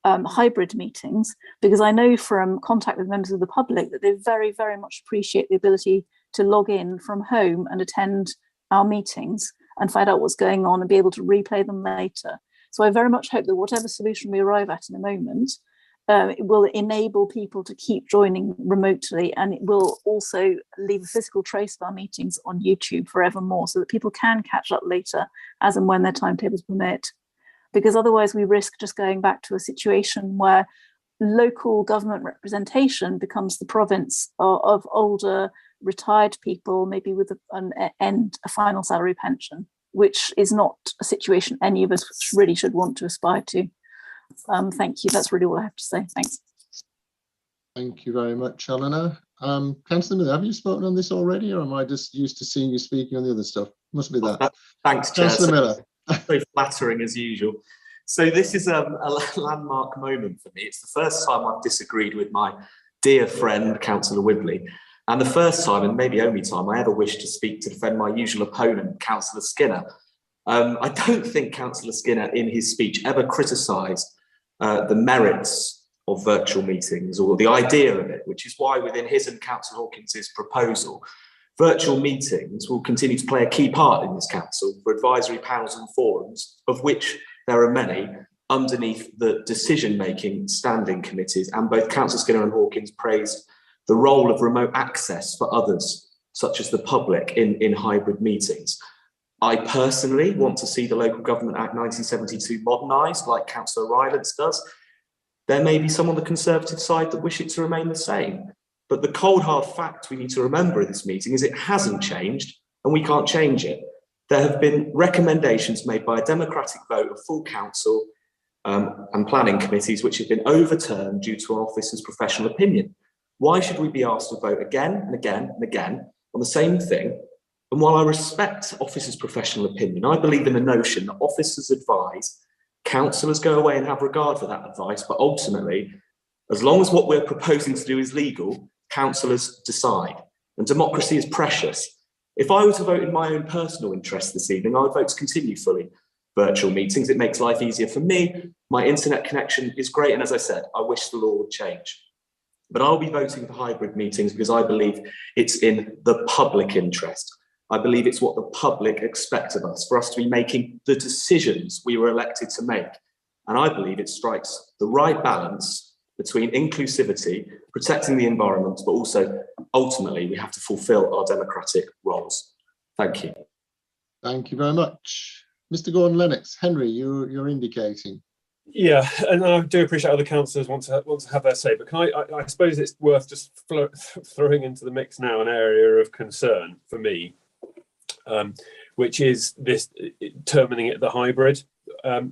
S23: hybrid meetings, because I know from contact with members of the public that they very, very much appreciate the ability to log in from home and attend our meetings and find out what's going on and be able to replay them later. So I very much hope that whatever solution we arrive at in a moment, it will enable people to keep joining remotely, and it will also leave a physical trace of our meetings on YouTube forevermore so that people can catch up later as and when their timetables permit. Because otherwise we risk just going back to a situation where local government representation becomes the province of older retired people, maybe with a final salary pension, which is not a situation any of us really should want to aspire to. Thank you. That's really all I have to say. Thanks.
S2: Thank you very much, Eleanor. Councillor Miller, have you spoken on this already, or am I just used to seeing you speaking on the other stuff? Must be that.
S8: Thanks, Chair.
S2: Councillor Miller.
S8: Very flattering as usual. So this is a landmark moment for me. It's the first time I've disagreed with my dear friend, Councillor Whibley, and the first time, and maybe only time, I ever wish to speak to defend my usual opponent, Councillor Skinner. I don't think Councillor Skinner in his speech ever criticised the merits of virtual meetings or the idea of it, which is why within his and Councillor Hawkins's proposal, virtual meetings will continue to play a key part in this council for advisory panels and forums, of which there are many underneath the decision-making standing committees, and both Councillor Skinner and Hawkins praised the role of remote access for others, such as the public, in hybrid meetings. I personally want to see the Local Government Act 1972 modernised, like Councillor Rylance does. There may be some on the Conservative side that wish it to remain the same, but the cold hard fact we need to remember at this meeting is it hasn't changed and we can't change it. There have been recommendations made by a democratic vote of full council and planning committees which have been overturned due to an officer's professional opinion. Why should we be asked to vote again and again and again on the same thing? And while I respect officers' professional opinion, I believe in the notion that officers advise, councillors go away and have regard for that advice, but ultimately, as long as what we're proposing to do is legal, councillors decide. And democracy is precious. If I were to vote in my own personal interest this evening, I would vote to continue fully virtual meetings. It makes life easier for me. My internet connection is great. And as I said, I wish the law would change. But I'll be voting for hybrid meetings because I believe it's in the public interest. I believe it's what the public expect of us, for us to be making the decisions we were elected to make. And I believe it strikes the right balance between inclusivity, protecting the environment, but also ultimately we have to fulfill our democratic roles. Thank you.
S2: Thank you very much. Mr. Gordon Lennox, Henry, you're indicating.
S18: Yeah, and I do appreciate other councillors want to have their say, but can I suppose it's worth just throwing into the mix now an area of concern for me, which is this terming it the hybrid,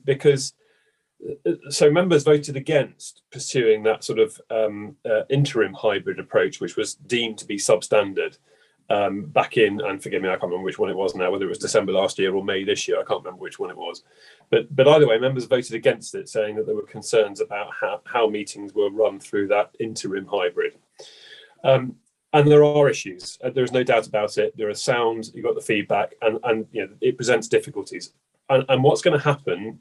S18: because so members voted against pursuing that sort of interim hybrid approach, which was deemed to be substandard back in, and forgive me, I can't remember which one it was now, whether it was December last year or May this year, I can't remember which one it was. But either way, members voted against it, saying that there were concerns about how meetings were run through that interim hybrid. And there are issues. There's no doubt about it. There are sounds, you've got the feedback, and you know, it presents difficulties. And what's going to happen,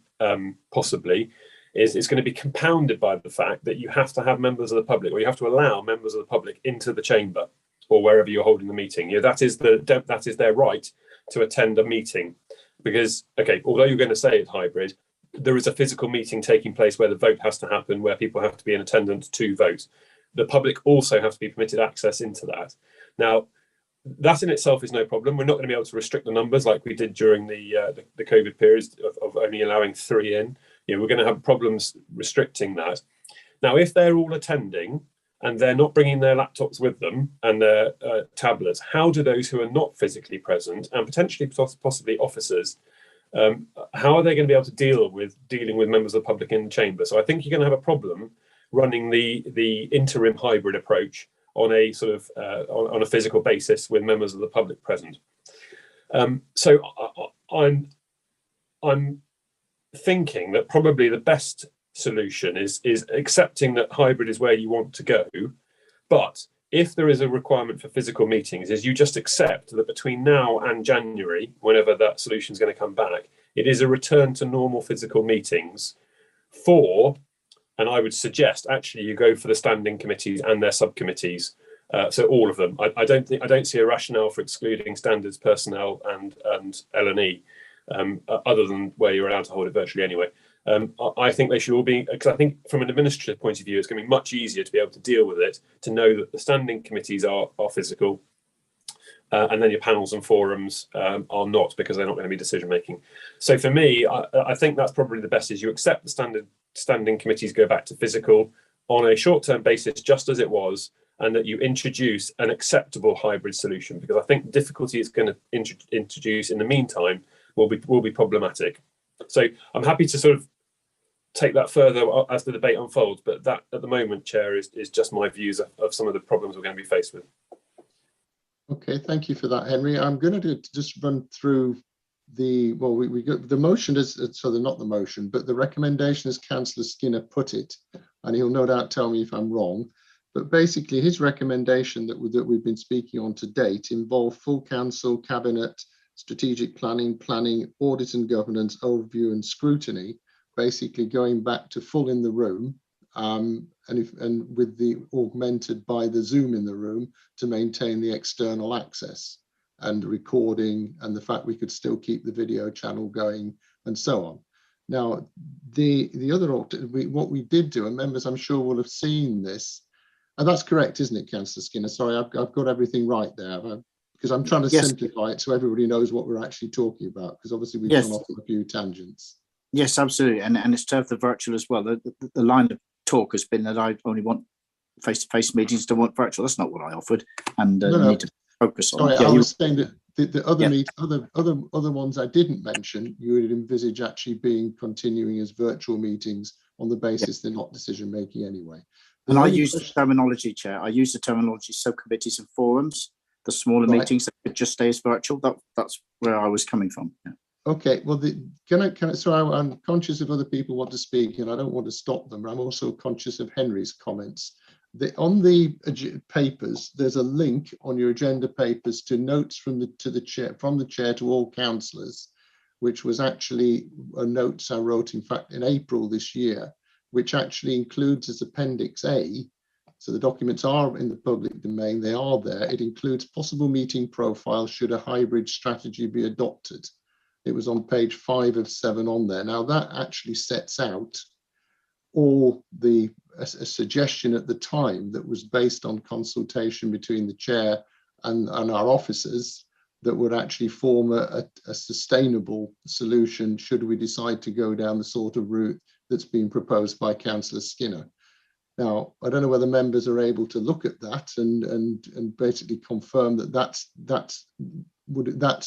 S18: possibly, is it's going to be compounded by the fact that you have to have members of the public, or you have to allow members of the public into the chamber or wherever you're holding the meeting. You know, that is their right to attend a meeting. Because, okay, although you're going to say it's hybrid, there is a physical meeting taking place where the vote has to happen, where people have to be in attendance to vote. The public also have to be permitted access into that. Now, that in itself is no problem. We're not going to be able to restrict the numbers like we did during the COVID periods of only allowing 3 in. You know, we're going to have problems restricting that. Now, if they're all attending and they're not bringing their laptops with them and their tablets, how do those who are not physically present, and potentially possibly officers, how are they going to be able to dealing with members of the public in the chamber? So I think you're going to have a problem running the interim hybrid approach on a sort of on a physical basis with members of the public present. So I'm thinking that probably the best solution is accepting that hybrid is where you want to go, but if there is a requirement for physical meetings, is you just accept that between now and January, whenever that solution is going to come back, it is a return to normal physical meetings for, and I would suggest actually you go for the standing committees and their subcommittees, so all of them. I don't see a rationale for excluding standards personnel and L&E, other than where you're allowed to hold it virtually anyway. I think they should all be, because I think from an administrative point of view, it's going to be much easier to be able to deal with it, to know that the standing committees are physical, and then your panels and forums are not, because they're not going to be decision making. So for me, I think that's probably the best, is you accept the standing committees go back to physical on a short-term basis, just as it was, and that you introduce an acceptable hybrid solution, because I think the difficulty it's going to introduce in the meantime will be problematic. So I'm happy to sort of take that further as the debate unfolds, but that at the moment, Chair, is just my views of some of the problems we're going to be faced with.
S2: Okay, thank you for that, Henry. I'm going to just run through the, well, we got the motion is, so they're not the motion, but the recommendation as Councillor Skinner put it, and he'll no doubt tell me if I'm wrong, but basically his recommendation that we've been speaking on to date involved full council, cabinet, strategic planning, audit and governance, overview and scrutiny, basically going back to full in the room, and with the augmented by the Zoom in the room to maintain the external access and recording, and the fact we could still keep the video channel going and so on. Now, the other, what we did do, and members I'm sure will have seen this, and that's correct, isn't it, Councillor Skinner? Sorry, I've got everything right there. Because I'm trying to simplify it so everybody knows what we're actually talking about, because obviously we've gone off on a few tangents.
S4: Yes, absolutely. And it's to have the virtual as well. The line of talk has been that I only want face-to-face meetings, don't want virtual. That's not what I offered. And need to focus on.
S2: Sorry, I was saying that the other other ones I didn't mention, you would envisage actually continuing as virtual meetings on the basis they're not decision-making anyway.
S4: And I use the terminology, Chair. I use the terminology subcommittees and forums. The smaller meetings that could just stay as virtual. That's where I was coming from. Yeah.
S2: Okay, well, so I'm conscious of other people want to speak, and I don't want to stop them. I'm also conscious of Henry's comments. On the papers, there's a link on your agenda papers to notes from the chair to all councillors, which was actually a notes I wrote, in fact, in April this year, which actually includes as Appendix A. So the documents are in the public domain, they are there. It includes possible meeting profiles should a hybrid strategy be adopted. It was on page 5 of 7 on there. Now that actually sets out all a suggestion at the time that was based on consultation between the chair and our officers that would actually form a sustainable solution should we decide to go down the sort of route that's been proposed by Councillor Skinner. Now, I don't know whether members are able to look at that and basically confirm that that's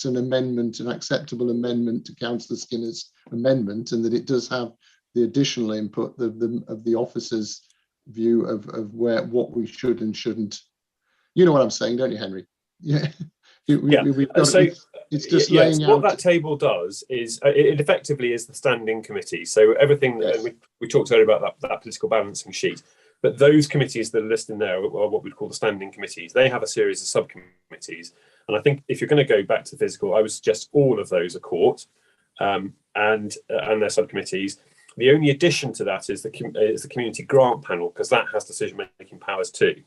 S2: an amendment, an acceptable amendment to Councillor Skinner's amendment, and that it does have the additional input of the officer's view of what we should and shouldn't. You know what I'm saying, don't you, Henry? Yeah. It's just laying out.
S18: What that table does is it effectively is the standing committee. So everything that we talked earlier about that political balancing sheet, but those committees that are listed in there are what we'd call the standing committees. They have a series of subcommittees, and I think if you're going to go back to physical, I would suggest all of those are caught and their subcommittees. The only addition to that is the community grant panel, because that has decision-making powers too.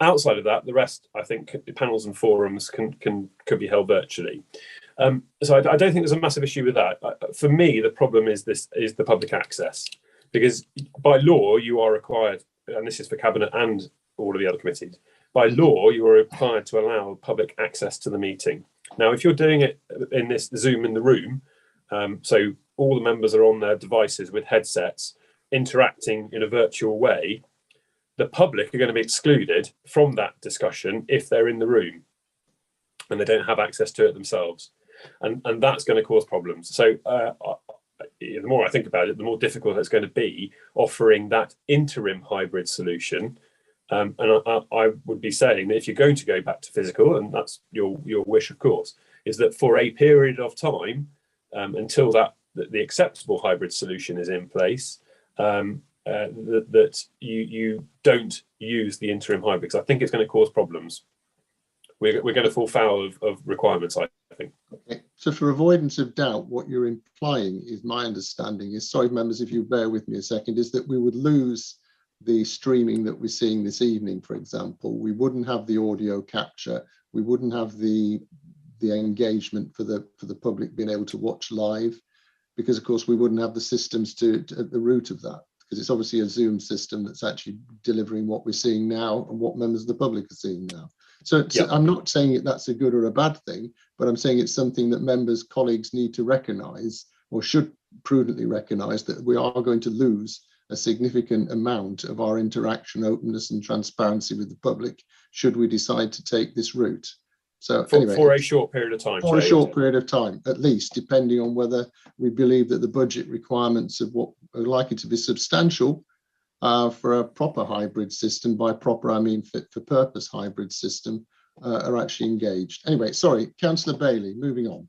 S18: Outside of that, the rest, I think, panels and forums could be held virtually. So I don't think there's a massive issue with that. For me, the problem is the public access, because by law you are required, and this is for Cabinet and all of the other committees, by law you are required to allow public access to the meeting. Now, if you're doing it in this Zoom in the room, so all the members are on their devices with headsets interacting in a virtual way, the public are going to be excluded from that discussion if they're in the room and they don't have access to it themselves. And that's going to cause problems. So the more I think about it, the more difficult it's going to be offering that interim hybrid solution. And I would be saying that if you're going to go back to physical, and that's your wish, of course, is that for a period of time, until the acceptable hybrid solution is in place, that you don't use the interim hybrid, because I think it's going to cause problems. We're going to fall foul of requirements, I think.
S2: Okay. So for avoidance of doubt, what you're implying is, my understanding is, sorry members, if you bear with me a second, is that we would lose the streaming that we're seeing this evening, for example. We wouldn't have the audio capture. We wouldn't have the engagement for the public being able to watch live, because of course we wouldn't have the systems at the root of that, because it's obviously a Zoom system that's actually delivering what we're seeing now and what members of the public are seeing now. So I'm not saying that's a good or a bad thing, but I'm saying it's something that members, colleagues need to recognise, or should prudently recognise, that we are going to lose a significant amount of our interaction, openness and transparency with the public should we decide to take this route. So anyway,
S18: for a short period of time.
S2: For a short period of time, at least, depending on whether we believe that the budget requirements of what are likely to be substantial for a proper hybrid system, by proper I mean fit for purpose hybrid system, are actually engaged. Anyway, sorry, Councillor Bailey, moving on.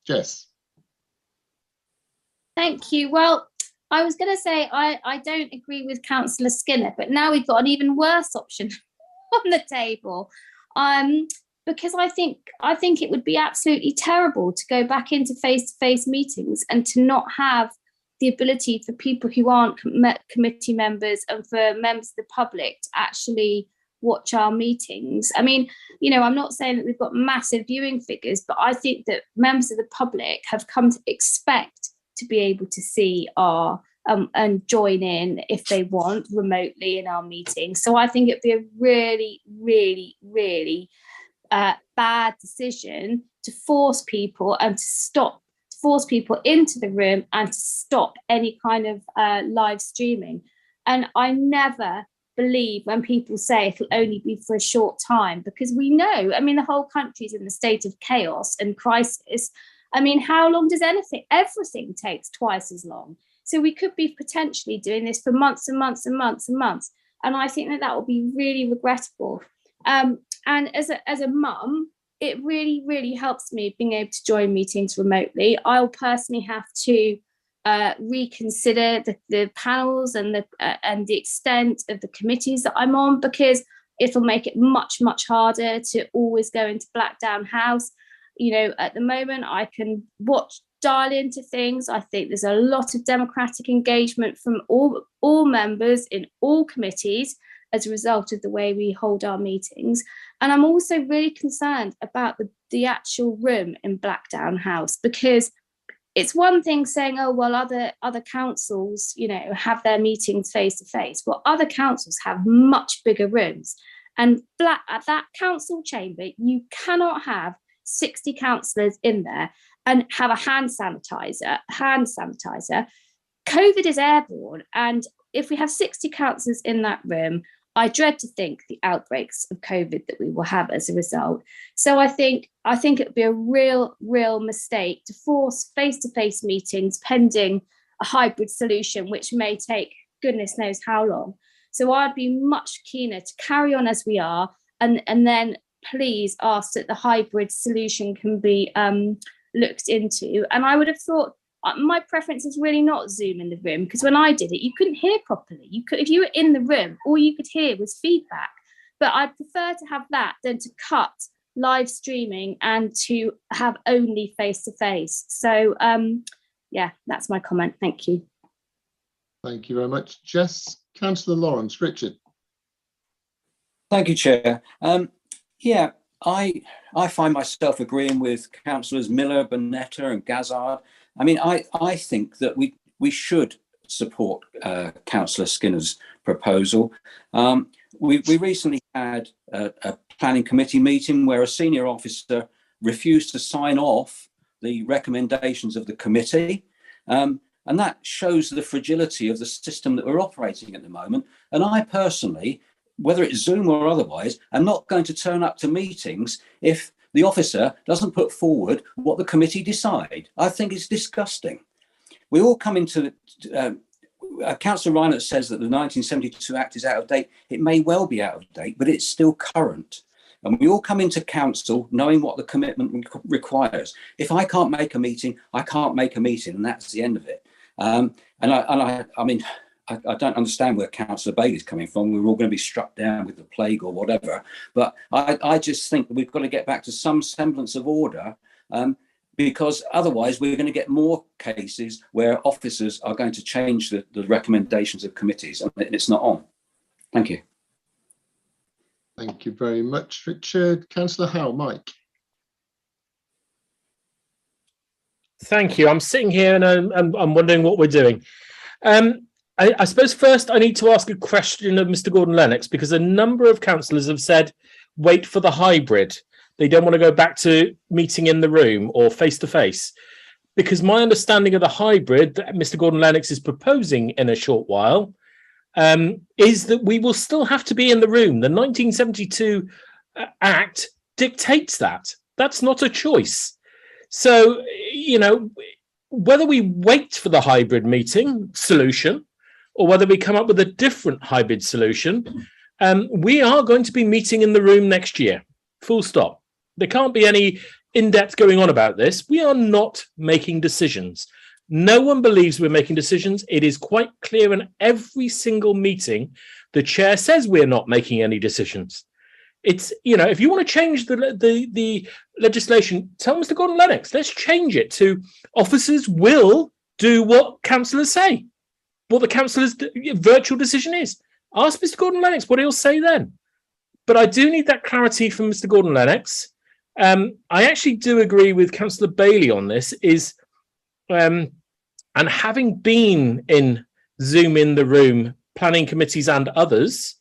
S2: Jess.
S22: Thank you. Well, I was going to say I don't agree with Councillor Skinner, but now we've got an even worse option on the table. Because I think it would be absolutely terrible to go back into face-to-face meetings and to not have the ability for people who aren't committee members and for members of the public to actually watch our meetings. I mean, you know, I'm not saying that we've got massive viewing figures, but I think that members of the public have come to expect to be able to see our and join in if they want remotely in our meetings. So I think it'd be a really, really, really bad decision to force people and to force people into the room and to stop any kind of live streaming. And I never believe when people say it'll only be for a short time, because we know, I mean, the whole country's in a state of chaos and crisis. I mean, how long does everything takes twice as long. So we could be potentially doing this for months and months and months and months. And I think that will be really regrettable. And as a mum, it really, really helps me being able to join meetings remotely. I'll personally have to reconsider the panels and the extent of the committees that I'm on, because it'll make it much, much harder to always go into Blackdown House. You know, at the moment, I can dial into things. I think there's a lot of democratic engagement from all members in all committees as a result of the way we hold our meetings. And I'm also really concerned about the actual room in Blackdown House, because it's one thing saying, oh, well, other councils, you know, have their meetings face to face. Well, other councils have much bigger rooms. And at that council chamber, you cannot have 60 councillors in there and have a hand sanitizer. COVID is airborne, and if we have 60 councillors in that room, I dread to think the outbreaks of COVID that we will have as a result. So I think it would be a real mistake to force face-to-face meetings pending a hybrid solution, which may take goodness knows how long. So I'd be much keener to carry on as we are, and then please ask that the hybrid solution can be looked into. And I would have thought, my preference is really not Zoom in the room, because when I did it, you couldn't hear properly. If you were in the room, all you could hear was feedback. But I prefer to have that than to cut live streaming and to have only face-to-face. So yeah, that's my comment. Thank you.
S2: Thank you very much. Jess, Councillor Lawrence, Richard.
S7: Thank you, Chair. Yeah, I find myself agreeing with Councillors Miller, Bonetta and Gazzard. I mean, I think that we should support Councillor Skinner's proposal. We recently had a planning committee meeting where a senior officer refused to sign off the recommendations of the committee. And that shows the fragility of the system that we're operating at the moment. And I personally, whether it's Zoom or otherwise, am not going to turn up to meetings if the officer doesn't put forward what the committee decide. I think it's disgusting. We all come into, Councillor Reinert says that the 1972 Act is out of date. It may well be out of date, but it's still current. And we all come into council knowing what the commitment requires. If I can't make a meeting, I can't make a meeting, and that's the end of it. I mean, I don't understand where Councillor Bailey's coming from. We're all going to be struck down with the plague or whatever. But I just think that we've got to get back to some semblance of order, because otherwise we're going to get more cases where officers are going to change the recommendations of committees, and it's not on. Thank you.
S2: Thank you very much, Richard. Councillor Howe, Mike.
S20: Thank you. I'm sitting here and I'm wondering what we're doing. I suppose first I need to ask a question of Mr. Gordon Lennox, because a number of councillors have said, wait for the hybrid. They don't want to go back to meeting in the room or face-to-face. Because my understanding of the hybrid that Mr. Gordon Lennox is proposing in a short while is that we will still have to be in the room. The 1972 Act dictates that. That's not a choice. So, you know, whether we wait for the hybrid meeting solution or whether we come up with a different hybrid solution, we are going to be meeting in the room next year, full stop. There can't be any in-depth going on about this. We are not making decisions. No one believes we're making decisions. It is quite clear in every single meeting the chair says we're not making any decisions. It's, you know, if you want to change the legislation, tell Mr. Gordon Lennox, let's change it to officers will do what councillors say, what the councillor's virtual decision is. Ask Mr. Gordon Lennox what he'll say then. But I do need that clarity from Mr. Gordon Lennox. I actually do agree with Councillor Bailey on this, and having been in Zoom in the room, planning committees and others,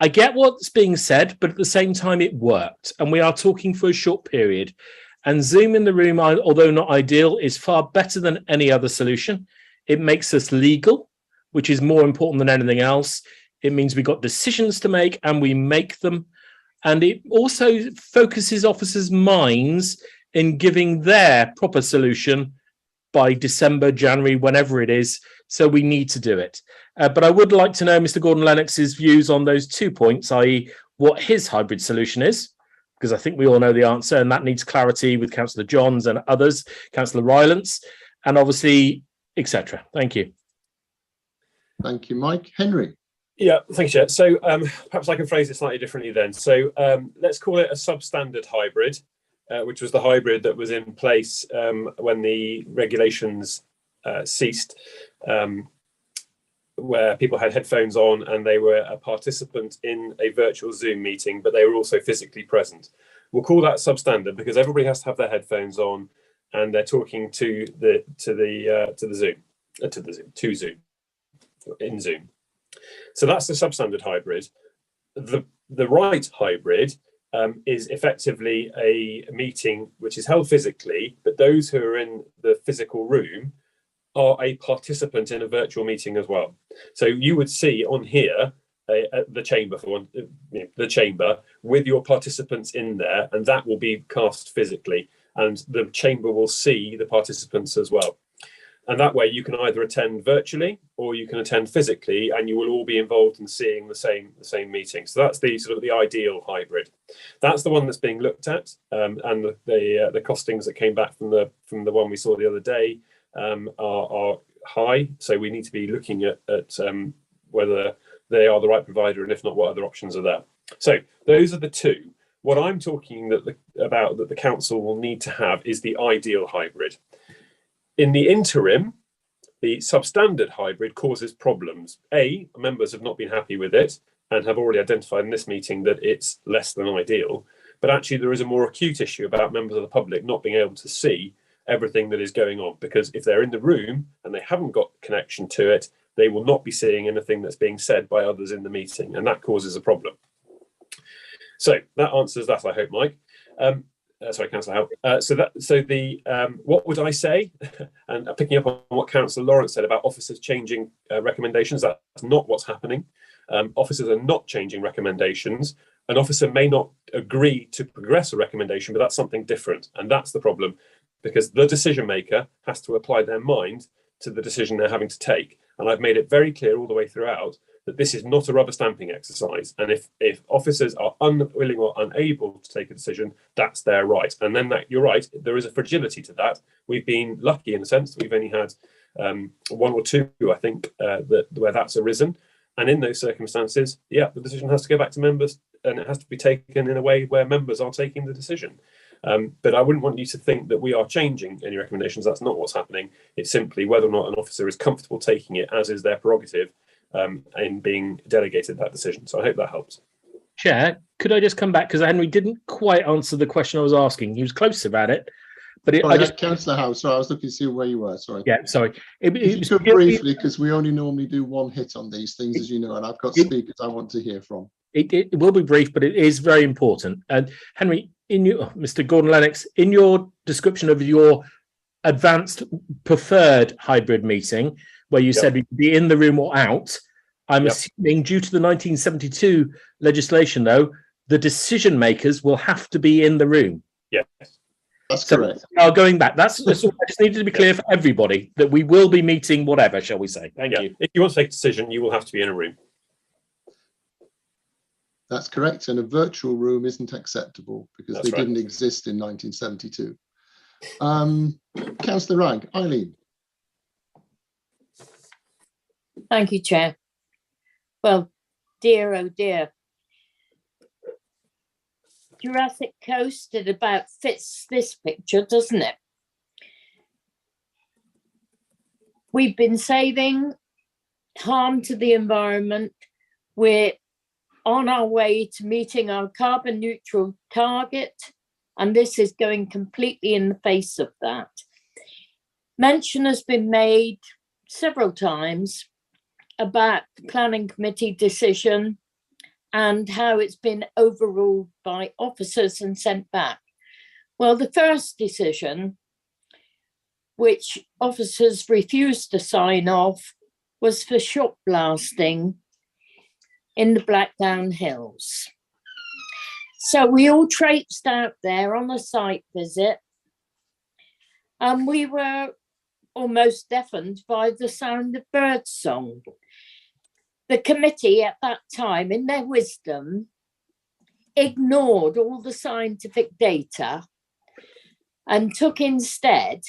S20: I get what's being said, but at the same time it worked, and we are talking for a short period. And Zoom in the room, although not ideal, is far better than any other solution. It makes us legal, which is more important than anything else. It means we've got decisions to make and we make them. And it also focuses officers' minds in giving their proper solution by December, January, whenever it is. So we need to do it. But I would like to know Mr. Gordon Lennox's views on those 2 points, i.e. what his hybrid solution is, because I think we all know the answer, and that needs clarity with Councillor Johns and others, Councillor Rylance, and obviously, etc. Thank you.
S2: Thank you, Mike. Henry.
S18: Yeah, thank you, Chair. So perhaps I can phrase it slightly differently then. So let's call it a substandard hybrid, which was the hybrid that was in place when the regulations ceased, where people had headphones on and they were a participant in a virtual Zoom meeting, but they were also physically present. We'll call that substandard because everybody has to have their headphones on and they're talking to Zoom in Zoom. So that's the substandard hybrid. The The right hybrid is effectively a meeting which is held physically, but those who are in the physical room are a participant in a virtual meeting as well. So you would see on here the chamber the chamber with your participants in there, and that will be cast physically, and the chamber will see the participants as well. And that way you can either attend virtually or you can attend physically, and you will all be involved in seeing the same meeting. So that's the sort of the ideal hybrid. That's the one that's being looked at, and the costings that came back from the one we saw the other day are high. So we need to be looking at whether they are the right provider, and if not, what other options are there. So those are the two. What I'm talking about that the council will need to have is the ideal hybrid. In the interim, the substandard hybrid causes problems. Members have not been happy with it and have already identified in this meeting that it's less than ideal. But actually, there is a more acute issue about members of the public not being able to see everything that is going on, because if they're in the room and they haven't got connection to it, they will not be seeing anything that's being said by others in the meeting, and that causes a problem. So that answers that, I hope, Mike. Sorry, Councillor Howe. What would I say? And picking up on what Councillor Lawrence said about officers changing recommendations, that's not what's happening. Officers are not changing recommendations. An officer may not agree to progress a recommendation, but that's something different. And that's the problem, because the decision maker has to apply their mind to the decision they're having to take. And I've made it very clear all the way throughout that this is not a rubber stamping exercise. And if officers are unwilling or unable to take a decision, that's their right. And then you're right, there is a fragility to that. We've been lucky in the sense that we've only had one or two, I think, where that's arisen. And in those circumstances, the decision has to go back to members, and it has to be taken in a way where members are taking the decision. But I wouldn't want you to think that we are changing any recommendations. That's not what's happening. It's simply whether or not an officer is comfortable taking it, as is their prerogative, in being delegated that decision. So I hope that helps.
S20: Chair, could I just come back, because Henry didn't quite answer the question I was asking. He was close about it, but
S2: Councillor Howe, sorry, I was looking to see where you were. Sorry.
S20: Yeah, sorry.
S2: If you could briefly, because we only normally do one hit on these things, as you know, and I've got speakers I want to hear from.
S20: It will be brief, but it is very important. And Henry, Mr. Gordon Lennox, in your description of your advanced preferred hybrid meeting, where you said we could be in the room or out, I'm assuming due to the 1972 legislation, though, the decision makers will have to be in the room.
S18: Yes,
S2: that's correct.
S20: Going back, that's I just needed to be clear for everybody that we will be meeting whatever, shall we say. Thank you.
S18: If you want to take a decision, you will have to be in a room.
S2: That's correct, and a virtual room isn't acceptable because they didn't exist in 1972. Councillor Rank, Eileen.
S6: Thank you, Chair. Well, dear, oh dear. Jurassic Coast, it about fits this picture, doesn't it? We've been saving harm to the environment. We're on our way to meeting our carbon neutral target, and this is going completely in the face of that. Mention has been made several times about the planning committee decision and how it's been overruled by officers and sent back. Well, the first decision, which officers refused to sign off, was for shot blasting in the Blackdown Hills. So we all traipsed out there on a site visit, and we were almost deafened by the sound of birdsong. The committee at that time, in their wisdom, ignored all the scientific data and took instead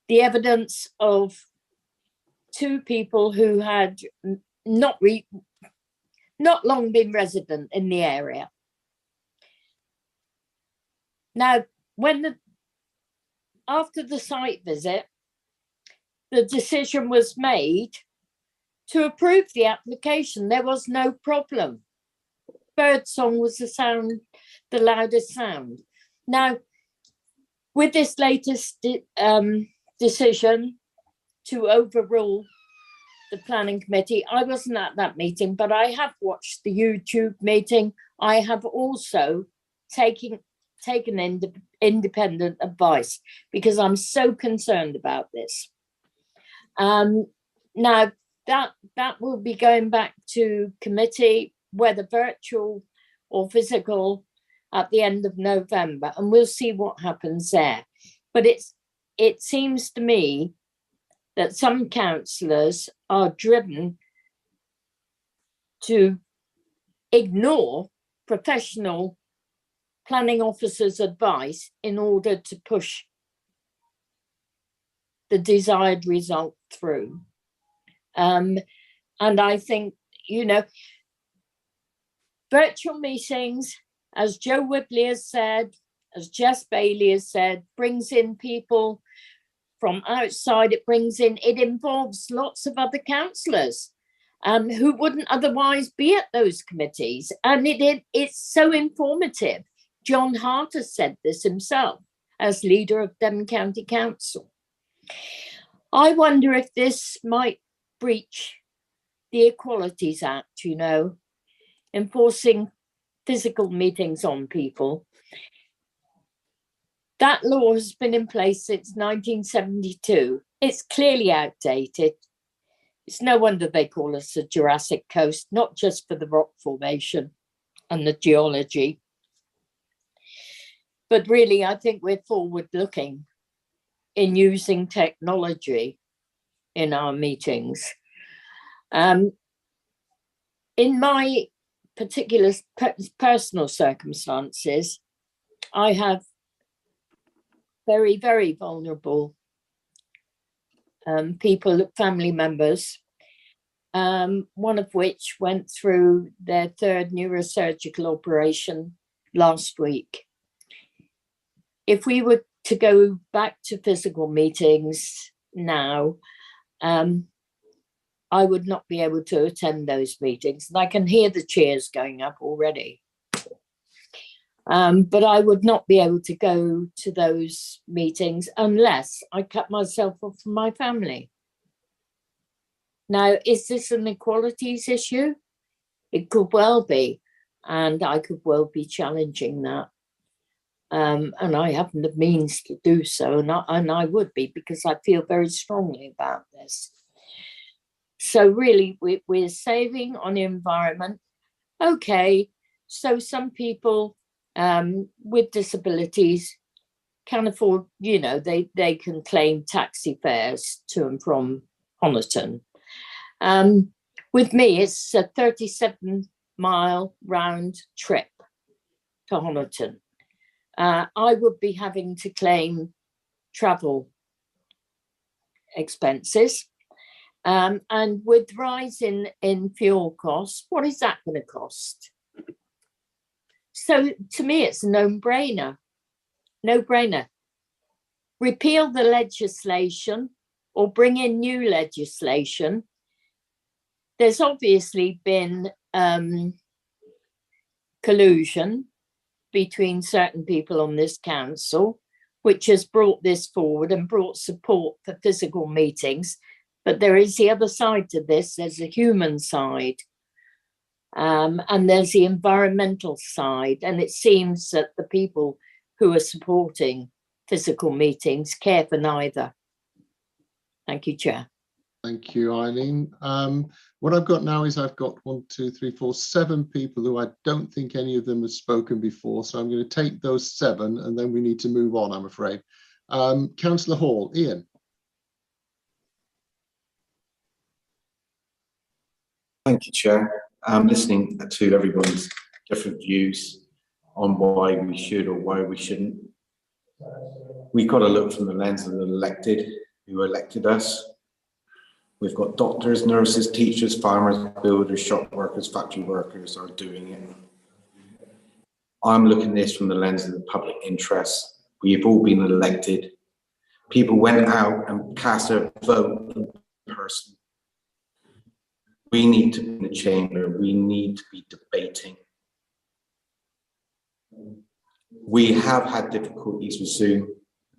S6: the evidence of two people who had not long been resident in the area. Now, after the site visit, the decision was made to approve the application. There was no problem. Birdsong was the loudest sound. Now, with this latest decision to overrule the planning committee. I wasn't at that meeting, but I have watched the YouTube meeting. I have also taken independent advice because I'm so concerned about this. Now that will be going back to committee, whether virtual or physical, at the end of November, and we'll see what happens there. But it seems to me that some councillors are driven to ignore professional planning officers' advice in order to push the desired result through. And I think, you know, virtual meetings, as Joe Whibley has said, as Jess Bailey has said, brings in people from outside. It involves lots of other councillors who wouldn't otherwise be at those committees. And it's so informative. John Hart has said this himself as leader of Devon County Council. I wonder if this might breach the Equalities Act, you know, enforcing physical meetings on people. That law has been in place since 1972. It's clearly outdated. It's no wonder they call us a Jurassic Coast, not just for the rock formation and the geology. But really, I think we're forward-looking in using technology in our meetings. In my particular personal circumstances, I have very, very vulnerable people, family members, one of which went through their third neurosurgical operation last week. If we were to go back to physical meetings now, I would not be able to attend those meetings. And I can hear the cheers going up already. But I would not be able to go to those meetings unless I cut myself off from my family. Now, is this an equalities issue? It could well be, and I could well be challenging that. And I haven't the means to do so, and I would be, because I feel very strongly about this. So really, we're saving on the environment. Okay, so some people with disabilities can afford, you know, they can claim taxi fares to and from Honiton. With me, it's a 37-mile round trip to Honiton. I would be having to claim travel expenses. And with rise in fuel costs, what is that going to cost? So to me, it's a no-brainer. No-brainer. Repeal the legislation or bring in new legislation. There's obviously been collusion between certain people on this council, which has brought this forward and brought support for physical meetings. But there is the other side to this. There's a human side. And there's the environmental side. And it seems that the people who are supporting physical meetings care for neither. Thank you, Chair.
S2: Thank you, Eileen. What I've got now is I've got 7 people who I don't think any of them have spoken before. So I'm going to take those 7 and then we need to move on, I'm afraid. Councillor Hall, Ian.
S11: Thank you, Chair. Listening to everyone's different views on why we should or why we shouldn't. We've got to look from the lens of the elected, who elected us. We've got doctors, nurses, teachers, farmers, builders, shop workers, factory workers are doing it. I'm looking at this from the lens of the public interest. We've all been elected. People went out and cast their vote in person. We need to be in the chamber. We need to be debating. We have had difficulties with Zoom.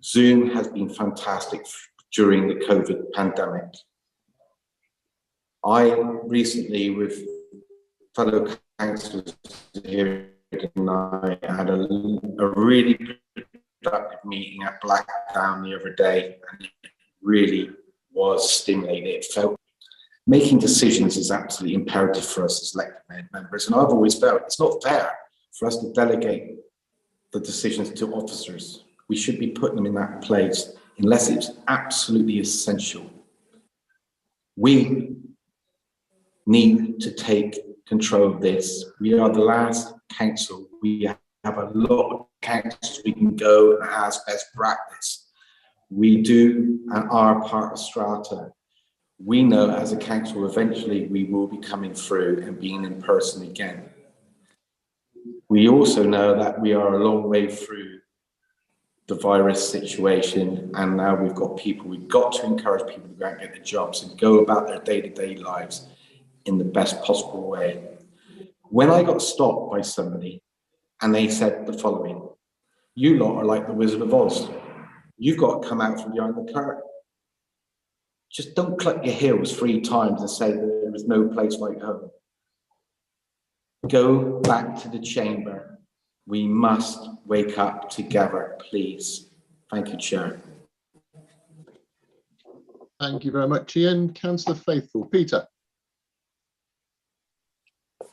S11: Zoom has been fantastic during the COVID pandemic. I recently, with fellow councillors here tonight, had a really productive meeting at Blackdown the other day, and it really was stimulating. It felt making decisions is absolutely imperative for us as elected members, and I've always felt it's not fair for us to delegate the decisions to officers. We should be putting them in that place unless it's absolutely essential. We need to take control of this. We are the last council. We have a lot of councils we can go and ask best practice. We do and are part of strata. We know as a council eventually we will be coming through and being in person again. We also know that we are a long way through the virus situation, and now we've got people, we've got to encourage people to go out and get their jobs and go about their day-to-day lives in the best possible way. When I got stopped by somebody and they said the following: "You lot are like the Wizard of Oz. You've got to come out from behind the curtain." Just don't cluck your heels 3 times and say that there is no place like home. Go back to the chamber. We must wake up together, please. Thank you, Chair.
S2: Thank you very much, Ian. Councillor Faithful. Peter.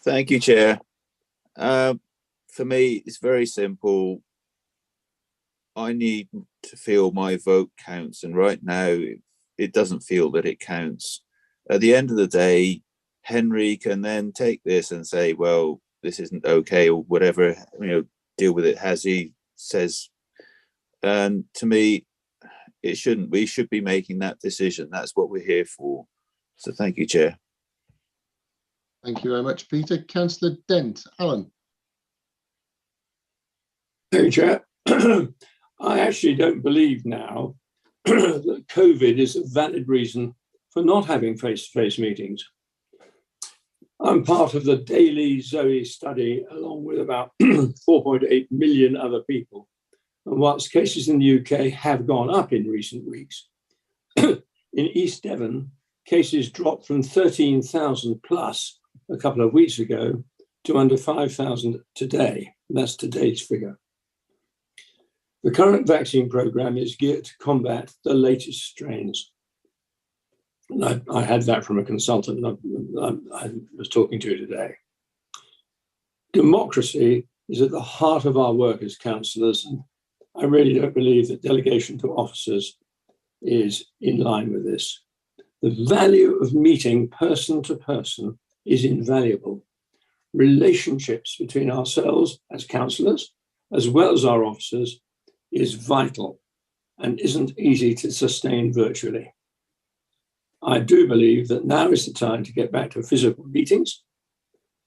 S13: Thank you, Chair. For me, it's very simple. I need to feel my vote counts, and right now it doesn't feel that it counts. At the end of the day, Henry can then take this and say, well, this isn't okay, or whatever, deal with it as he says. And to me, it shouldn't. We should be making that decision. That's what we're here for. So thank you, Chair.
S2: Thank you very much, Peter. Councillor Dent. Alan.
S14: Thank you, Chair. I actually don't believe now that COVID is a valid reason for not having face-to-face meetings. I'm part of the Daily Zoe study along with about 4.8 million other people. And whilst cases in the UK have gone up in recent weeks, in East Devon, cases dropped from 13,000 plus a couple of weeks ago to under 5,000 today. That's today's figure. The current vaccine programme is geared to combat the latest strains. And I had that from a consultant I was talking to today. Democracy is at the heart of our work as councillors, and I really don't believe that delegation to officers is in line with this. The value of meeting person to person is invaluable. Relationships between ourselves as councillors, as well as our officers, is vital and isn't easy to sustain virtually. I do believe that now is the time to get back to physical meetings,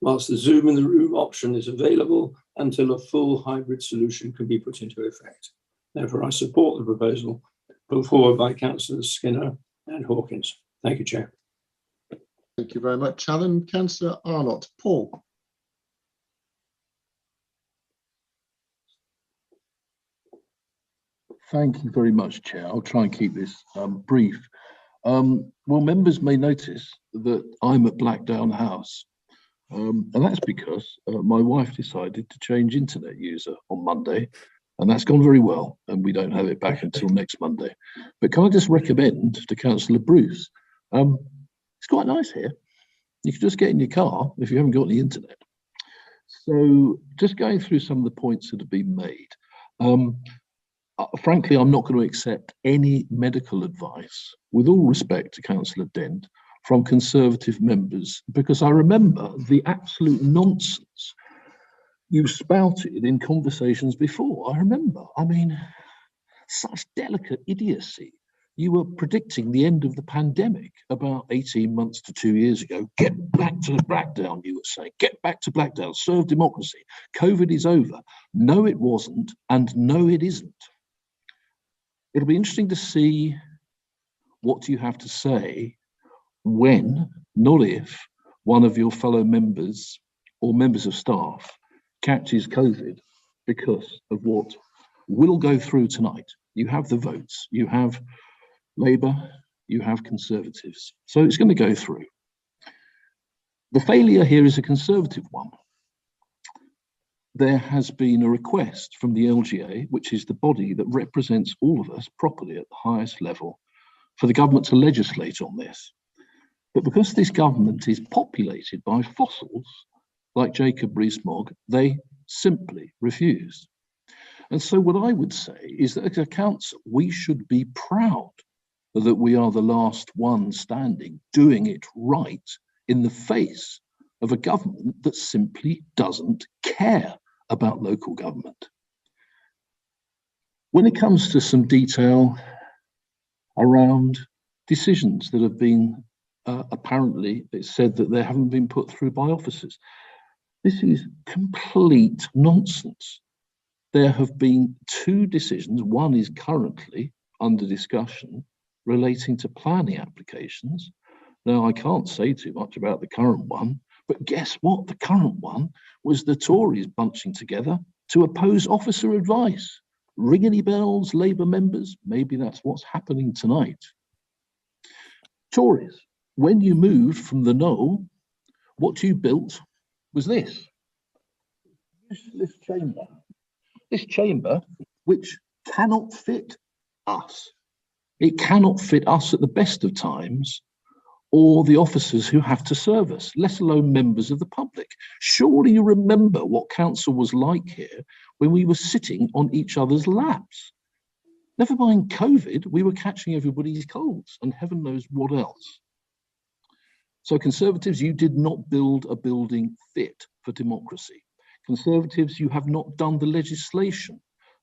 S14: whilst the Zoom in the room option is available until a full hybrid solution can be put into effect. Therefore, I support the proposal put forward by Councillors Skinner and Hawkins. Thank you, Chair.
S2: Thank you very much, Alan. Councillor Arnott. Paul.
S16: Thank you very much, Chair. I'll try and keep this brief. Well, members may notice that I'm at Blackdown House, and that's because my wife decided to change internet user on Monday, and that's gone very well, and we don't have it back until next Monday. But can I just recommend to Councillor Bruce, it's quite nice here. You can just get in your car if you haven't got the internet. So just going through some of the points that have been made. Frankly, I'm not going to accept any medical advice, with all respect to Councillor Dent, from Conservative members, because I remember the absolute nonsense you spouted in conversations before. I remember, I mean, such delicate idiocy. You were predicting the end of the pandemic about 18 months to 2 years ago. Get back to Blackdown, you were saying. Get back to Blackdown, serve democracy. COVID is over. No, it wasn't, and no, it isn't. It'll be interesting to see what you have to say when, not if, one of your fellow members or members of staff catches COVID because of what will go through tonight. You have the votes, you have Labour, you have Conservatives. So it's going to go through. The failure here is a Conservative one. There has been a request from the LGA, which is the body that represents all of us properly at the highest level, for the government to legislate on this. But because this government is populated by fossils like Jacob Rees-Mogg, they simply refuse. And so what I would say is that as a council, we should be proud that we are the last one standing, doing it right in the face of a government that simply doesn't care about local government. When it comes to some detail around decisions that have been apparently, it's said that they haven't been put through by officers. This is complete nonsense. There have been 2 decisions. One is currently under discussion relating to planning applications. Now, I can't say too much about the current one, but guess what? The current one was the Tories bunching together to oppose officer advice. Ring any bells, Labour members? Maybe that's what's happening tonight. Tories, when you moved from the Knoll, what you built was this chamber. This chamber, which cannot fit us. It cannot fit us at the best of times, or the officers who have to serve us, let alone members of the public. Surely you remember what council was like here when we were sitting on each other's laps. Never mind COVID, we were catching everybody's colds and heaven knows what else. So Conservatives, you did not build a building fit for democracy. Conservatives, you have not done the legislation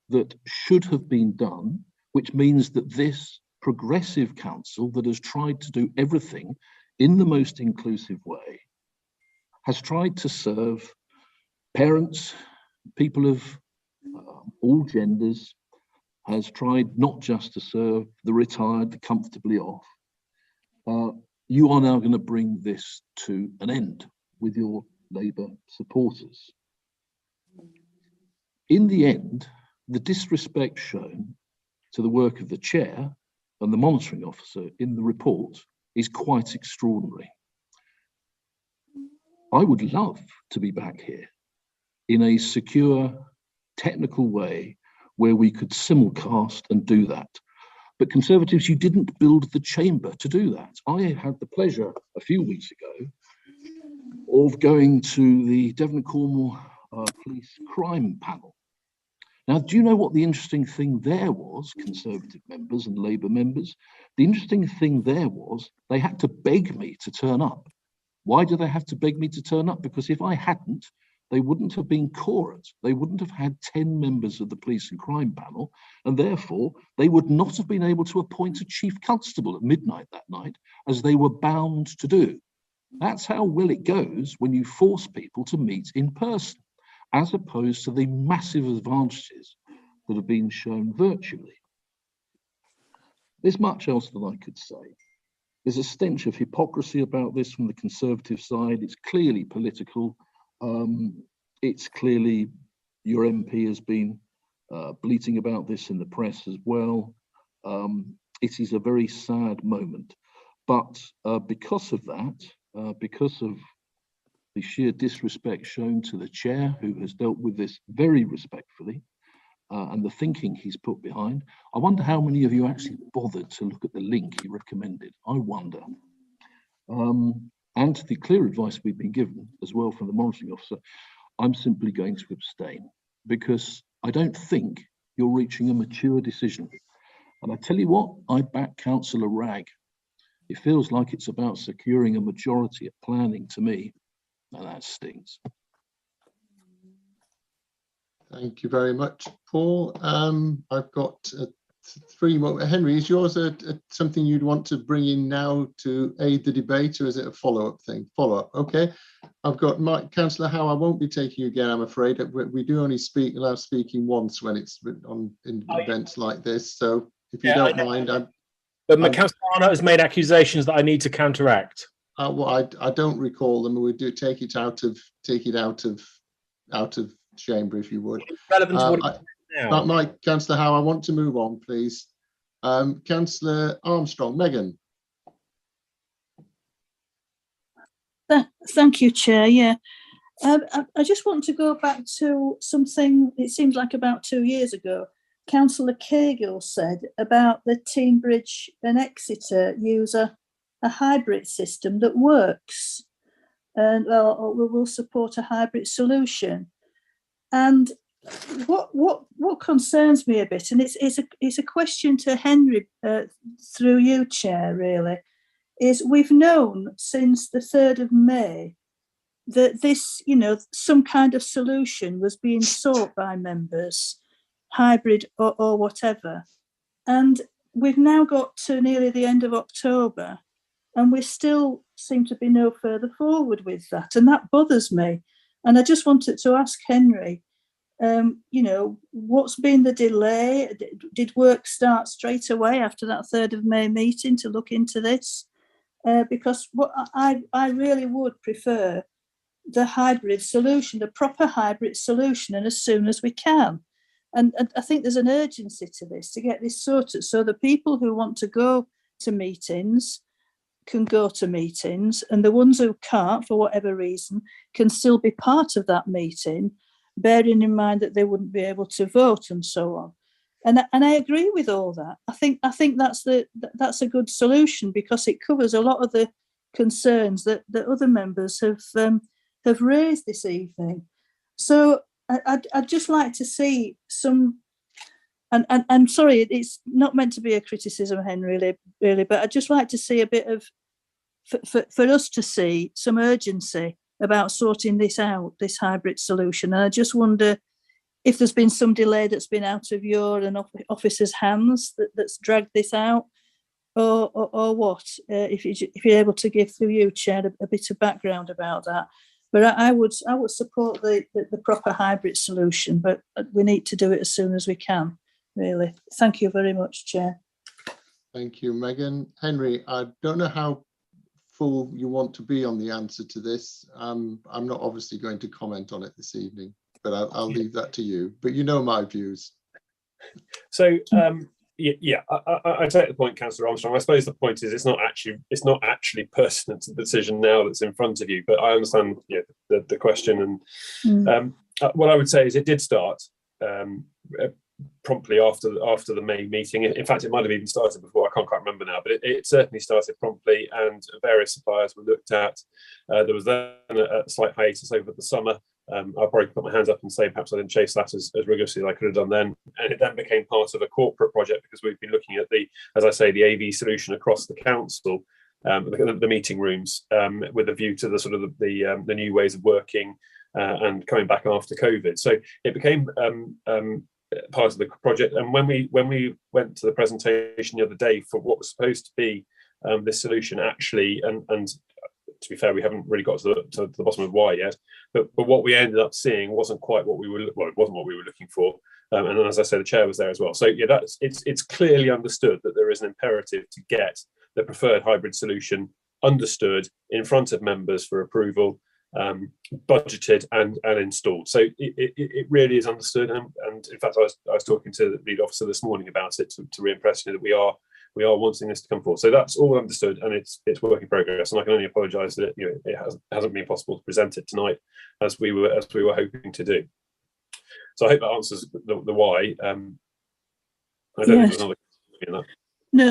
S16: that should have been done, which means that this progressive council that has tried to do everything in the most inclusive way has tried to serve parents, people of all genders, has tried not just to serve the retired, the comfortably off. You are now going to bring this to an end with your Labour supporters. In the end, the disrespect shown to the work of the chair and the monitoring officer in the report is quite extraordinary. I would love to be back here in a secure, technical way where we could simulcast and do that. But Conservatives, you didn't build the chamber to do that. I had the pleasure a few weeks ago of going to the Devon and Cornwall Police Crime Panel. Now, do you know what the interesting thing there was, Conservative members and Labour members? The interesting thing there was they had to beg me to turn up. Why do they have to beg me to turn up? Because if I hadn't, they wouldn't have been quorate. They wouldn't have had 10 members of the Police and Crime Panel, and therefore they would not have been able to appoint a chief constable at midnight that night, as they were bound to do. That's how well it goes when you force people to meet in person, as opposed to the massive advantages that have been shown virtually. There's much else that I could say. There's a stench of hypocrisy about this from the Conservative side. It's clearly political. It's clearly your MP has been bleating about this in the press as well. It is a very sad moment. But because of that, because of the sheer disrespect shown to the chair, who has dealt with this very respectfully, and the thinking he's put behind, I wonder how many of you actually bothered to look at the link he recommended. I wonder. And the clear advice we've been given as well from the monitoring officer, I'm simply going to abstain because I don't think you're reaching a mature decision. And I tell you what, I back Councillor Wragg. It feels like it's about securing a majority at planning to me. Now that stings.
S2: Thank you very much, Paul. I've got 3 more. Henry, is yours something you'd want to bring in now to aid the debate, or is it a follow-up thing? Follow-up, okay. I've got Councillor Howe. I won't be taking you again, I'm afraid. We do only allow speaking once when it's in events like this. So if you don't mind,
S20: But Councillor Arnott has made accusations that I need to counteract.
S2: Well, I don't recall them. We do take it out of chamber, if you would.
S20: Relevant to what now.
S2: Councillor Howe, I want to move on, please. Councillor Armstrong, Megan.
S1: Thank you, Chair. Yeah, I just want to go back to something, it seems like about 2 years ago. Councillor Cahill said about the Teignbridge and Exeter use a hybrid system that works, and will support a hybrid solution. And what concerns me a bit, and it's a question to Henry through you, Chair, really, is we've known since the 3rd of May that this, some kind of solution was being sought by members, hybrid or whatever. And we've now got to nearly the end of October, and we still seem to be no further forward with that. And that bothers me. And I just wanted to ask Henry, what's been the delay? Did work start straight away after that 3rd of May meeting to look into this? Because what I really would prefer the hybrid solution, the proper hybrid solution, and as soon as we can. And I think there's an urgency to this, to get this sorted, so the people who want to go to meetings can go to meetings, and the ones who can't, for whatever reason, can still be part of that meeting, bearing in mind that they wouldn't be able to vote and so on. And I agree with all that. I think that's a good solution, because it covers a lot of the concerns that other members have raised this evening. So I'd just like to see some, and I'm sorry, it's not meant to be a criticism, Henry, really, but I'd just like to see a bit of, for us to see some urgency about sorting this out, this hybrid solution. And I just wonder if there's been some delay that's been out of your and officers' hands that's dragged this out, or what? If you're able to give, through you, Chair, a bit of background about that. But I would support the proper hybrid solution, but we need to do it as soon as we can, really. Thank you very much, Chair.
S2: Thank you, Megan. Henry, I don't know how full you want to be on the answer to this. I'm not obviously going to comment on it this evening, but I'll leave that to you. But you know my views.
S18: So yeah, I take the point, Councillor Armstrong. I suppose the point is it's not actually pertinent to the decision now that's in front of you. But I understand the question, and what I would say is it did start promptly after the May meeting. In fact, it might have even started before. I can't quite remember now, but it certainly started promptly, and various suppliers were looked at. There was then a slight hiatus over the summer. I'll probably put my hands up and say perhaps I didn't chase that as rigorously as I could have done then. And it then became part of a corporate project, because we've been looking at the AV solution across the council, the meeting rooms, with a view to the sort of the new ways of working and coming back after COVID. So it became part of the project. And when we went to the presentation the other day for what was supposed to be this solution, actually, and to be fair, we haven't really got to the bottom of why yet, but what we ended up seeing wasn't quite what we were, well, it wasn't what we were looking for. And then, as I said, the chair was there as well. So yeah, it's clearly understood that there is an imperative to get the preferred hybrid solution understood, in front of members for approval, budgeted and installed. So it really is understood. And in fact, I was talking to the lead officer this morning about it to re-impress me that we are wanting this to come forward. So that's all understood, and it's work in progress. And I can only apologise that it hasn't been possible to present it tonight as we were hoping to do. So I hope that answers the why. I don't think there's another question in that.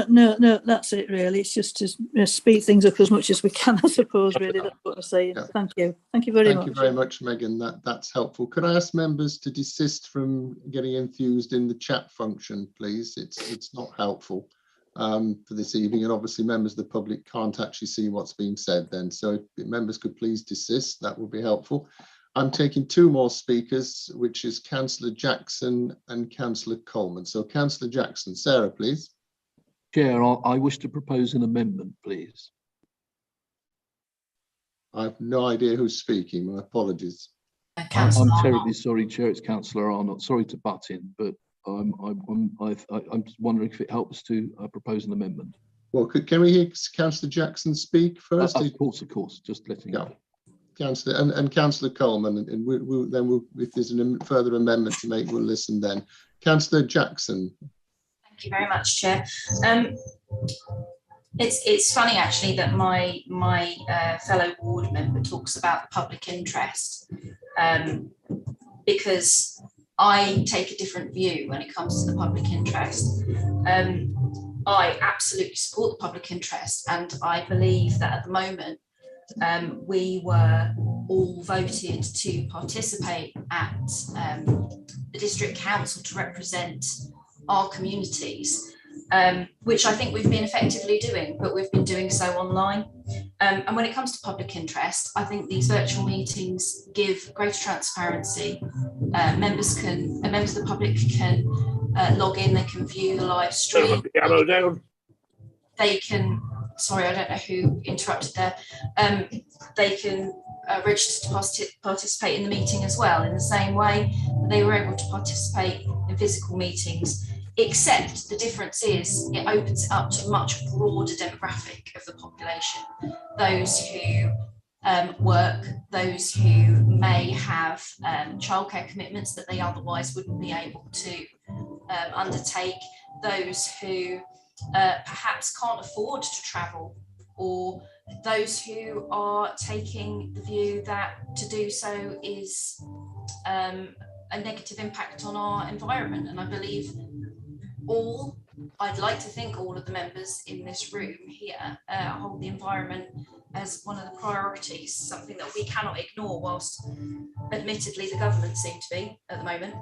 S1: No, that's it really. It's just to speed things up as much as we can, I suppose, really. That's what I'm saying. Yeah. Thank you very much.
S2: Thank you very much, Megan. That's helpful. Could I ask members to desist from getting enthused in the chat function, please? It's not helpful for this evening, and obviously members of the public can't actually see what's being said then. So if members could please desist, that would be helpful. I'm taking two more speakers, which is Councillor Jackson and Councillor Coleman. So Councillor Jackson, Sarah, please.
S16: Chair, I wish to propose an amendment, please.
S2: I have no idea who's speaking. My apologies.
S16: I'm terribly sorry, Chair. It's Councillor Arnott. Sorry to butt in, but I'm just wondering if it helps to propose an amendment.
S2: Well, can we hear Councillor Jackson speak first?
S16: Of course. Just letting you know.
S2: Councillor and Councillor Coleman, and we'll if there's a further amendment to make, we'll listen then. Councillor Jackson.
S3: Thank you very much, Chair. It's funny actually that my fellow ward member talks about the public interest, because I take a different view when it comes to the public interest. I absolutely support the public interest, and I believe that at the moment we were all voted to participate at the district council to represent our communities, which I think we've been effectively doing, but we've been doing so online. And when it comes to public interest, I think these virtual meetings give greater transparency. Members of the public can log in, they can view the live stream. They can, sorry, I don't know who interrupted there. They can register to participate in the meeting as well, in the same way that they were able to participate in physical meetings, except the difference is it opens it up to a much broader demographic of the population. Those who work, those who may have childcare commitments that they otherwise wouldn't be able to undertake, those who perhaps can't afford to travel, or those who are taking the view that to do so is a negative impact on our environment. And I believe I'd like to think all of the members in this room here hold the environment as one of the priorities, something that we cannot ignore, whilst admittedly the government seem to be at the moment.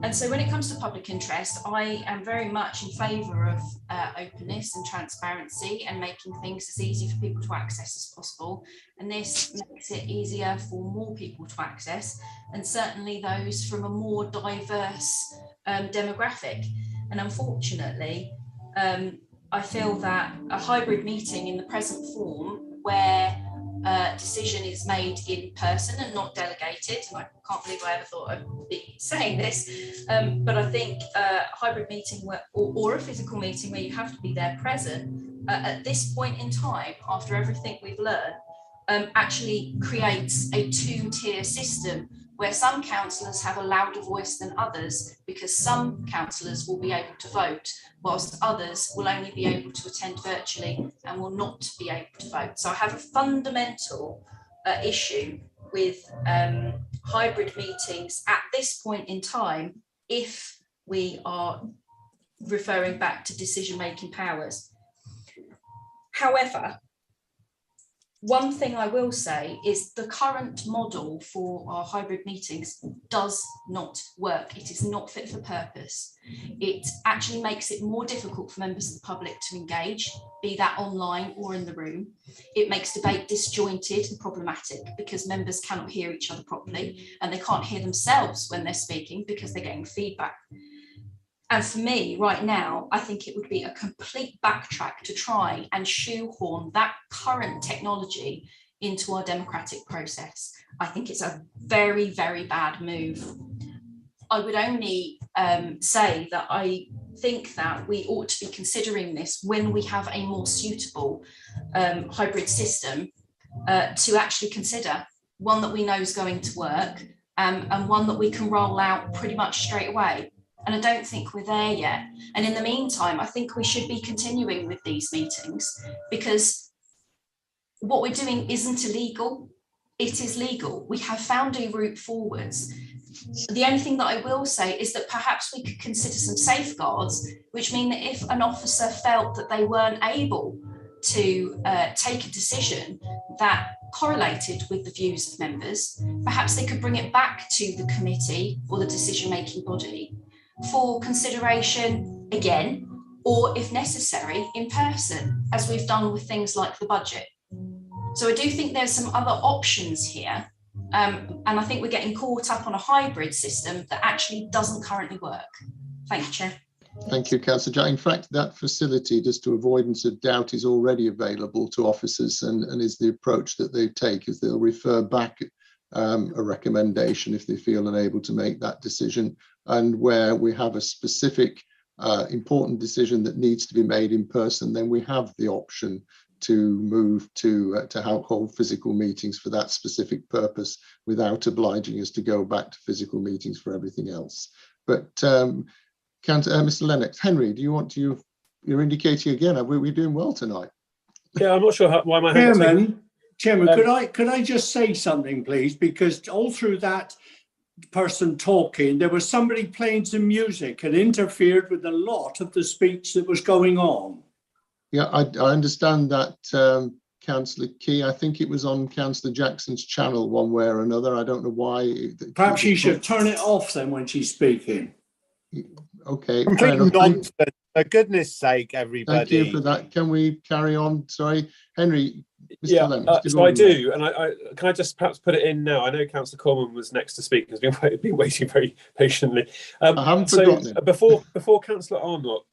S3: And so when it comes to public interest, I am very much in favour of openness and transparency and making things as easy for people to access as possible. And this makes it easier for more people to access, and certainly those from a more diverse demographic. And unfortunately, I feel that a hybrid meeting in the present form, where decision is made in person and not delegated, and I can't believe I ever thought I'd be saying this, but I think a hybrid meeting or a physical meeting where you have to be there present at this point in time, after everything we've learned, actually creates a two-tier system where some councillors have a louder voice than others, because some councillors will be able to vote, whilst others will only be able to attend virtually and will not be able to vote. So I have a fundamental issue with hybrid meetings at this point in time, if we are referring back to decision-making powers. However, one thing I will say is the current model for our hybrid meetings does not work. It is not fit for purpose. It actually makes it more difficult for members of the public to engage, be that online or in the room. It makes debate disjointed and problematic because members cannot hear each other properly, and they can't hear themselves when they're speaking because they're getting feedback. And for me, right now, I think it would be a complete backtrack to try and shoehorn that current technology into our democratic process. I think it's a very, very bad move. I would only say that I think that we ought to be considering this when we have a more suitable hybrid system to actually consider, one that we know is going to work, and one that we can roll out pretty much straight away. And I don't think we're there yet. And in the meantime, I think we should be continuing with these meetings, because what we're doing isn't illegal, it is legal. We have found a route forwards. The only thing that I will say is that perhaps we could consider some safeguards, which mean that if an officer felt that they weren't able to take a decision that correlated with the views of members, perhaps they could bring it back to the committee or the decision-making body for consideration again, or if necessary, in person, as we've done with things like the budget. So I do think there's some other options here. And I think we're getting caught up on a hybrid system that actually doesn't currently work. Thank you, Chair.
S2: Thank you, Councillor Jack. In fact, that facility, just to avoidance of doubt, is already available to officers, and is the approach that they take, is they'll refer back a recommendation if they feel unable to make that decision. And where we have a specific important decision that needs to be made in person, then we have the option to move to hold physical meetings for that specific purpose, without obliging us to go back to physical meetings for everything else. But Mr. Lennox, Henry, do you want to You're indicating again, we're doing well tonight.
S18: Yeah, I'm not sure why my hand got taken.
S12: Chairman, could I just say something, please? Because all through that person talking, there was somebody playing some music and interfered with a lot of the speech that was going on.
S2: Yeah, I understand that, Councillor Key. I think it was on Councillor Jackson's channel one way or another. I don't know why.
S12: Perhaps she should turn it off then when she's speaking.
S2: Okay.
S17: Complete nonsense. For goodness sake, everybody.
S2: Thank you for that. Can we carry on? Sorry, Henry.
S18: Yeah, so I do, and I can I just perhaps put it in now. I know Councillor Coleman was next to speak, has been waiting very patiently.
S2: I haven't forgotten it.
S18: Before Councillor Arnott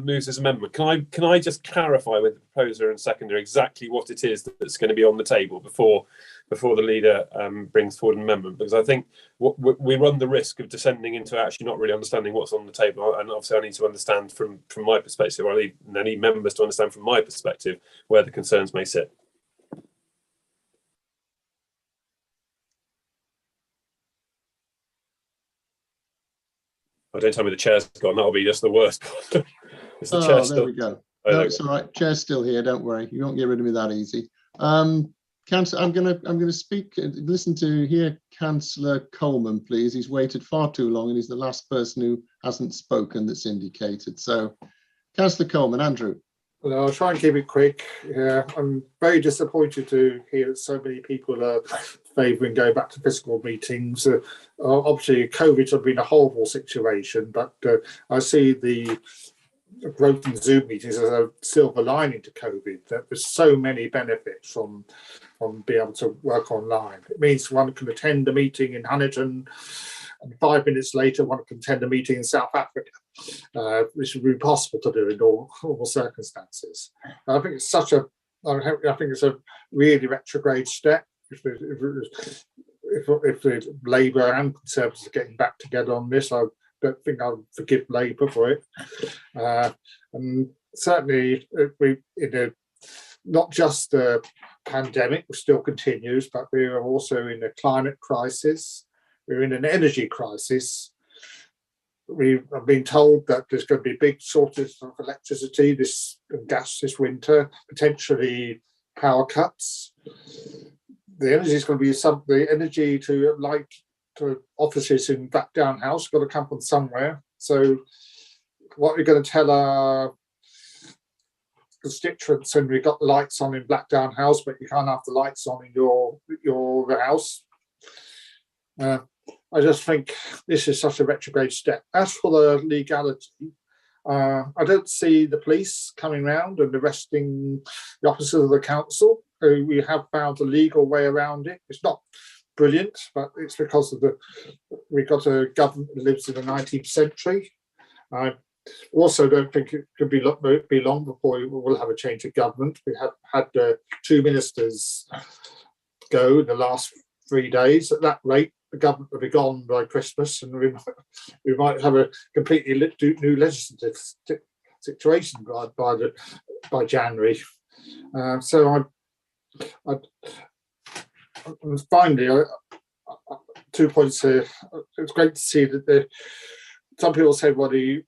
S18: moves his amendment, can I just clarify with the proposer and seconder exactly what it is that's going to be on the table before the leader brings forward an amendment? Because I think we run the risk of descending into actually not really understanding what's on the table, and obviously I need to understand from my perspective, or I need members to understand from my perspective where the concerns may sit. Oh, don't tell me the chair's gone. That'll be just the worst. Is the chair
S2: there
S18: still?
S2: we go.
S18: Oh,
S2: No, it's all right. Chair's still here. Don't worry. You won't get rid of me that easy. Councillor, I'm gonna speak. Listen to hear Councillor Coleman, please. He's waited far too long, and he's the last person who hasn't spoken that's indicated. So, Councillor Coleman, Andrew.
S9: Well, I'll try and keep it quick. Yeah, I'm very disappointed to hear that so many people are favouring going back to physical meetings. Obviously, COVID has been a horrible situation, but I see the growth in Zoom meetings as a silver lining to COVID. That there's so many benefits from being able to work online. It means one can attend a meeting in Honiton, and 5 minutes later, one can attend a meeting in South Africa, which would be impossible to do in normal circumstances. I think it's a really retrograde step. If the Labour and Conservatives are getting back together on this, I don't think I'll forgive Labour for it. And certainly, not just the pandemic, which still continues, but we are also in a climate crisis. We're in an energy crisis. We have been told that there's going to be big shortages of electricity and gas this winter, potentially power cuts. The energy is going to be the energy to offices in Blackdown House got to come from somewhere. So what we're going to tell our constituents when we've got the lights on in Blackdown House, but you can't have the lights on in your house. I just think this is such a retrograde step. As for the legality, I don't see the police coming round and arresting the officers of the council. We have found a legal way around it. It's not brilliant, but it's because we've got a government that lives in the 19th century. I also don't think it could be long before we will have a change of government. We have had 2 ministers go in the last 3 days. At that rate, the government will be gone by Christmas, and we might have a completely new legislative situation by January. So finally, 2 points here. It's great to see that some people say, well, the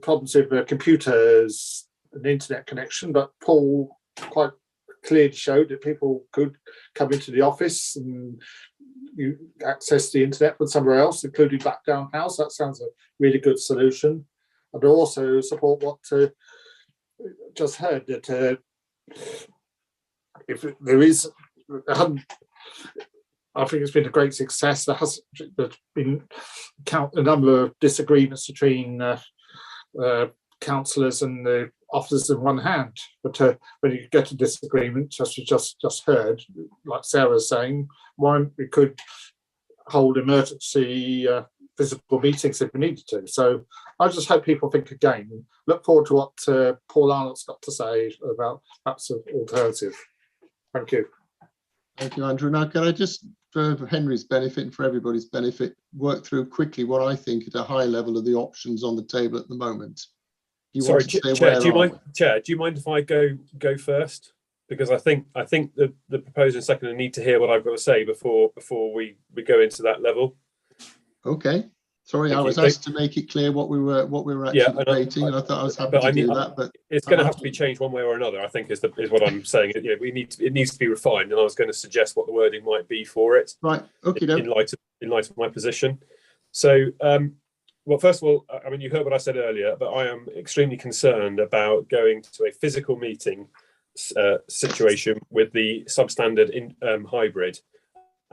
S9: problems with computers and internet connection, but Paul quite clearly showed that people could come into the office and you access the internet from somewhere else, including Blackdown House. That sounds a really good solution. And I also support what just heard, that if there is, I think it's been a great success. There's been a number of disagreements between councillors and the officers in one hand. But when you get a disagreement, just heard, like Sarah was saying, we could hold emergency physical meetings if we needed to. So I just hope people think again. Look forward to what Paul Arnott's got to say about perhaps an alternative. Thank you.
S2: Thank you, Andrew. Now, can I just, for Henry's benefit and for everybody's benefit, work through quickly what I think at a high level are the options on the table at the moment?
S18: Sorry, Chair, do you mind if I go first? Because I think the proposer and seconder need to hear what I've got to say before we go into that level.
S2: Okay. Sorry,
S18: Thank
S2: I
S18: you.
S2: was asked to make it clear what we were actually debating, and I thought I was happy to do that. But
S18: it's going to have to be changed one way or another, I think, is what I'm saying. It needs to be refined, and I was going to suggest what the wording might be for it.
S2: Right. Okay.
S18: In light of my position. So, well, first of all, I mean, you heard what I said earlier, but I am extremely concerned about going to a physical meeting situation with the substandard hybrid.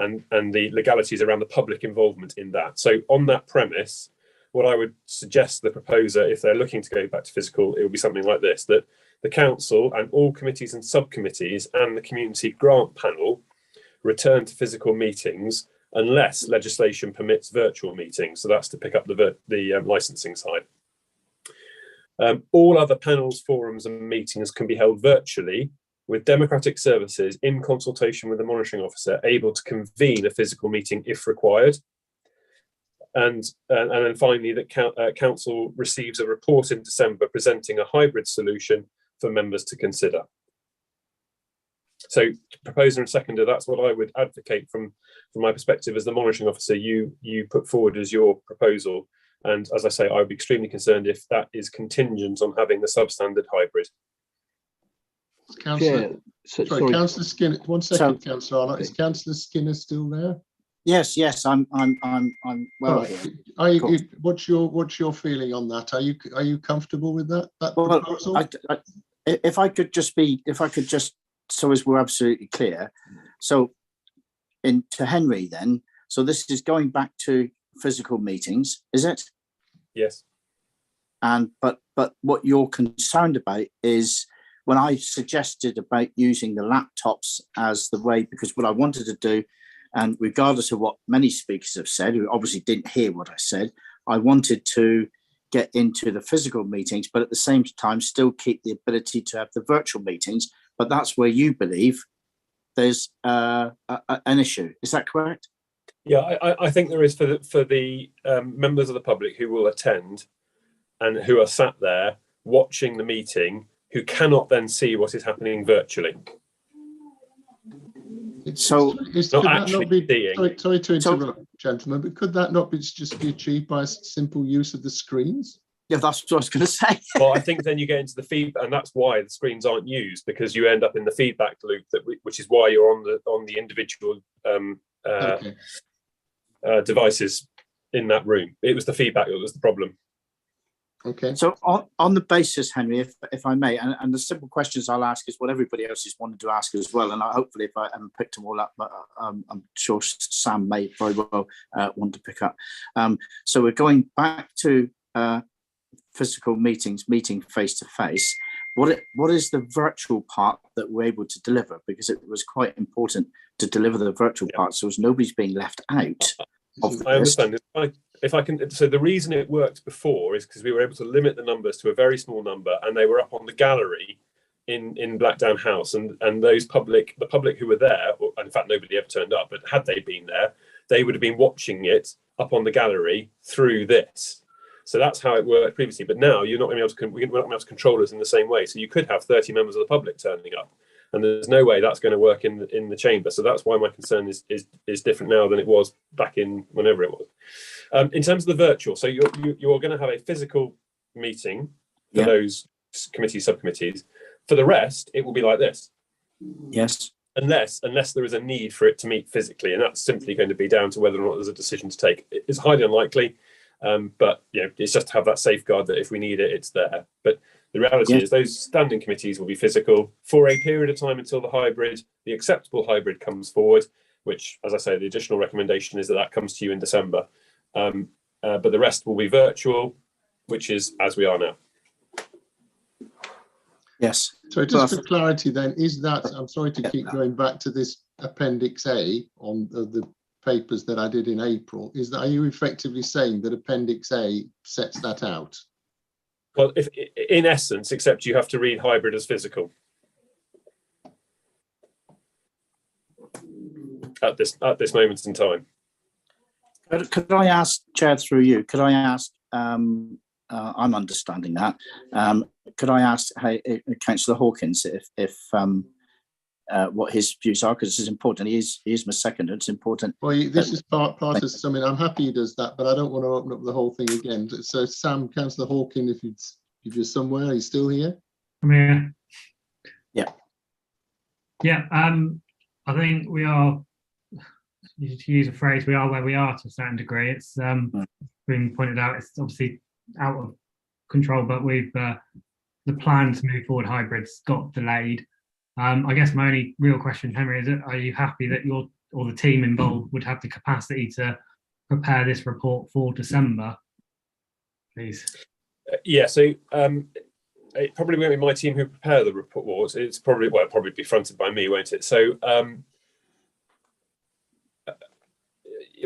S18: And the legalities around the public involvement in that. So on that premise, what I would suggest the proposer, if they're looking to go back to physical, it would be something like this, that the council and all committees and subcommittees and the community grant panel return to physical meetings unless legislation permits virtual meetings. So that's to pick up the licensing side. All other panels, forums and meetings can be held virtually, with democratic services in consultation with the monitoring officer able to convene a physical meeting if required. And then finally, that council receives a report in December presenting a hybrid solution for members to consider. So proposer and seconder, that's what I would advocate from my perspective as the monitoring officer. You put forward as your proposal. And as I say, I would be extremely concerned if that is contingent on having the substandard hybrid.
S2: Councillor, sorry, Councillor Skinner. 1 second, Councillor Arnott. Is Councillor Skinner still there?
S4: Yes, I'm well here.
S2: What's your feeling on that? Are you comfortable with that proposal?
S4: If I could just so as we're absolutely clear. So to Henry then. So this is going back to physical meetings, is it?
S18: Yes.
S4: And but what you're concerned about is, when I suggested about using the laptops as the way, because what I wanted to do, and regardless of what many speakers have said, who obviously didn't hear what I said, I wanted to get into the physical meetings, but at the same time still keep the ability to have the virtual meetings. But that's where you believe there's an issue. Is that correct?
S18: Yeah, I think there is for the members of the public who will attend and who are sat there watching the meeting, who cannot then see what is happening virtually.
S2: Sorry to interrupt, gentlemen, but could that not just be achieved by a simple use of the screens?
S4: Yeah, that's what I was going to say.
S18: Well, I think then you get into the feedback, and that's why the screens aren't used, because you end up in the feedback loop, which is why you're on the individual devices in that room. It was the feedback that was the problem.
S2: Okay.
S4: So on the basis, Henry, if I may, and the simple questions I'll ask is what everybody else has wanted to ask as well. And hopefully, if I haven't picked them all up, I'm sure Sam may very well want to pick up. So we're going back to physical meetings, meeting face to face. What is the virtual part that we're able to deliver? Because it was quite important to deliver the virtual part, so as nobody's being left out.
S18: I understand. If I can, so the reason it worked before is because we were able to limit the numbers to a very small number, and they were up on the gallery in Blackdown House, and the public who were there, or in fact nobody ever turned up, but had they been there, they would have been watching it up on the gallery through this. So that's how it worked previously. But now you're not going to be able to control us in the same way. So you could have 30 members of the public turning up, and there's no way that's going to work in the chamber. So that's why my concern is different now than it was back in whenever it was. In terms of the virtual, so you're going to have a physical meeting for those committees, subcommittees. For the rest, it will be like this.
S4: Yes.
S18: Unless there is a need for it to meet physically, and that's simply going to be down to whether or not there's a decision to take. It's highly unlikely, but it's just to have that safeguard that if we need it, it's there. But the reality is those standing committees will be physical for a period of time until the acceptable hybrid comes forward, which, as I say, the additional recommendation is that comes to you in December. But the rest will be virtual, which is as we are now.
S4: Yes.
S2: So just for clarity then, is that, I'm sorry to keep going back to this Appendix A on the papers that I did in April, are you effectively saying that Appendix A sets that out?
S18: Well, if in essence, except you have to read hybrid as physical. At this moment in time.
S4: Could I ask, Chair, through you, could I ask, I'm understanding that, could I ask Councillor Hawkins if what his views are, because this is important. He is my second. It's important.
S2: Well, this is part of something. I'm happy he does that, but I don't want to open up the whole thing again. So, Sam, Councillor Hawking, if you're somewhere, are you still here?
S5: I'm here.
S4: Yeah.
S5: Yeah. I think we are. To use a phrase, we are where we are to a certain degree. It's been pointed out. It's obviously out of control, but we've the plan to move forward hybrids got delayed. I guess my only real question, Henry, is: are you happy that or the team involved would have the capacity to prepare this report for December, please?
S18: Yeah. So it probably won't be my team who prepare the report. It's probably probably be fronted by me, won't it? So.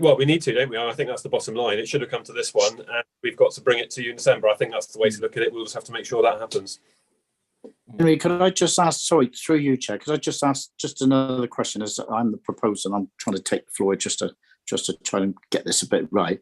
S18: Well, we need to, don't we? I think that's the bottom line. It should have come to this one, and we've got to bring it to you in December. I think that's the way to look at it. We'll just have to make sure that happens.
S4: Henry, could I just ask, sorry, through you, Chair, could I just ask just another question, as I'm the proposer and I'm trying to take the floor just to try and get this a bit right.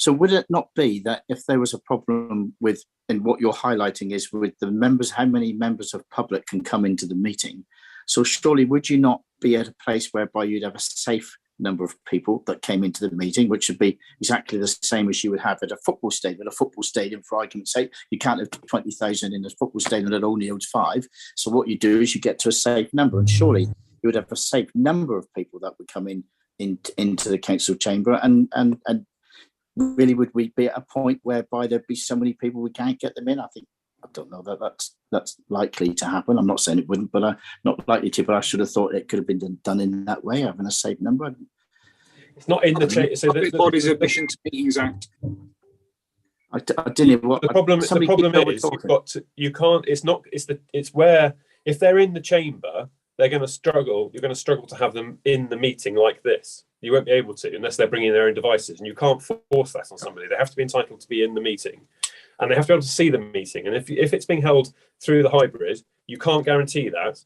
S4: So would it not be that if there was a problem with, and what you're highlighting is with the members, how many members of public can come into the meeting? So surely would you not be at a place whereby you'd have a safe number of people that came into the meeting, which would be exactly the same as you would have at a football stadium. At a football stadium, for argument's sake, you can't have 20,000 in a football stadium that only holds 5. So what you do is you get to a safe number, and surely you would have a safe number of people that would come into the council chamber, and really would we be at a point whereby there'd be so many people we can't get them in? I don't know that's likely to happen. I'm not saying it wouldn't, but not likely to. But I should have thought it could have been done in that way, having a safe number.
S18: It's not in the change. So
S15: Public Bodies Admission to Meetings Act.
S4: I didn't. What
S18: the problem is you can't. It's where if they're in the chamber, they're going to struggle. You're going to struggle to have them in the meeting like this. You won't be able to unless they're bringing their own devices, and you can't force that on somebody. They have to be entitled to be in the meeting. And they have to be able to see the meeting. And if it's being held through the hybrid, you can't guarantee that.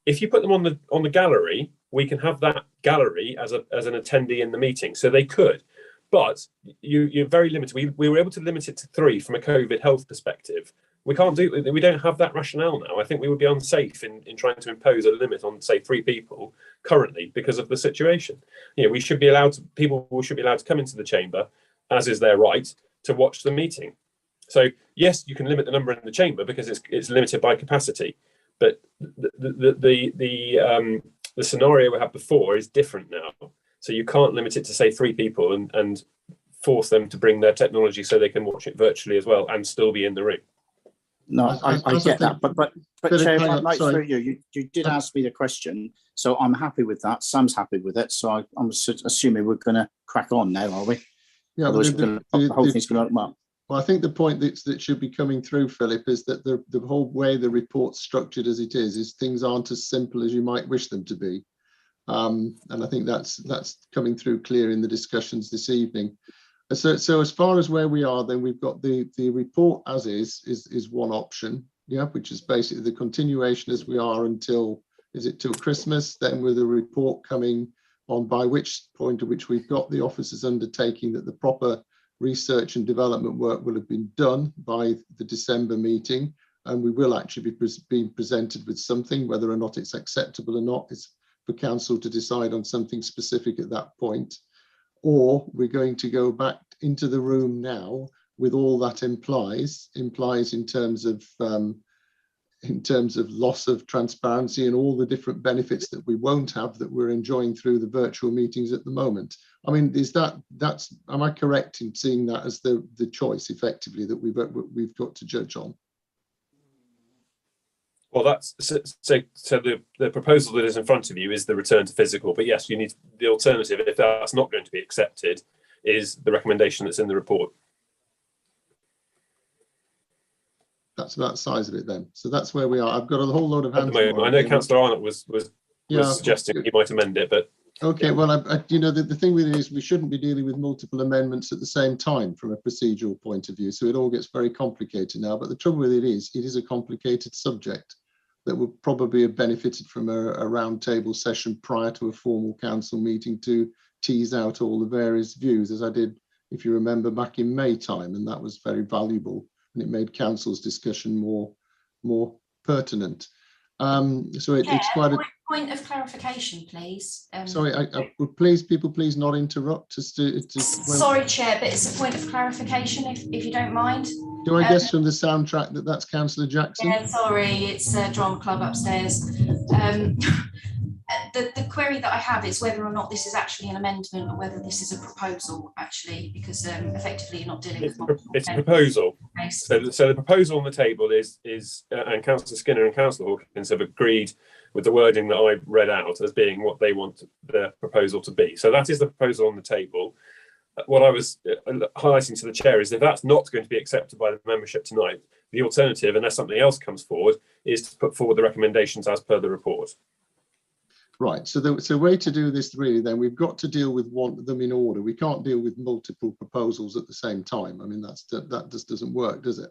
S18: If you put them on the gallery, we can have that gallery as an attendee in the meeting. So they could, but you're very limited. We were able to limit it to 3 from a COVID health perspective. We can't do. We don't have that rationale now. I think we would be unsafe in trying to impose a limit on, say, 3 people currently because of the situation. You know, people should be allowed to come into the chamber, as is their right, to watch the meeting. So yes, you can limit the number in the chamber because it's limited by capacity, but the scenario we had before is different now. So you can't limit it to say 3 people and force them to bring their technology so they can watch it virtually as well and still be in the room.
S4: No, I get that, but Chair, like through you did ask me the question, so I'm happy with that. Sam's happy with it, so I'm assuming we're going to crack on now, are we?
S2: Yeah,
S4: the whole thing's going to open up.
S2: Well, I think the point that should be coming through, Philip, is that the whole way the report's structured as it is things aren't as simple as you might wish them to be. And I think that's coming through clear in the discussions this evening. So as far as where we are, then we've got the report as is one option, yeah, which is basically the continuation as we are until Christmas, then with a report coming on by which point at which we've got the officers undertaking that the proper research and development work will have been done by the December meeting, and we will actually be being presented with something. Whether or not it's acceptable or not is for council to decide on something specific at that point, or we're going to go back into the room now with all that implies in terms of loss of transparency and all the different benefits that we won't have that we're enjoying through the virtual meetings at the moment. I mean, am I correct in seeing that as the choice effectively that we've got to judge on?
S18: Well, that's so the proposal that is in front of you is the return to physical, but yes, you need the alternative. If that's not going to be accepted, is the recommendation that's in the report.
S2: That's about the size of it then. So that's where we are. I've got a whole load of hands.
S18: At the moment, I know Councillor Arnott was suggesting he might amend it, but
S2: okay. Well, the thing with it is we shouldn't be dealing with multiple amendments at the same time from a procedural point of view. So it all gets very complicated now. But the trouble with it is a complicated subject that would probably have benefited from a roundtable session prior to a formal council meeting to tease out all the various views, as I did, if you remember, back in May time, and that was very valuable. And it made council's discussion more pertinent. So it's quite a.
S3: Point of clarification, please.
S2: Sorry, I would people please not interrupt us
S3: Sorry, Chair, but it's a point of clarification, if you don't mind.
S2: Do I guess from the soundtrack that that's Councillor Jackson?
S3: Yeah, sorry, it's a drama club upstairs. The query that I have is whether or not this is actually an amendment or whether this is a proposal, actually, because effectively you're not dealing with
S18: it's a proposal. So the proposal on the table is and Councillor Skinner and Councillor Hawkins have agreed with the wording that I read out as being what they want the proposal to be. So that is the proposal on the table. What I was highlighting to the chair is if that's not going to be accepted by the membership tonight, the alternative, unless something else comes forward, is to put forward the recommendations as per the report.
S2: Right, so the way to do this really then, we've got to deal with one of them in order. We can't deal with multiple proposals at the same time. I mean, that just doesn't work, does it?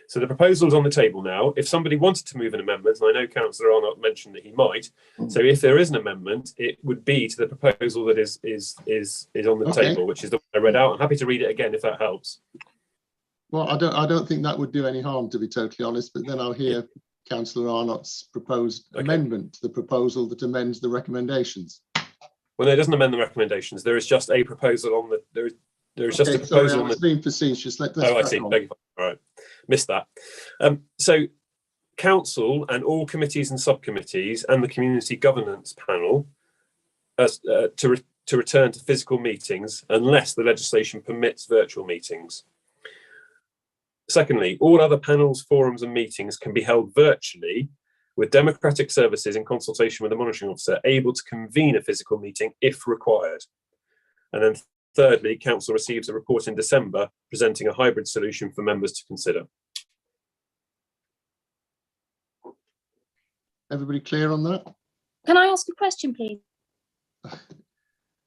S18: So the proposal's on the table now. If somebody wanted to move an amendment, and I know Councillor Arnott mentioned that he might, so if there is an amendment, it would be to the proposal that is on the table, which is the one I read out. I'm happy to read it again if that helps.
S2: Well, I don't think that would do any harm, to be totally honest, but then I'll hear Councillor Arnott's proposed amendment to the proposal that amends the recommendations.
S18: Well, no, it doesn't amend the recommendations. There is just a proposal on the there is just a proposal.
S2: Sorry, I was being facetious. I
S18: see. Beg your pardon. All right, missed that. So, council and all committees and subcommittees and the community governance panel to return to physical meetings unless the legislation permits virtual meetings. Secondly, all other panels, forums and meetings can be held virtually with democratic services in consultation with the monitoring officer able to convene a physical meeting if required. And then thirdly, council receives a report in December presenting a hybrid solution for members to consider.
S2: Everybody clear on that?
S22: Can I ask a question, please?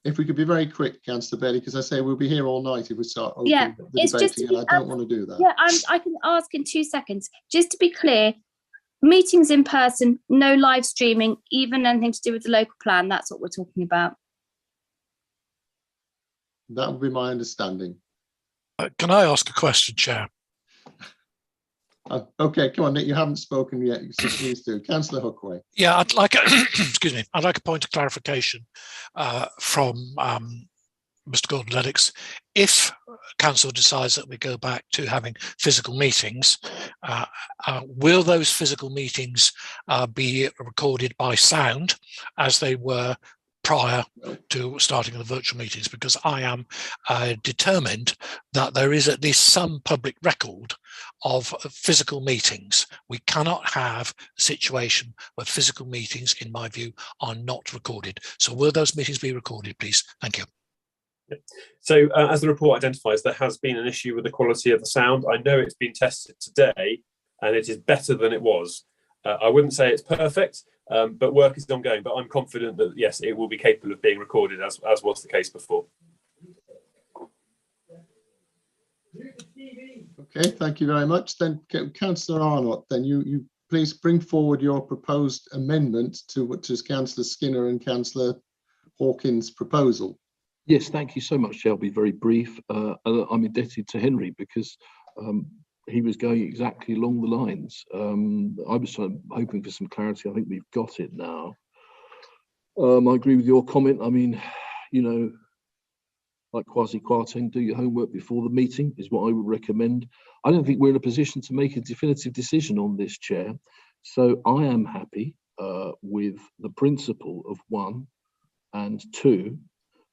S2: If we could be very quick, Councillor Bailey, because I say we'll be here all night if we start open the
S22: it's just
S2: debating, and I don't want to do that.
S22: Yeah, I can ask in 2 seconds. Just to be clear, meetings in person, no live streaming, even anything to do with the local plan. That's what we're talking about.
S2: That would be my understanding.
S10: Can I ask a question, Chair?
S2: Okay, come on, Nick, you haven't spoken yet, so please do. Councillor Hookway.
S10: Yeah, I'd like excuse me, I'd like a point of clarification from Mr. Gordon Lennox. If council decides that we go back to having physical meetings, will those physical meetings be recorded by sound as they were prior to starting the virtual meetings? Because I am determined that there is at least some public record of physical meetings. We cannot have a situation where physical meetings, in my view, are not recorded. So will those meetings be recorded, please? Thank you.
S18: So as the report identifies, there has been an issue with the quality of the sound. I know it's been tested today and it is better than it was. I wouldn't say it's perfect, but work is ongoing. But I'm confident that, yes, it will be capable of being recorded as was the case before.
S2: Okay, thank you very much. Then Councillor Arnott, then you please bring forward your proposed amendment to Councillor Skinner and Councillor Hawkins' proposal.
S16: Yes, thank you so much, Chair. I'll be very brief. I'm indebted to Henry because he was going exactly along the lines. I was hoping for some clarity. I think we've got it now. I agree with your comment. I mean, you know, like Kwasi Kwarteng, do your homework before the meeting is what I would recommend. I don't think we're in a position to make a definitive decision on this, Chair. So I am happy with the principle of 1 and 2,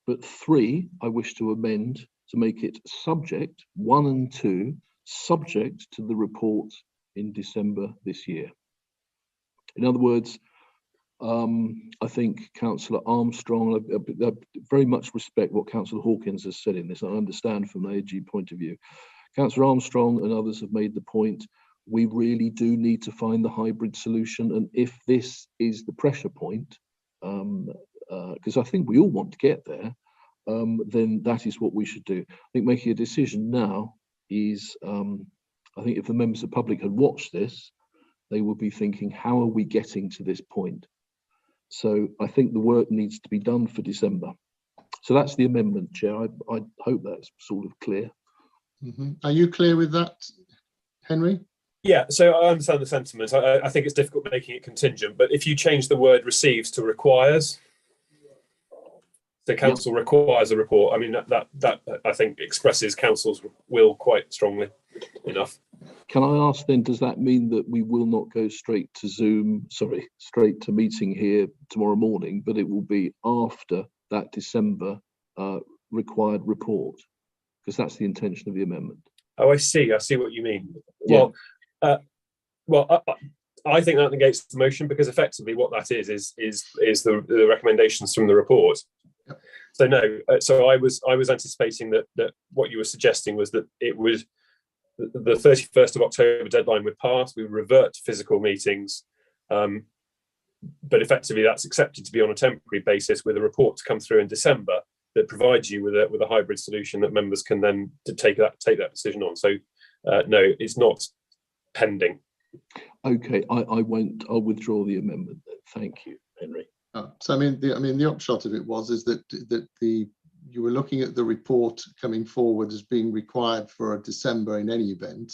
S16: but 3, I wish to amend to make it subject, 1 and 2, subject to the report in December this year. In other words, I think Councillor Armstrong, I very much respect what Councillor Hawkins has said in this. I understand from an AG point of view. Councillor Armstrong and others have made the point, we really do need to find the hybrid solution. And if this is the pressure point, because I think we all want to get there, then that is what we should do. I think making a decision now is, I think if the members of the public had watched this, they would be thinking, how are we getting to this point? So I think the work needs to be done for December. So that's the amendment, Chair. I hope that's sort of clear.
S2: Are you clear with that, Henry?
S18: Yeah, so I understand the sentiment. I think it's difficult making it contingent, but if you change the word receives to requires, the council requires a report. I mean, that I think expresses council's will quite strongly enough.
S16: Can I ask then, does that mean that we will not go straight to Zoom, straight to meeting here tomorrow morning, but it will be after that December required report? Because that's the intention of the amendment.
S18: Oh, I see what you mean.
S16: Yeah.
S18: I think that negates the motion, because effectively what that is the recommendations from the report.
S2: Yep.
S18: So no, so I was anticipating that what you were suggesting was that it would, the 31st of October deadline would pass, we would revert to physical meetings, but effectively that's accepted to be on a temporary basis with a report to come through in December that provides you with a hybrid solution that members can then take that decision on. So no, it's not pending.
S16: Okay, I'll withdraw the amendment then. Thank you, Henry.
S2: So I mean the upshot of it is that you were looking at the report coming forward as being required for December in any event.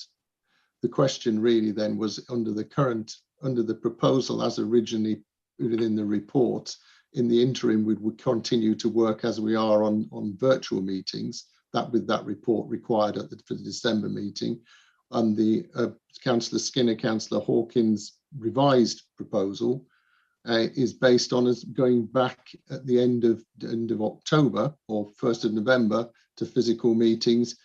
S2: The question really then was under the proposal as originally within the report. In the interim, we would continue to work as we are on virtual meetings. That with that report required for the December meeting, and the Councillor Skinner, Councillor Hawkins revised proposal is based on us going back at the end of October or 1st of November to physical meetings,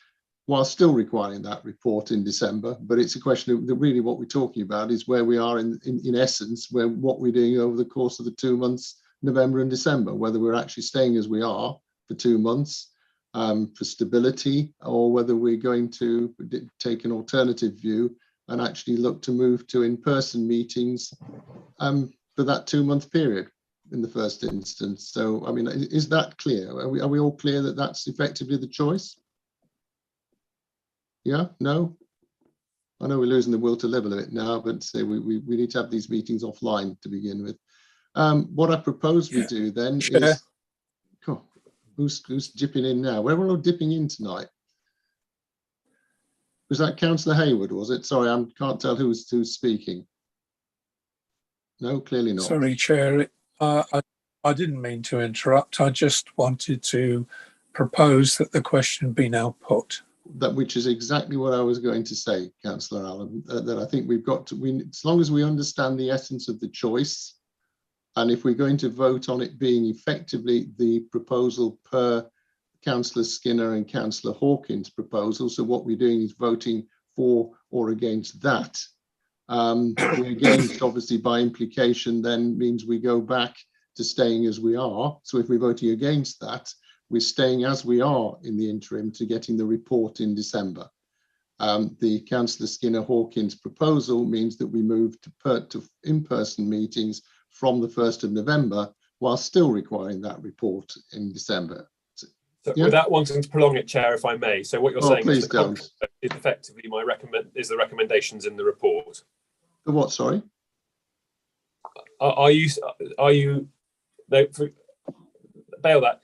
S2: while still requiring that report in December. But it's a question of really what we're talking about is where we are in essence, what we're doing over the course of the 2 months, November and December, whether we're actually staying as we are for 2 months for stability, or whether we're going to take an alternative view and actually look to move to in-person meetings for that 2-month period in the first instance. So, I mean, is that clear? Are we all clear that that's effectively the choice? Yeah, no? I know we're losing the will to live a bit now, but say we need to have these meetings offline to begin with. What I propose we do then is, oh, who's dipping in now? Where are we all dipping in tonight? Was that Councillor Hayward, was it? Sorry, I can't tell who's speaking. No, clearly not.
S15: Sorry, Chair. I didn't mean to interrupt. I just wanted to propose that the question be now put.
S2: That which is exactly what I was going to say, Councillor Allen, that I think we've got to, as long as we understand the essence of the choice, and if we're going to vote on it being effectively the proposal per Councillor Skinner and Councillor Hawkins' proposal, so what we're doing is voting for or against that. The against, obviously, by implication, then means we go back to staying as we are. So if we're voting against that, we're staying as we are in the interim to getting the report in December. The Councillor Skinner Hawkins proposal means that we move to in-person meetings from the 1st of November, while still requiring that report in December.
S18: So without wanting to prolong it, Chair, if I may. So what you're saying is is effectively the recommendations in the report.
S2: The what? Sorry.
S18: Are you? No, bail that.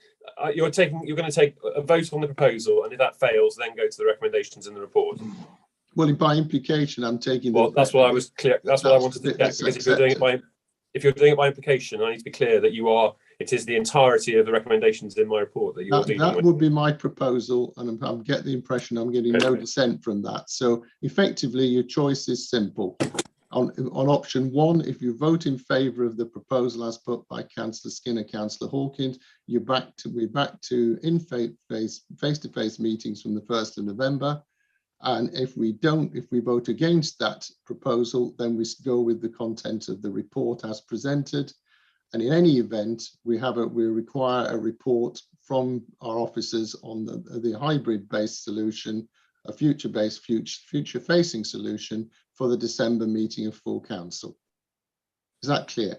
S18: You're going to take a vote on the proposal, and if that fails, then go to the recommendations in the report.
S2: Well, by implication, I'm taking.
S18: Well, that's what I was clear. That's what I wanted to check, because if you're doing it by implication, I need to be clear that it is the entirety of the recommendations in my report that you're dealing with.
S2: That would be my proposal, and I get the impression I'm getting no dissent from that. So effectively, your choice is simple. On option 1, if you vote in favour of the proposal as put by Councillor Skinner, Councillor Hawkins, we're back to face-to-face meetings from the 1st of November. And if we vote against that proposal, then we go with the content of the report as presented. And in any event, we require a report from our officers on the hybrid-based solution, a future-facing solution for the December meeting of full council. Is that clear?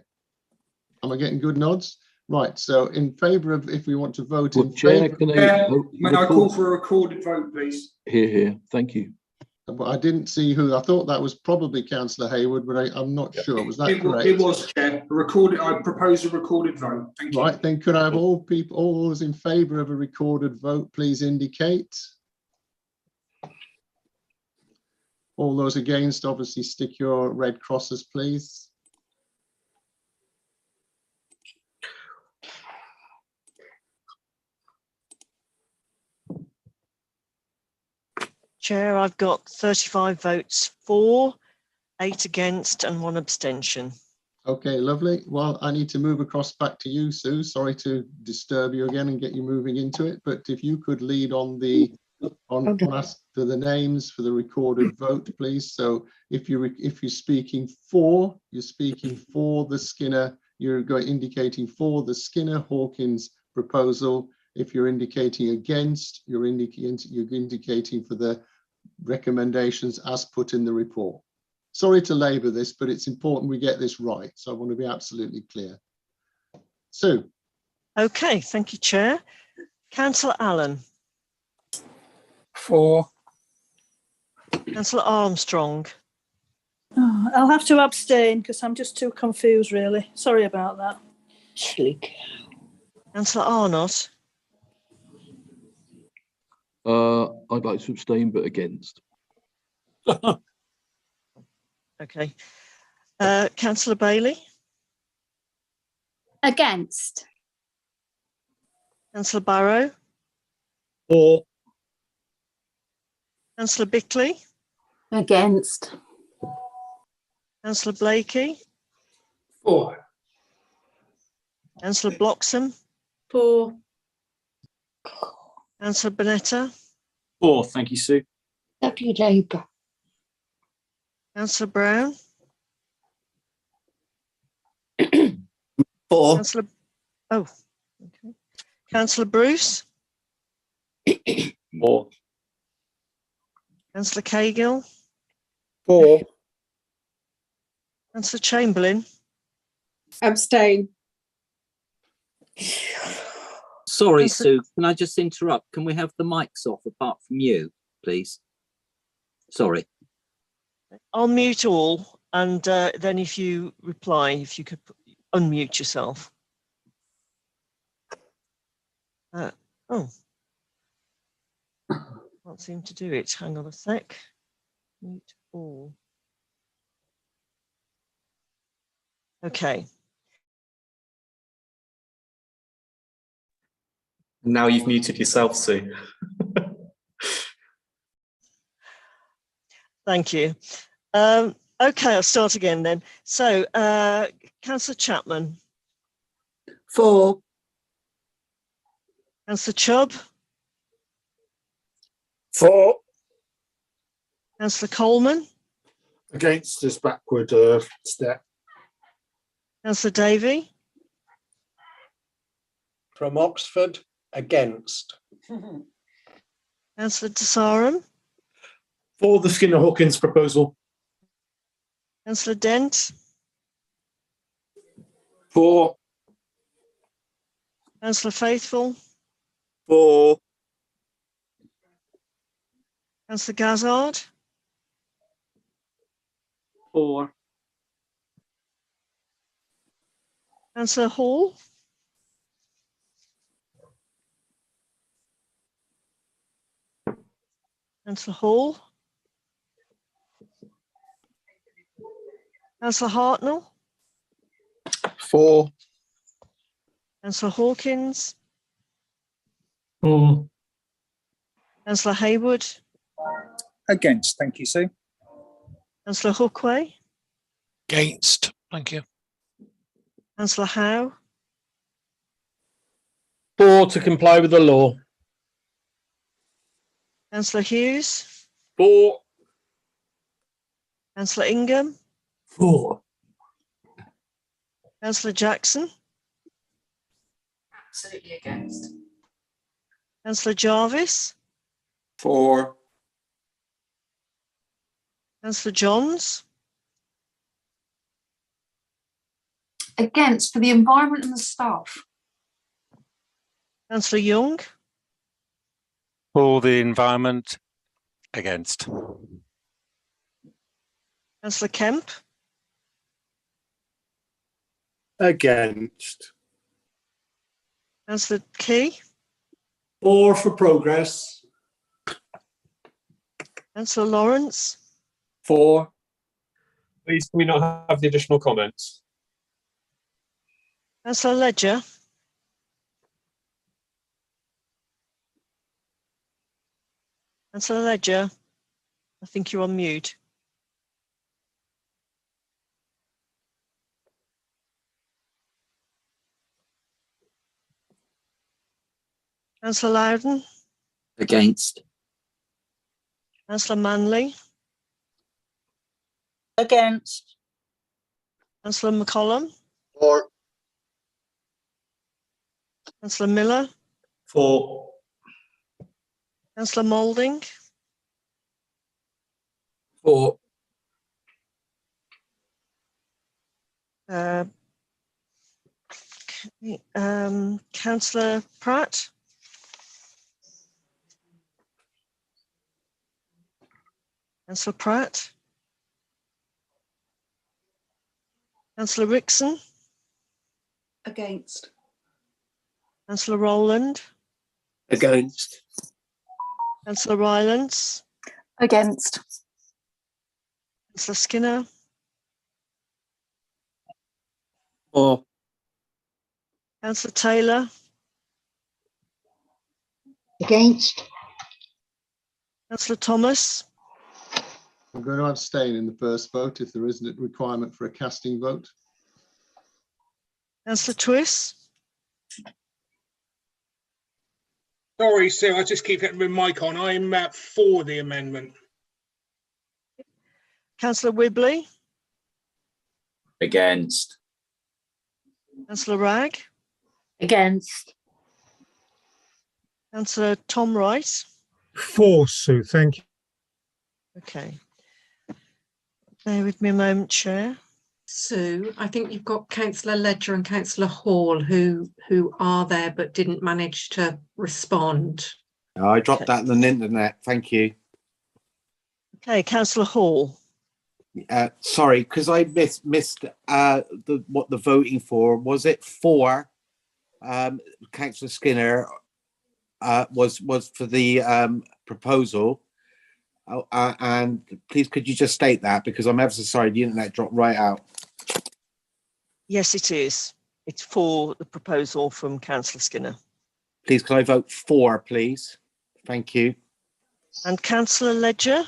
S2: Am I getting good nods? Right. So in favour of, if we want to vote in favour,
S15: may I call for a recorded vote, please?
S16: Here. Thank you.
S2: But I didn't see who. I thought that was probably Councillor Hayward, but I'm not sure. Was that correct?
S15: It was, Chair. I propose a recorded vote. Thank you.
S2: Right. Then could I have all those in favour of a recorded vote, please indicate. All those against, obviously stick your red crosses, please.
S19: Chair, I've got 35 votes for, 8 against and 1 abstention.
S2: Okay, lovely. Well, I need to move across back to you, Sue. Sorry to disturb you again and get you moving into it, but if you could lead on the ask for the names for the recorded vote, please. So if you're speaking for, you're speaking for the Skinner. You're indicating for the Skinner Hawkins proposal. If you're indicating against, you're indicating for the recommendations as put in the report. Sorry to labour this, but it's important we get this right. So I want to be absolutely clear. Sue.
S19: Okay, thank you, Chair. Councillor Allen.
S15: For.
S19: Councillor Armstrong.
S1: Oh, I'll have to abstain because I'm just too confused, really. Sorry about that.
S19: Councillor Arnott.
S16: I'd like to abstain, but against.
S19: Okay. Councillor Bailey.
S22: Against.
S19: Councillor Barrow.
S12: For.
S19: Councillor Bickley.
S21: Against.
S19: Councillor Blakey.
S12: For.
S19: Councillor Bloxham.
S21: For.
S19: Councillor Bonetta.
S23: For, thank you, Sue.
S21: W Labour.
S19: Councillor Brown.
S23: For.
S19: Councillor, oh, okay. Councillor Bruce.
S23: For.
S19: Councillor Cahill.
S12: For.
S19: Councillor Chamberlain.
S21: Abstain.
S23: Sorry, Sue, can I just interrupt? Can we have the mics off apart from you, please? Sorry.
S19: I'll mute all, and then if you reply, if you could unmute yourself. Oh, can't seem to do it. Hang on a sec. Mute all. Okay.
S8: Now you've muted yourself, Sue.
S19: Thank you. Okay, I'll start again then. So, Councillor Chapman.
S21: For.
S19: Councillor Chubb.
S12: For.
S19: Councillor Coleman.
S9: Against this backward step.
S19: Councillor Davey.
S12: From Oxford. Against.
S19: Councillor Desarum.
S18: For the Skinner Hawkins proposal.
S19: Councillor Dent.
S12: For.
S19: Councillor Faithful.
S13: For.
S19: Councillor Gazzard.
S23: For.
S19: Councillor Hall. Councillor Hall. Councillor Hartnell.
S9: For.
S19: Councillor Hawkins.
S5: For.
S19: Councillor Hayward.
S24: Against, thank you, Sue.
S19: Councillor Hookway.
S10: Against, thank you.
S19: Councillor Howe.
S20: For, to comply with the law.
S19: Councillor Hughes.
S20: For.
S19: Councillor Ingham.
S12: For.
S19: Councillor Jackson.
S3: Absolutely against.
S19: Councillor Jarvis.
S7: For.
S19: Councillor Johns.
S21: Against for the environment and the staff.
S19: Councillor Young.
S25: For the environment. Against.
S19: Councillor Kemp.
S12: Against.
S19: Councillor Key.
S12: For progress.
S19: Councillor Lawrence.
S12: 4.
S18: Please, can we not have the additional comments?
S19: Councillor Ledger. Councillor Ledger, I think you're on mute. Councillor Loudon.
S23: Against.
S19: Councillor Manley.
S21: Against.
S19: Councillor McCollum.
S12: For.
S19: Councillor Miller.
S12: For.
S19: Councillor Moulding.
S15: 4.
S19: Councillor Pratt. Councillor Pratt. Councillor Rickson.
S21: Against.
S19: Councillor Rowland.
S12: Against.
S19: Councillor Rylance.
S21: Against.
S19: Councillor Skinner.
S23: For.
S19: Councillor Taylor.
S21: Against.
S19: Councillor Thomas.
S2: I'm going to abstain in the first vote if there isn't a requirement for a casting vote.
S19: Councillor Twiss.
S4: Sorry, Sue, I just keep getting my mic on. I'm for the amendment.
S19: Councillor Whibley.
S23: Against.
S19: Councillor Ragg.
S21: Against.
S19: Councillor Tom Wright.
S6: For, Sue, thank you.
S19: Okay. Bear with me a moment, Chair.
S21: Sue, I think you've got Councillor Ledger and Councillor Hall who are there but didn't manage to respond.
S11: I dropped that on the internet. Thank you.
S19: Okay, Councillor Hall.
S11: Sorry, because I missed what the voting for was. It for Councillor Skinner was for the proposal. And please, could you just state that, because I'm ever so sorry the internet dropped right out.
S19: Yes, it is. It's for the proposal from Councillor Skinner.
S11: Please, could I vote for, please? Thank you.
S19: And Councillor Ledger.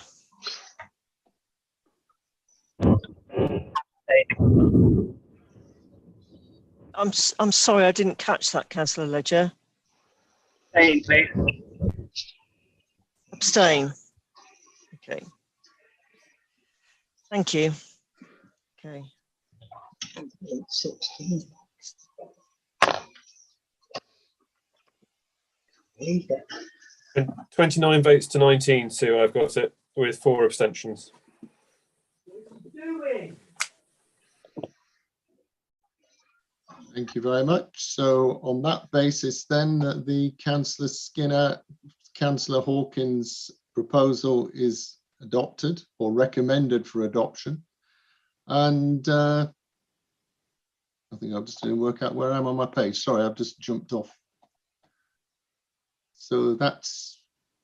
S19: I'm sorry, I didn't catch that, Councillor Ledger.
S5: Abstain, please.
S19: Abstain. Okay. Thank you. Okay.
S21: 16.
S18: 29 votes to 19, Sue, I've got it, with 4 abstentions.
S2: Thank you very much. So on that basis then, the Councillor Skinner, Councillor Hawkins proposal is adopted or recommended for adoption. And I think I'm just going to work out where I am on my page. Sorry, I've just jumped off. So that's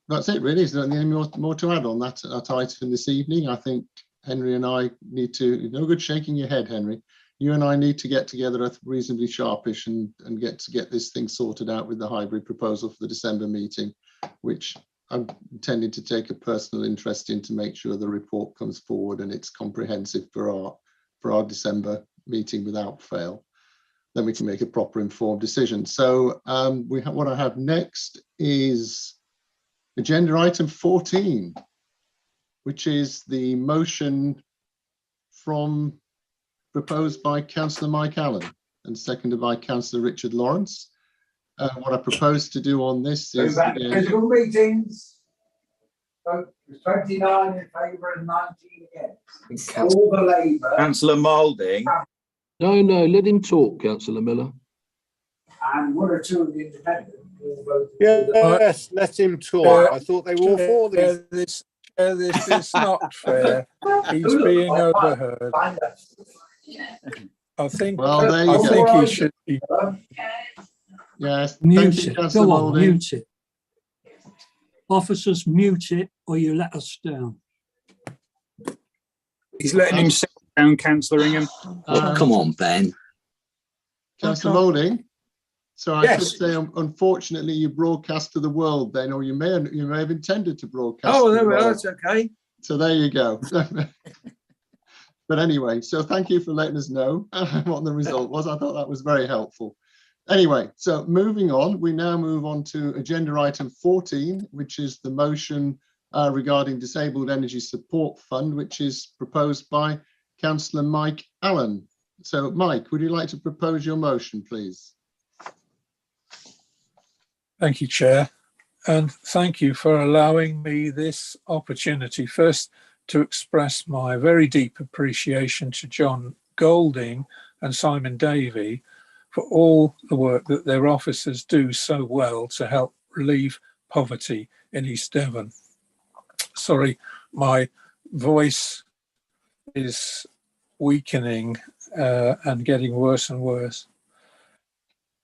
S2: it really. Is there any more to add on that item this evening? I think Henry and I need to, no good shaking your head, Henry. You and I need to get together reasonably sharpish and get this thing sorted out with the hybrid proposal for the December meeting, which I'm intending to take a personal interest in to make sure the report comes forward and it's comprehensive for our December meeting without fail. Then we can make a proper informed decision. So what I have next is agenda item 14, which is the motion proposed by Councillor Mike Allen and seconded by Councillor Richard Lawrence. What I propose to do on this is
S14: physical meetings. Vote was 29 in favour and 19 against. All the Labour.
S13: Councillor Moulding.
S16: No, let him talk, Councillor Miller.
S14: And 1 or 2 of the independent.
S12: Yes, let him talk. I thought they were all for this.
S15: This is not fair. He's being overheard. I think.
S2: Well, there you
S15: I
S2: go.
S15: think he should be.
S2: Yes.
S17: Mute it. Go on, mute it. Officers, mute it, or you let us down.
S1: He's letting him sit down, Councillor Ingham.
S23: Come on, Ben.
S2: Councillor Moulding. So I
S1: Yes.
S2: should say, unfortunately, you broadcast to the world then, or you may have intended to broadcast.
S1: Oh,
S2: to
S1: there
S2: the
S1: we are.
S2: world.
S1: It's okay.
S2: So there you go. But anyway, so thank you for letting us know what the result was. I thought that was very helpful. Anyway, so moving on, we now move on to agenda item 14, which is the motion regarding Disabled Energy Support Fund, which is proposed by Councillor Mike Allen. So Mike, would you like to propose your motion, please?
S15: Thank you, Chair. And thank you for allowing me this opportunity. First, to express my very deep appreciation to John Golding and Simon Davey for all the work that their officers do so well to help relieve poverty in East Devon. Sorry, my voice is weakening and getting worse and worse.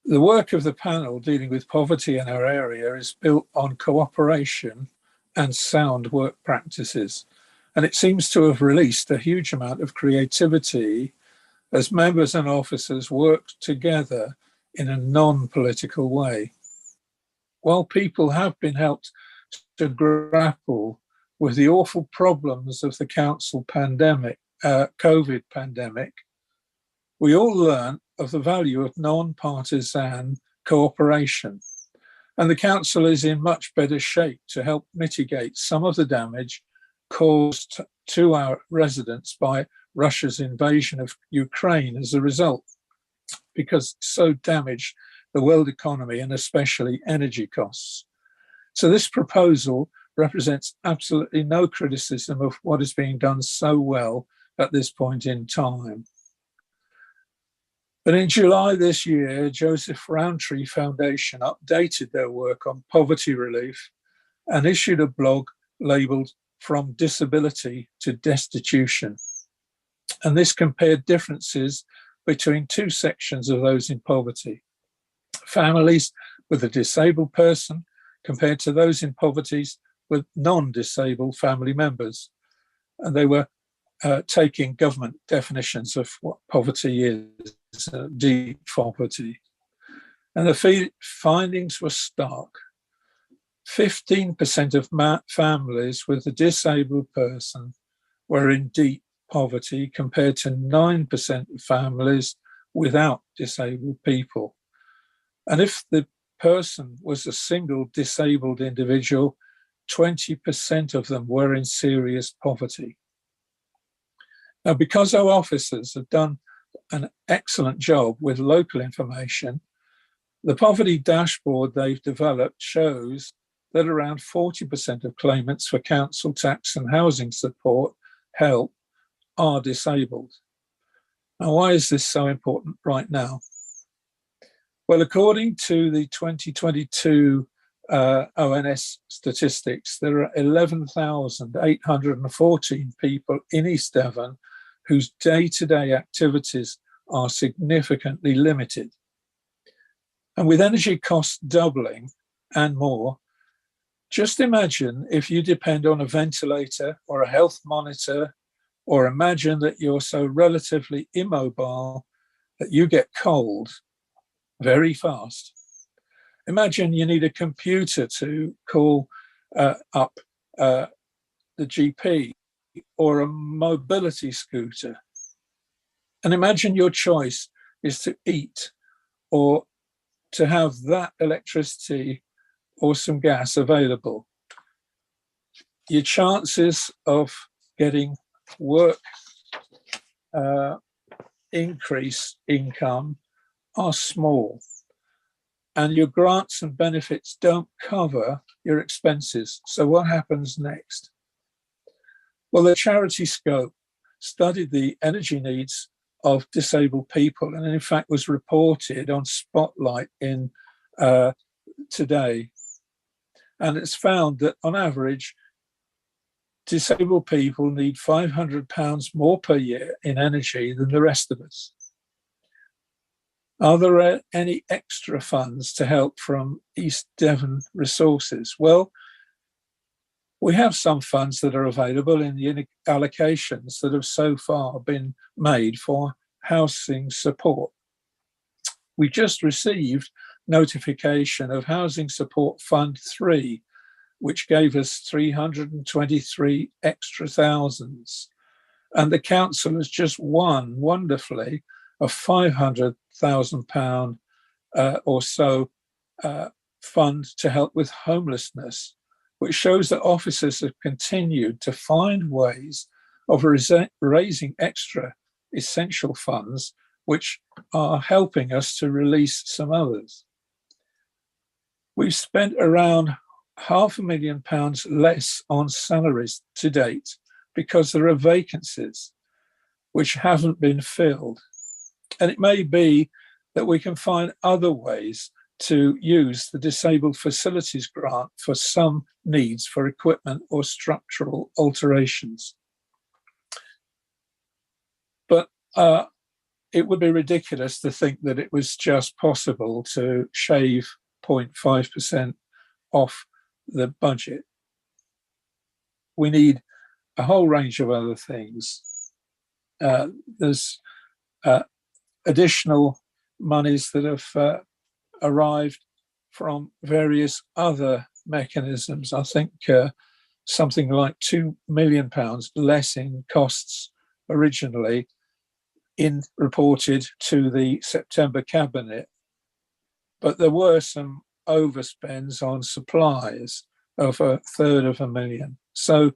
S15: The work of the panel dealing with poverty in our area is built on cooperation and sound work practices. And it seems to have released a huge amount of creativity as members and officers work together in a non-political way. While people have been helped to grapple with the awful problems of the council pandemic, COVID pandemic, we all learn of the value of non-partisan cooperation. And the council is in much better shape to help mitigate some of the damage caused to our residents by Russia's invasion of Ukraine as a result, because it so damaged the world economy and especially energy costs. So this proposal represents absolutely no criticism of what is being done so well at this point in time. But in July this year, Joseph Rowntree Foundation updated their work on poverty relief and issued a blog labelled From Disability to Destitution. And this compared differences between two sections of those in poverty. Families with a disabled person compared to those in poverty with non-disabled family members. And they were taking government definitions of what poverty is, deep poverty. And the findings were stark. 15% of families with a disabled person were in deep poverty compared to 9% of families without disabled people. And if the person was a single disabled individual, 20% of them were in serious poverty. Now, because our officers have done an excellent job with local information, the poverty dashboard they've developed shows that around 40% of claimants for council tax and housing support help are disabled. Now, why is this so important right now? Well, according to the 2022 ONS statistics, there are 11,814 people in East Devon whose day-to-day activities are significantly limited. And with energy costs doubling and more, just imagine if you depend on a ventilator or a health monitor, or imagine that you're so relatively immobile that you get cold very fast. Imagine you need a computer to call up the GP or a mobility scooter. And imagine your choice is to eat or to have that electricity or some gas available. Your chances of getting work increase income are small, and your grants and benefits don't cover your expenses. So what happens next? Well, the charity scope studied the energy needs of disabled people, and in fact was reported on Spotlight in today. And it's found that on average, disabled people need £500 more per year in energy than the rest of us. Are there any extra funds to help from East Devon Resources? Well, We have some funds that are available in the allocations that have so far been made for housing support. We just received notification of Housing Support Fund 3, which gave us 323 extra thousands. And the council has just won, wonderfully, a £500,000 or so fund to help with homelessness, which shows that officers have continued to find ways of raising extra essential funds, which are helping us to release some others. We've spent around £500,000 less on salaries to date because there are vacancies which haven't been filled. And it may be that we can find other ways to use the Disabled Facilities Grant for some needs for equipment or structural alterations. But it would be ridiculous to think that it was just possible to shave 0.5% off the budget. We need a whole range of other things. There's additional monies that have arrived from various other mechanisms. I think something like £2 million less in costs originally reported to the September Cabinet. But there were some overspends on supplies of £250,000. So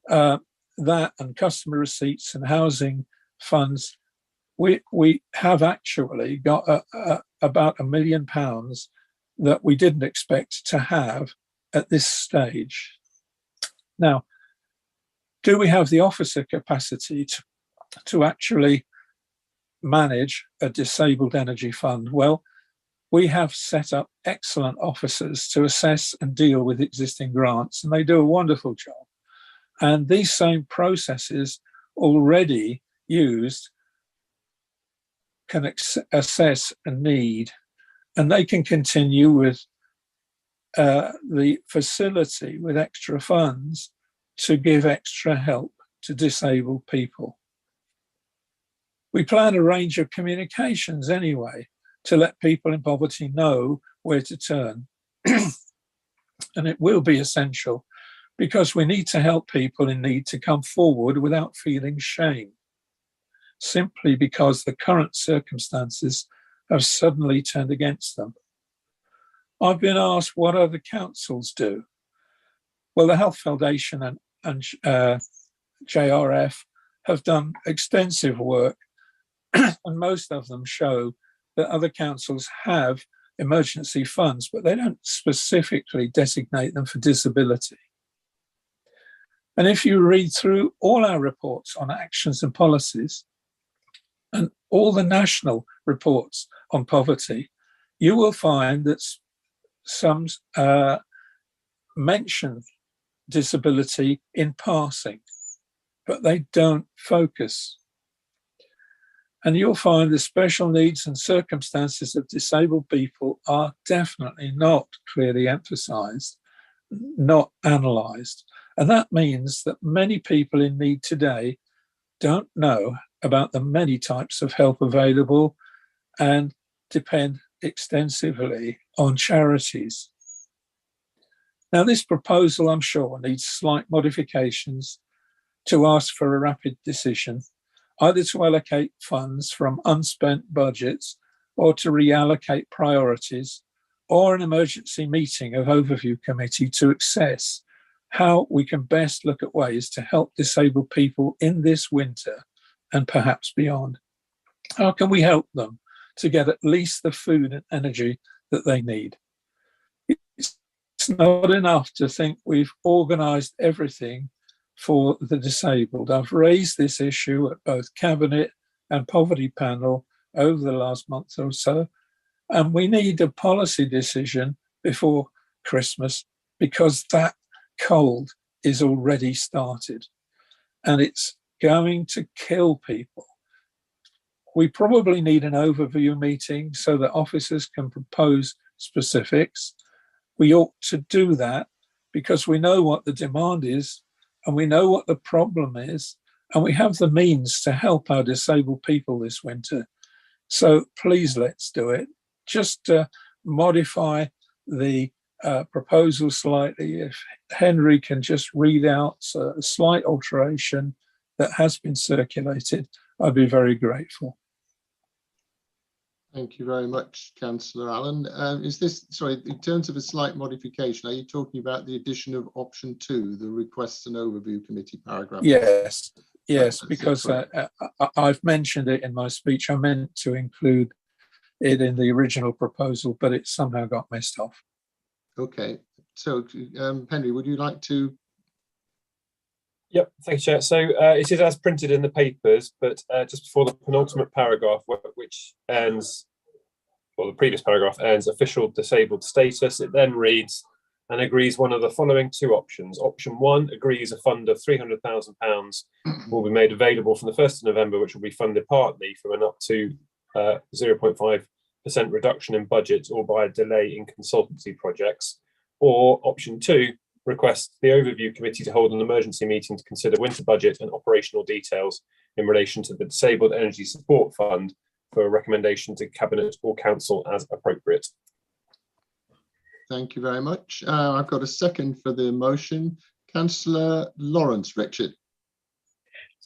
S15: that and customer receipts and housing funds, we have actually got about £1 million that we didn't expect to have at this stage. Now, do we have the officer capacity to actually manage a disabled energy fund? Well, we have set up excellent officers to assess and deal with existing grants, and they do a wonderful job. And these same processes already used can assess a need, and they can continue with the facility with extra funds to give extra help to disabled people. We plan a range of communications anyway to let people in poverty know where to turn. And it will be essential because we need to help people in need to come forward without feeling shame, simply because the current circumstances have suddenly turned against them. I've been asked what other councils do. Well, the Health Foundation and JRF have done extensive work, and most of them show that other councils have emergency funds, but they don't specifically designate them for disability. And if you read through all our reports on actions and policies and all the national reports on poverty, you will find that some mention disability in passing, but they don't focus. And you'll find the special needs and circumstances of disabled people are definitely not clearly emphasised, not analysed. And that means that many people in need today don't know about the many types of help available and depend extensively on charities. Now, this proposal, I'm sure, needs slight modifications to ask for a rapid decision, either to allocate funds from unspent budgets or to reallocate priorities, or an emergency meeting of overview committee to assess how we can best look at ways to help disabled people in this winter and perhaps beyond. How can we help them to get at least the food and energy that they need? It's not enough to think we've organised everything for the disabled. I've raised this issue at both Cabinet and Poverty Panel over the last month or so, and we need a policy decision before Christmas because that cold is already started and it's going to kill people. We probably need an overview meeting so that officers can propose specifics. We ought to do that because we know what the demand is and we know what the problem is, and we have the means to help our disabled people this winter. So please, let's do it. Just modify the proposal slightly. If Henry can just read out a slight alteration that has been circulated, I'd be very grateful.
S2: Thank you very much, Councillor Allen. Is this, sorry, in terms of a slight modification, are you talking about the addition of option 2, the requests and overview committee paragraph?
S15: Yes, yes, because I've mentioned it in my speech. I meant to include it in the original proposal, but it somehow got missed off.
S2: Okay, so Henry, would you like to?
S18: Yep, thank you, Chair. So it is as printed in the papers, but just before the penultimate paragraph, which ends, well, the previous paragraph ends, official disabled status, it then reads, and agrees one of the following 2 options. Option 1 agrees a fund of £300,000 will be made available from the 1st of November, which will be funded partly from an up to 0.5% reduction in budget or by a delay in consultancy projects. Or option 2, request the overview committee to hold an emergency meeting to consider winter budget and operational details in relation to the Disabled Energy Support Fund for a recommendation to Cabinet or Council as appropriate.
S2: Thank you very much. I've got a second for the motion. Councillor Lawrence Richard.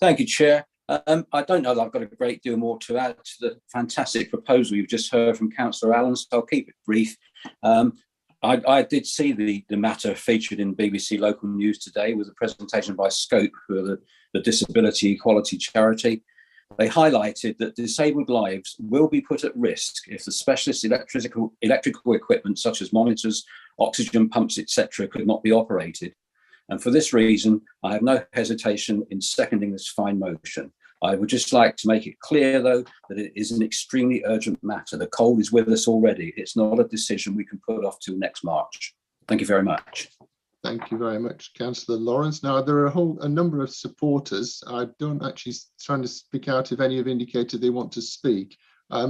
S7: Thank you, Chair. I don't know that I've got a great deal more to add to the fantastic proposal you've just heard from Councillor Allen, so I'll keep it brief. I did see the matter featured in BBC Local News today with a presentation by Scope, who are the disability equality charity. They highlighted that disabled lives will be put at risk if the specialist electrical equipment such as monitors, oxygen pumps, etc. could not be operated. And for this reason, I have no hesitation in seconding this fine motion. I would just like to make it clear, though, that it is an extremely urgent matter. The cold is with us already. It's not a decision we can put off till next March. Thank you very much.
S2: Thank you very much, Councillor Lawrence. Now, there are a number of supporters. I don't actually trying to speak out if any have indicated they want to speak.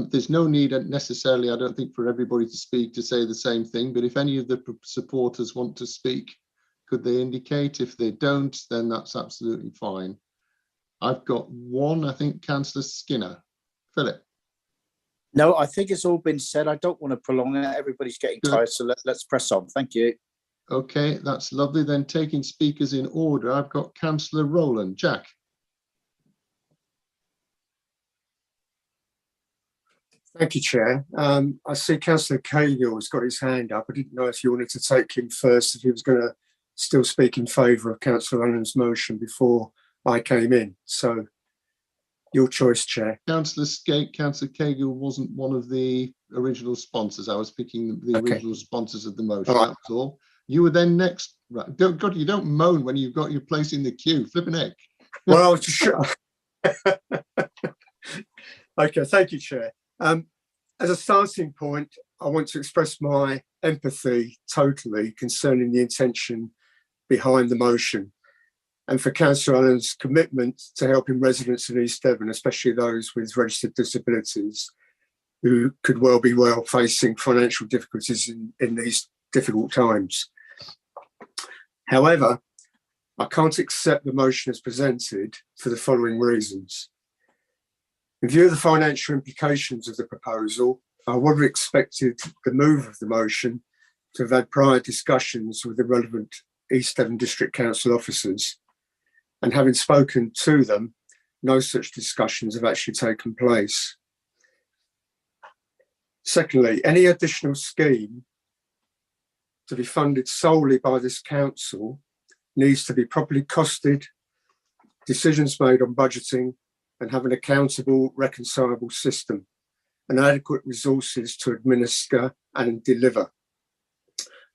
S2: There's no need necessarily, I don't think, for everybody to speak to say the same thing, but if any of the supporters want to speak, could they indicate? If they don't, then that's absolutely fine. I've got one, I think, Councillor Skinner. Philip.
S8: No, I think it's all been said. I don't want to prolong it. Everybody's getting tired, so let's press on. Thank you.
S2: Okay, that's lovely. Then taking speakers in order, I've got Councillor Rowland. Jack.
S9: Thank you, Chair. I see Councillor Cahill has got his hand up. I didn't know if you wanted to take him first, if he was going to still speak in favour of Councillor Allen's motion before I came in. So your choice, Chair.
S2: Councillor Cahill wasn't one of the original sponsors. I was picking the original sponsors of the motion. That's all. You were then next. Right. God, you don't moan when you've got your place in the queue. Flipping heck.
S9: Well, I was just sure. Okay, thank you, Chair. As a starting point, I want to express my empathy totally concerning the intention behind the motion, and for Councillor Allen's commitment to helping residents in East Devon, especially those with registered disabilities, who could well be facing financial difficulties in these difficult times. However, I can't accept the motion as presented for the following reasons. In view of the financial implications of the proposal, I would have expected the move of the motion to have had prior discussions with the relevant East Devon District Council officers. And having spoken to them, no such discussions have actually taken place. Secondly, any additional scheme to be funded solely by this council needs to be properly costed, decisions made on budgeting, and have an accountable, reconcilable system, and adequate resources to administer and deliver,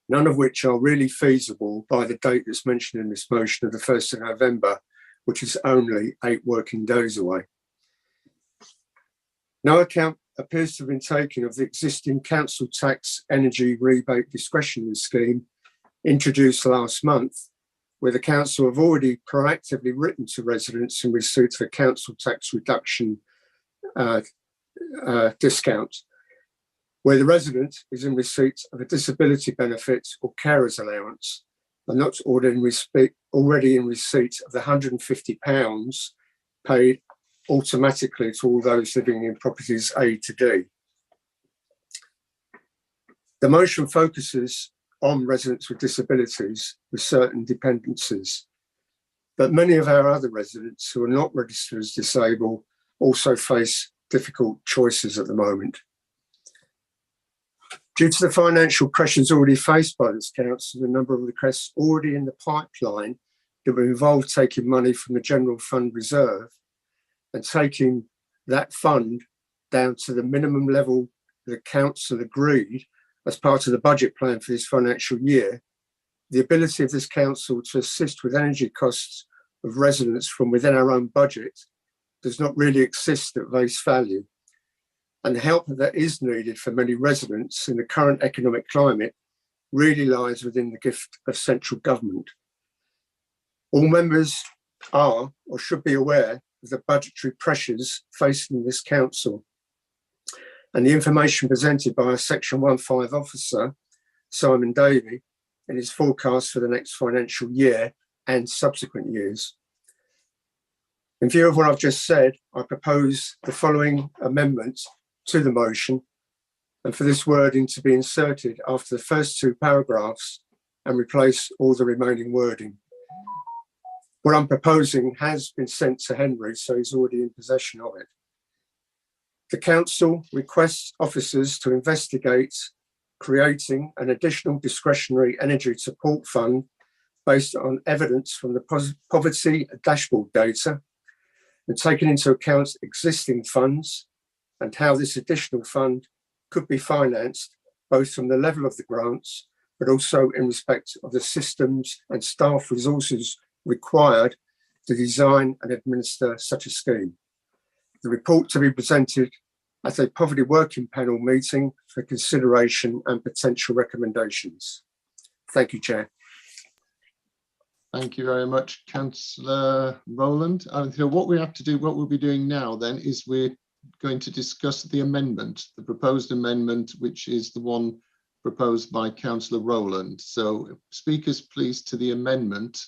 S9: none of which are really feasible by the date that's mentioned in this motion of the 1st of November, which is only 8 working days away. No account appears to have been taken of the existing council tax energy rebate discretionary scheme introduced last month, where the council have already proactively written to residents in receipt of a council tax reduction discount, where the resident is in receipt of a disability benefit or carer's allowance, are not already in receipt of the £150 paid automatically to all those living in properties A to D. The motion focuses on residents with disabilities with certain dependencies, but many of our other residents who are not registered as disabled also face difficult choices at the moment. Due to the financial pressures already faced by this council, the number of requests already in the pipeline that will involve taking money from the general fund reserve and taking that fund down to the minimum level the council agreed as part of the budget plan for this financial year, the ability of this council to assist with energy costs of residents from within our own budget does not really exist at face value. And the help that is needed for many residents in the current economic climate really lies within the gift of central government. All members are or should be aware of the budgetary pressures facing this council, and the information presented by our Section 15 officer, Simon Davey, in his forecast for the next financial year and subsequent years. In view of what I've just said, I propose the following amendment to the motion, and for this wording to be inserted after the first two paragraphs and replace all the remaining wording. What I'm proposing has been sent to Henry, so he's already in possession of it. The council requests officers to investigate creating an additional discretionary energy support fund based on evidence from the poverty dashboard data and taking into account existing funds and how this additional fund could be financed both from the level of the grants, but also in respect of the systems and staff resources required to design and administer such a scheme. The report to be presented at a poverty working panel meeting for consideration and potential recommendations. Thank you, Chair.
S2: Thank you very much, Councillor Rowland. What we have to do, what we'll be doing now then, is we're going to discuss the amendment, the proposed amendment, which is the one proposed by Councillor Rowland. So speakers, please, to the amendment.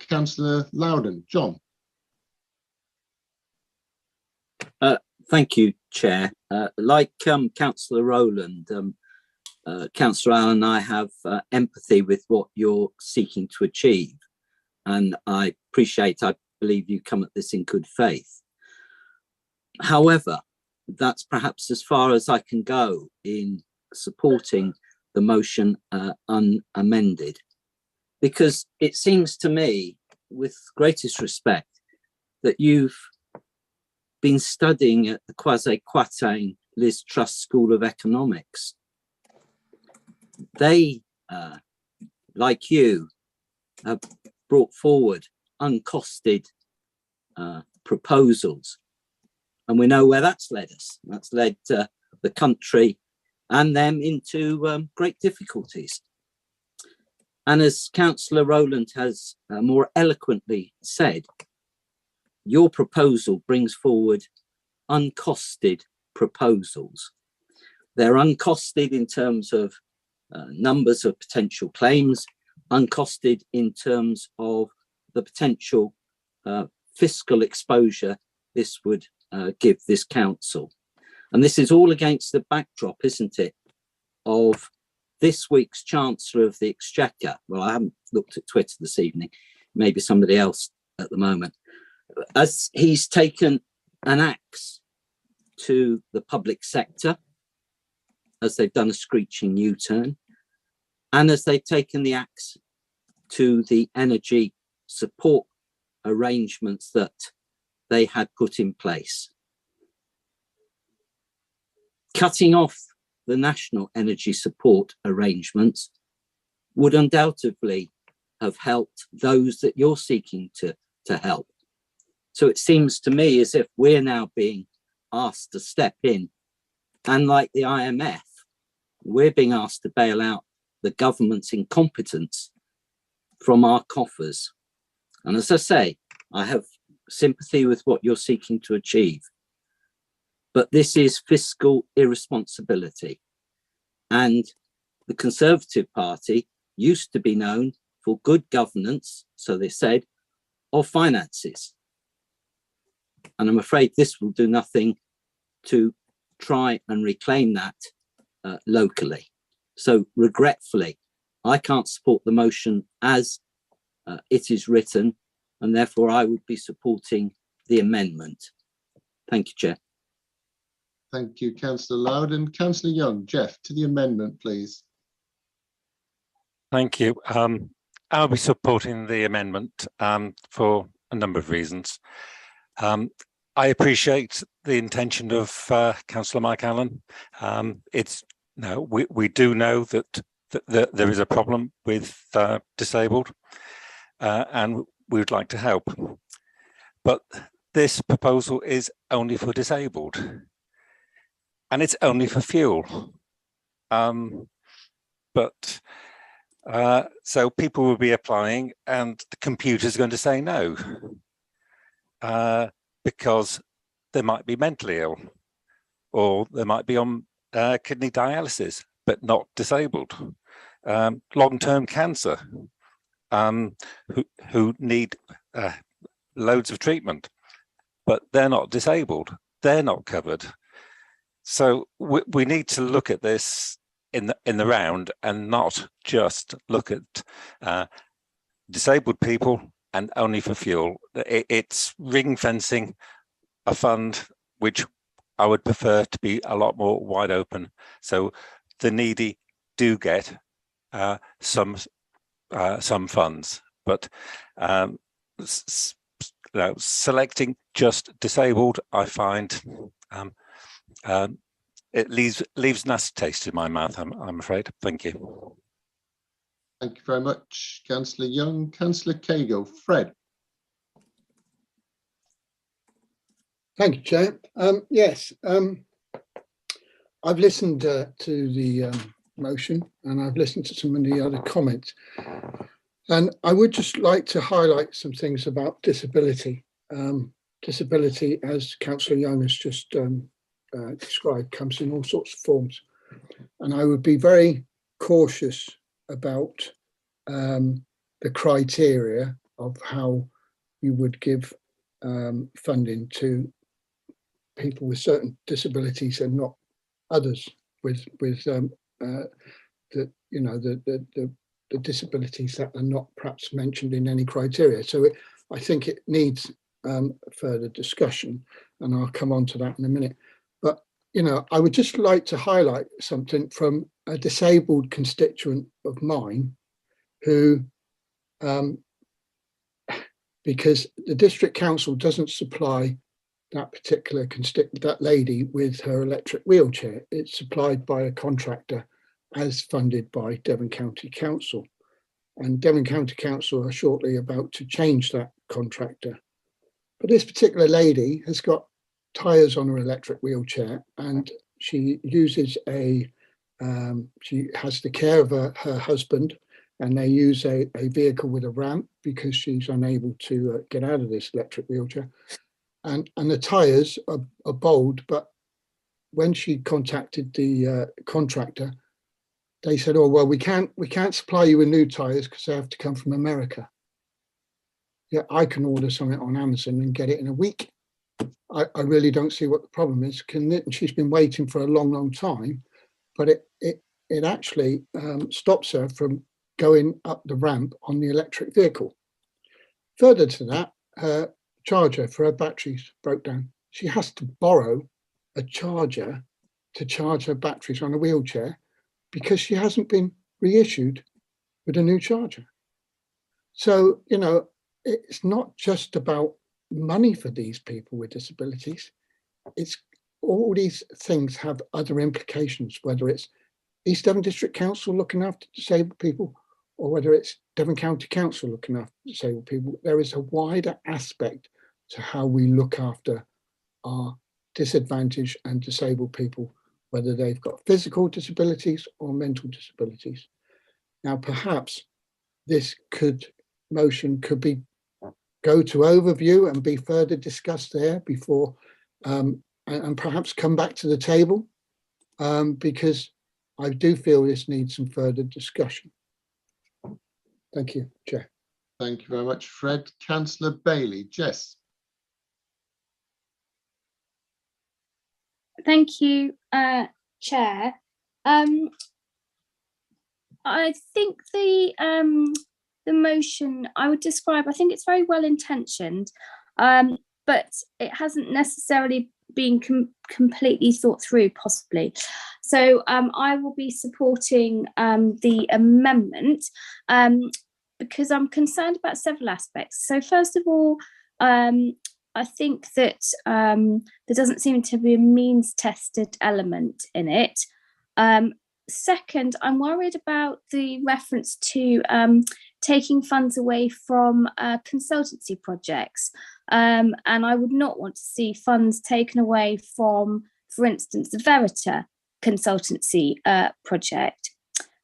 S2: Councillor Loudon. John.
S23: Thank you, Chair. Like Councillor Rowland, Councillor Allen and I have empathy with what you're seeking to achieve, and I believe you come at this in good faith. However, that's perhaps as far as I can go in supporting the motion unamended, because it seems to me, with greatest respect, that you've been studying at the Kwasi Kwarteng Liz Truss School of Economics. They, like you, have brought forward uncosted proposals. And we know where that's led us. That's led the country and them into great difficulties. And as Councillor Rowland has more eloquently said, your proposal brings forward uncosted proposals. They're uncosted in terms of numbers of potential claims, uncosted in terms of the potential fiscal exposure this would give this council. And this is all against the backdrop, isn't it, of this week's Chancellor of the Exchequer. Well, I haven't looked at Twitter this evening, maybe somebody else at the moment, as he's taken an axe to the public sector, as they've done a screeching U-turn, and as they've taken the axe to the energy support arrangements that they had put in place. Cutting off the national energy support arrangements would undoubtedly have helped those that you're seeking to help. So it seems to me as if we're now being asked to step in, and like the IMF, we're being asked to bail out the government's incompetence from our coffers. And as I say, I have sympathy with what you're seeking to achieve, but this is fiscal irresponsibility. And the Conservative Party used to be known for good governance, so they said, of finances. And I'm afraid this will do nothing to try and reclaim that locally. So regretfully, I can't support the motion as it is written, and therefore I would be supporting the amendment. Thank you, Chair.
S2: Thank you, Councillor Loudon. Councillor Young, Jeff, to the amendment, please.
S25: Thank you. I'll be supporting the amendment for a number of reasons. I appreciate the intention of Councillor Mike Allen. We do know that there is a problem with disabled, and we would like to help. But this proposal is only for disabled, and it's only for fuel. So people will be applying, and the computer's going to say no, because they might be mentally ill, or they might be on kidney dialysis, but not disabled. Long-term cancer, who need loads of treatment, but they're not disabled. They're not covered. So we need to look at this in the round, and not just look at disabled people and only for fuel. It's ring fencing a fund which I would prefer to be a lot more wide open, so the needy do get some funds. But selecting just disabled, I find it leaves nasty taste in my mouth, I'm afraid. Thank you.
S2: Thank you very much, Councillor Young. Councillor Cahill. Fred.
S17: Thank you, Chair. Yes, I've listened to the motion, and I've listened to some of the other comments. And I would just like to highlight some things about disability. Disability, as Councillor Young has just described, comes in all sorts of forms. And I would be very cautious about the criteria of how you would give funding to people with certain disabilities and not others with the disabilities that are not perhaps mentioned in any criteria. So I think it needs further discussion, and I'll come on to that in a minute. But I would just like to highlight something from a disabled constituent of mine who, because the district council doesn't supply that particular that lady with her electric wheelchair, it's supplied by a contractor as funded by Devon County Council. And Devon County Council are shortly about to change that contractor. But this particular lady has got tyres on her electric wheelchair, and she uses she has the care of her husband, and they use a vehicle with a ramp because she's unable to get out of this electric wheelchair. And the tyres are bold, but when she contacted the contractor, they said, "Oh well, we can't supply you with new tyres because they have to come from America." Yeah, I can order something on Amazon and get it in a week. I really don't see what the problem is. She's been waiting for a long time, but it actually stops her from going up the ramp on the electric vehicle. Further to that, her charger for her batteries broke down. She has to borrow a charger to charge her batteries on a wheelchair because she hasn't been reissued with a new charger. So, it's not just about money for these people with disabilities. It's all these things have other implications, whether it's East Devon District Council looking after disabled people, or whether it's Devon County Council looking after disabled people. There is a wider aspect to how we look after our disadvantaged and disabled people, whether they've got physical disabilities or mental disabilities. Now, perhaps this motion could go to overview and be further discussed there before, and perhaps come back to the table, because I do feel this needs some further discussion. Thank you, Chair.
S2: Thank you very much, Fred. Councillor Bailey. Jess.
S3: Thank you, Chair. I think the motion I would describe, I think it's very well intentioned, but it hasn't necessarily been completely thought through, possibly. So I will be supporting the amendment because I'm concerned about several aspects. So first of all, I think that there doesn't seem to be a means-tested element in it. Second, I'm worried about the reference to taking funds away from consultancy projects. And I would not want to see funds taken away from, for instance, the Verita consultancy project.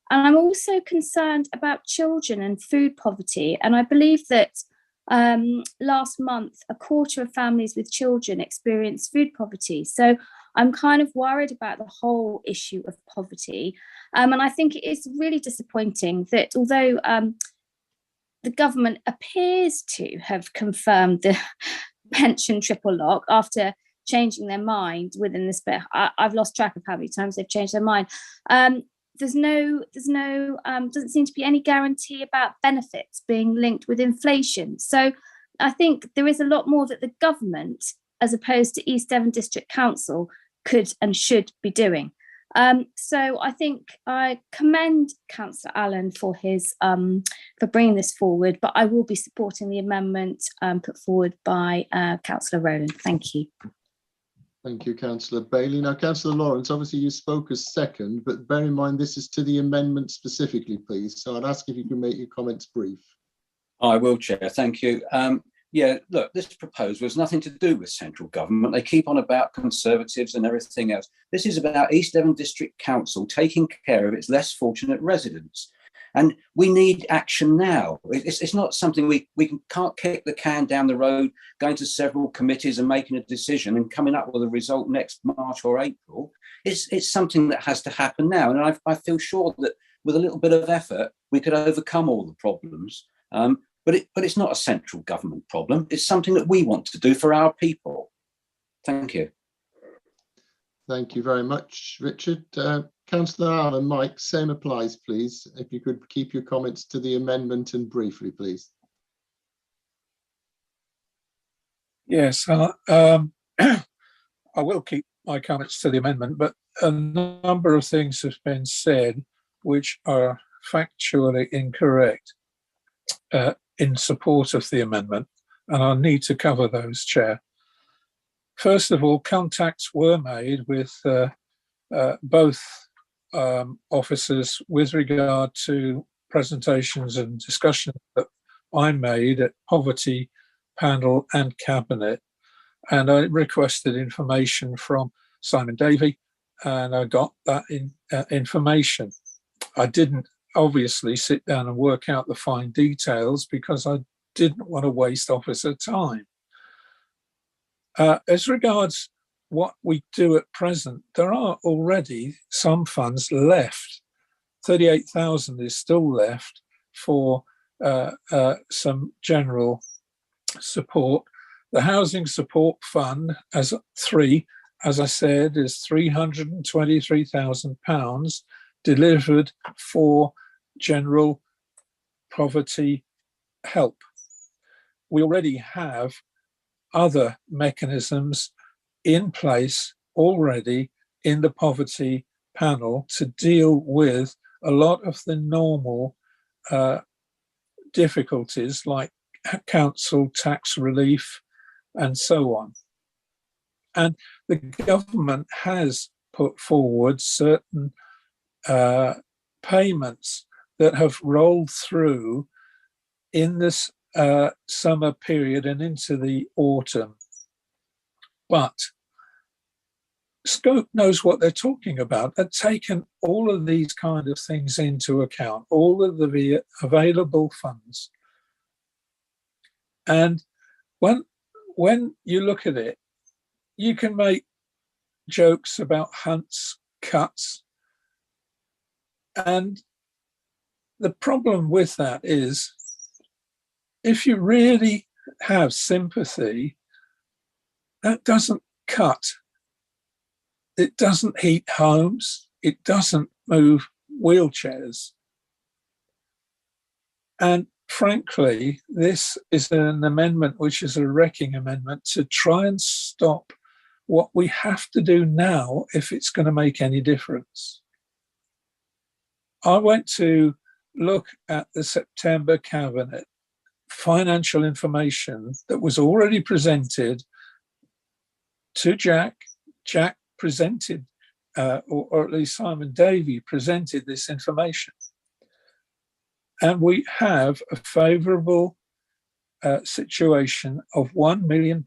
S3: And I'm also concerned about children and food poverty. And I believe that last month, a quarter of families with children experienced food poverty. So I'm kind of worried about the whole issue of poverty. And I think it is really disappointing that although the government appears to have confirmed the pension triple lock after changing their mind within this bit, I've lost track of how many times they've changed their mind. Doesn't seem to be any guarantee about benefits being linked with inflation. So I think there is a lot more that the government, as opposed to East Devon District Council, could and should be doing. So I think I commend Councillor Allen for his for bringing this forward, but I will be supporting the amendment put forward by Councillor Rowland. Thank you.
S2: Thank you, Councillor Bailey. Now, Councillor Lawrence, obviously you spoke as second, but bear in mind this is to the amendment specifically, please. So I'd ask if you can make your comments brief.
S7: I will, Chair. Thank you. Yeah, look, this proposal has nothing to do with central government. They keep on about Conservatives and everything else. This is about East Devon District Council taking care of its less fortunate residents. And we need action now. It's not something we can't kick the can down the road, going to several committees and making a decision and coming up with a result next March or April. It's something that has to happen now. And I feel sure that with a little bit of effort, we could overcome all the problems. But it's not a central government problem. It's something that we want to do for our people. Thank you.
S2: Thank you very much, Richard. Councillor Allen, Mike, same applies, please. If you could keep your comments to the amendment and briefly, please.
S15: Yes, I will keep my comments to the amendment, but a number of things have been said which are factually incorrect in support of the amendment, and I need to cover those, Chair. First of all, contacts were made with both officers with regard to presentations and discussions that I made at Poverty Panel and Cabinet, and I requested information from Simon Davey, and I got that information. I didn't obviously sit down and work out the fine details because I didn't want to waste officer time. As regards what we do at present, there are already some funds left. 38,000 is still left for some general support. The Housing Support Fund, as I said, is £323,000 delivered for general poverty help. We already have other mechanisms in place already in the Poverty Panel to deal with a lot of the normal difficulties like council tax relief and so on. And the government has put forward certain payments that have rolled through in this summer period and into the autumn. But Scope knows what they're talking about. They've taken all of these kind of things into account, all of the available funds. And when you look at it, you can make jokes about Hunt's cuts, and the problem with that is, if you really have sympathy, that doesn't cut. It doesn't heat homes. It doesn't move wheelchairs. And frankly, this is an amendment which is a wrecking amendment to try and stop what we have to do now if it's going to make any difference. I went to look at the September Cabinet financial information that was already presented to Jack. Jack presented, or at least Simon Davey presented this information. And we have a favourable situation of £1 million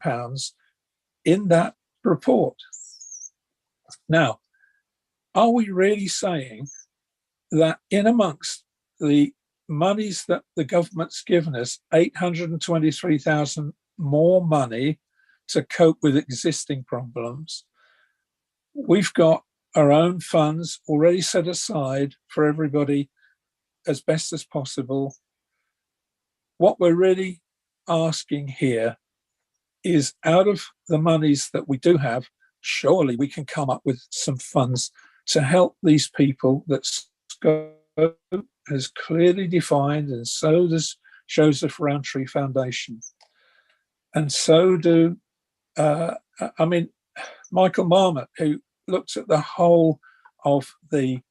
S15: in that report. Now, are we really saying that in amongst the monies that the government's given us, 823,000 more money to cope with existing problems, we've got our own funds already set aside for everybody as best as possible? What we're really asking here is, out of the monies that we do have, surely we can come up with some funds to help these people that Scope has clearly defined, and so does Joseph Rowntree Foundation. And so do, Michael Marmot, who looked at the whole of the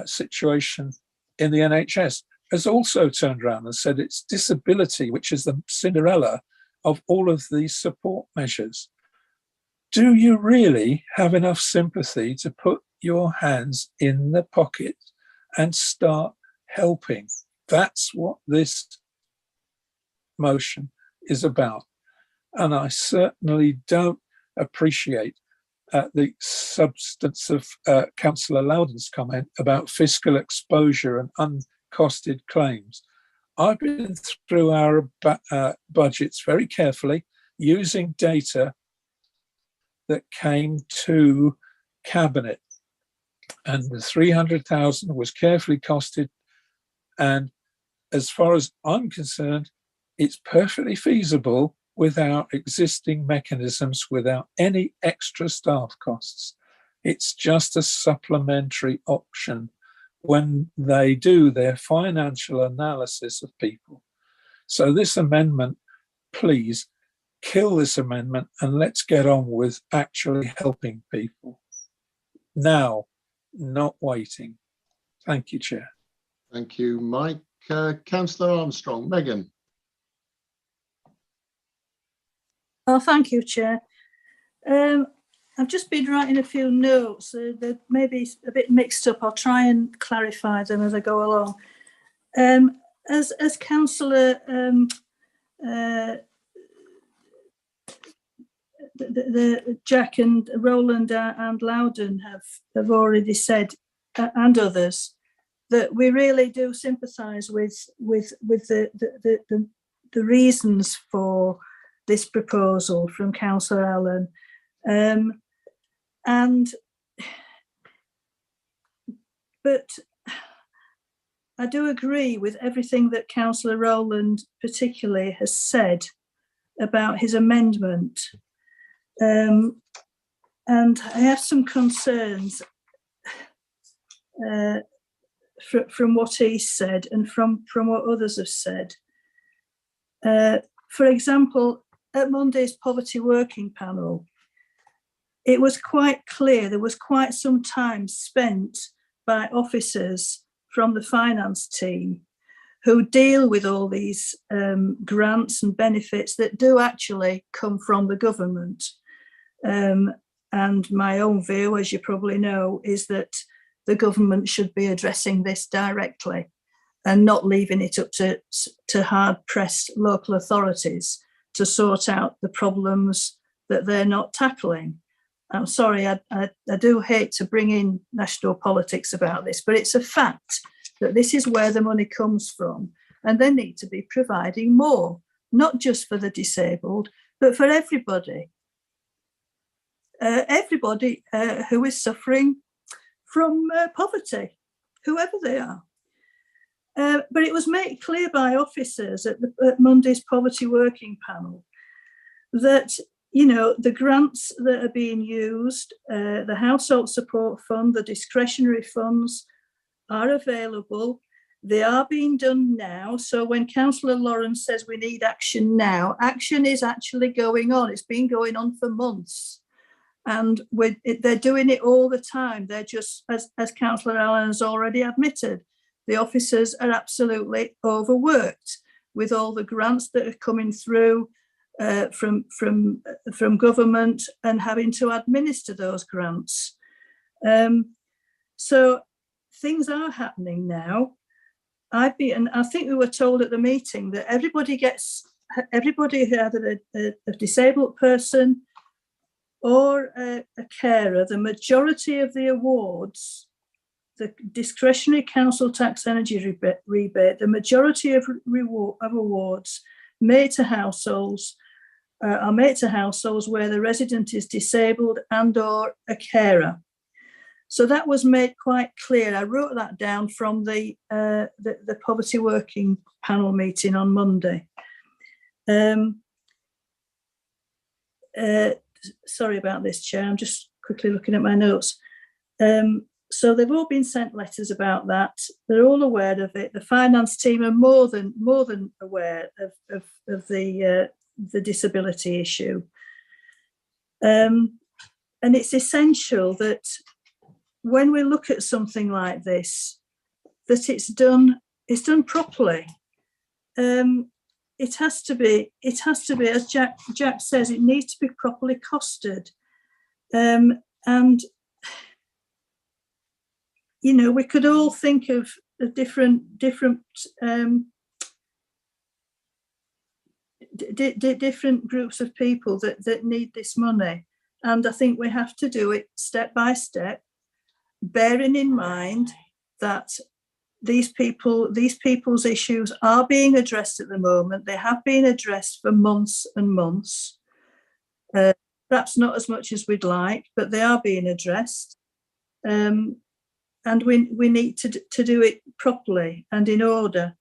S15: situation in the NHS, has also turned around and said it's disability which is the Cinderella of all of these support measures. Do you really have enough sympathy to put your hands in the pocket and start helping? That's what this motion is about. And I certainly don't appreciate the substance of Councillor Loudon's comment about fiscal exposure and uncosted claims. I've been through our budgets very carefully, using data that came to Cabinet, and the 300,000 was carefully costed. And as far as I'm concerned, it's perfectly feasible with our existing mechanisms, without any extra staff costs. It's just a supplementary option when they do their financial analysis of people. So this amendment, please kill this amendment and let's get on with actually helping people now, not waiting. Thank you, Chair.
S2: Thank you, Mike. Councillor Armstrong. Megan.
S4: Oh, thank you, Chair. I've just been writing a few notes that may be a bit mixed up. I'll try and clarify them as I go along. As Councillor Jack and Rowland and Loudon have already said, and others, that we really do sympathise with the reasons for this proposal from Councillor Allen, but I do agree with everything that Councillor Rowland particularly has said about his amendment, and I have some concerns from what he said and from what others have said. For example, at Monday's Poverty Working Panel, it was quite clear there was quite some time spent by officers from the finance team who deal with all these grants and benefits that do actually come from the government. And my own view, as you probably know, is that the government should be addressing this directly and not leaving it up to hard-pressed local authorities to sort out the problems that they're not tackling. I'm sorry, I do hate to bring in national politics about this, but it's a fact that this is where the money comes from, and they need to be providing more, not just for the disabled, but for everybody. Everybody who is suffering from poverty, whoever they are. But it was made clear by officers at Monday's poverty working panel that, you know, the grants that are being used, the household support fund, the discretionary funds are available. They are being done now. So when Councillor Lawrence says we need action now, action is actually going on. It's been going on for months. And they're doing it all the time. They're just, as Councillor Allen has already admitted, the officers are absolutely overworked with all the grants that are coming through from government and having to administer those grants. So things are happening now. I think we were told at the meeting that everybody who had a disabled person or a carer, the majority of the awards, the discretionary council tax energy rebate, the majority of awards made to households are made to households where the resident is disabled and or a carer. So that was made quite clear. I wrote that down from the poverty working panel meeting on Monday. Sorry about this, Chair. I'm just quickly looking at my notes. So they've all been sent letters about that. They're all aware of it. The finance team are more than aware of the disability issue. And it's essential that when we look at something like this, that it's done properly. It has to be, as Jack says, it needs to be properly costed. And you know, we could all think of different groups of people that need this money. And I think we have to do it step by step, bearing in mind that these people's issues are being addressed at the moment. They have been addressed for months and months. Perhaps not as much as we'd like, but they are being addressed. And we need to do it properly and in order.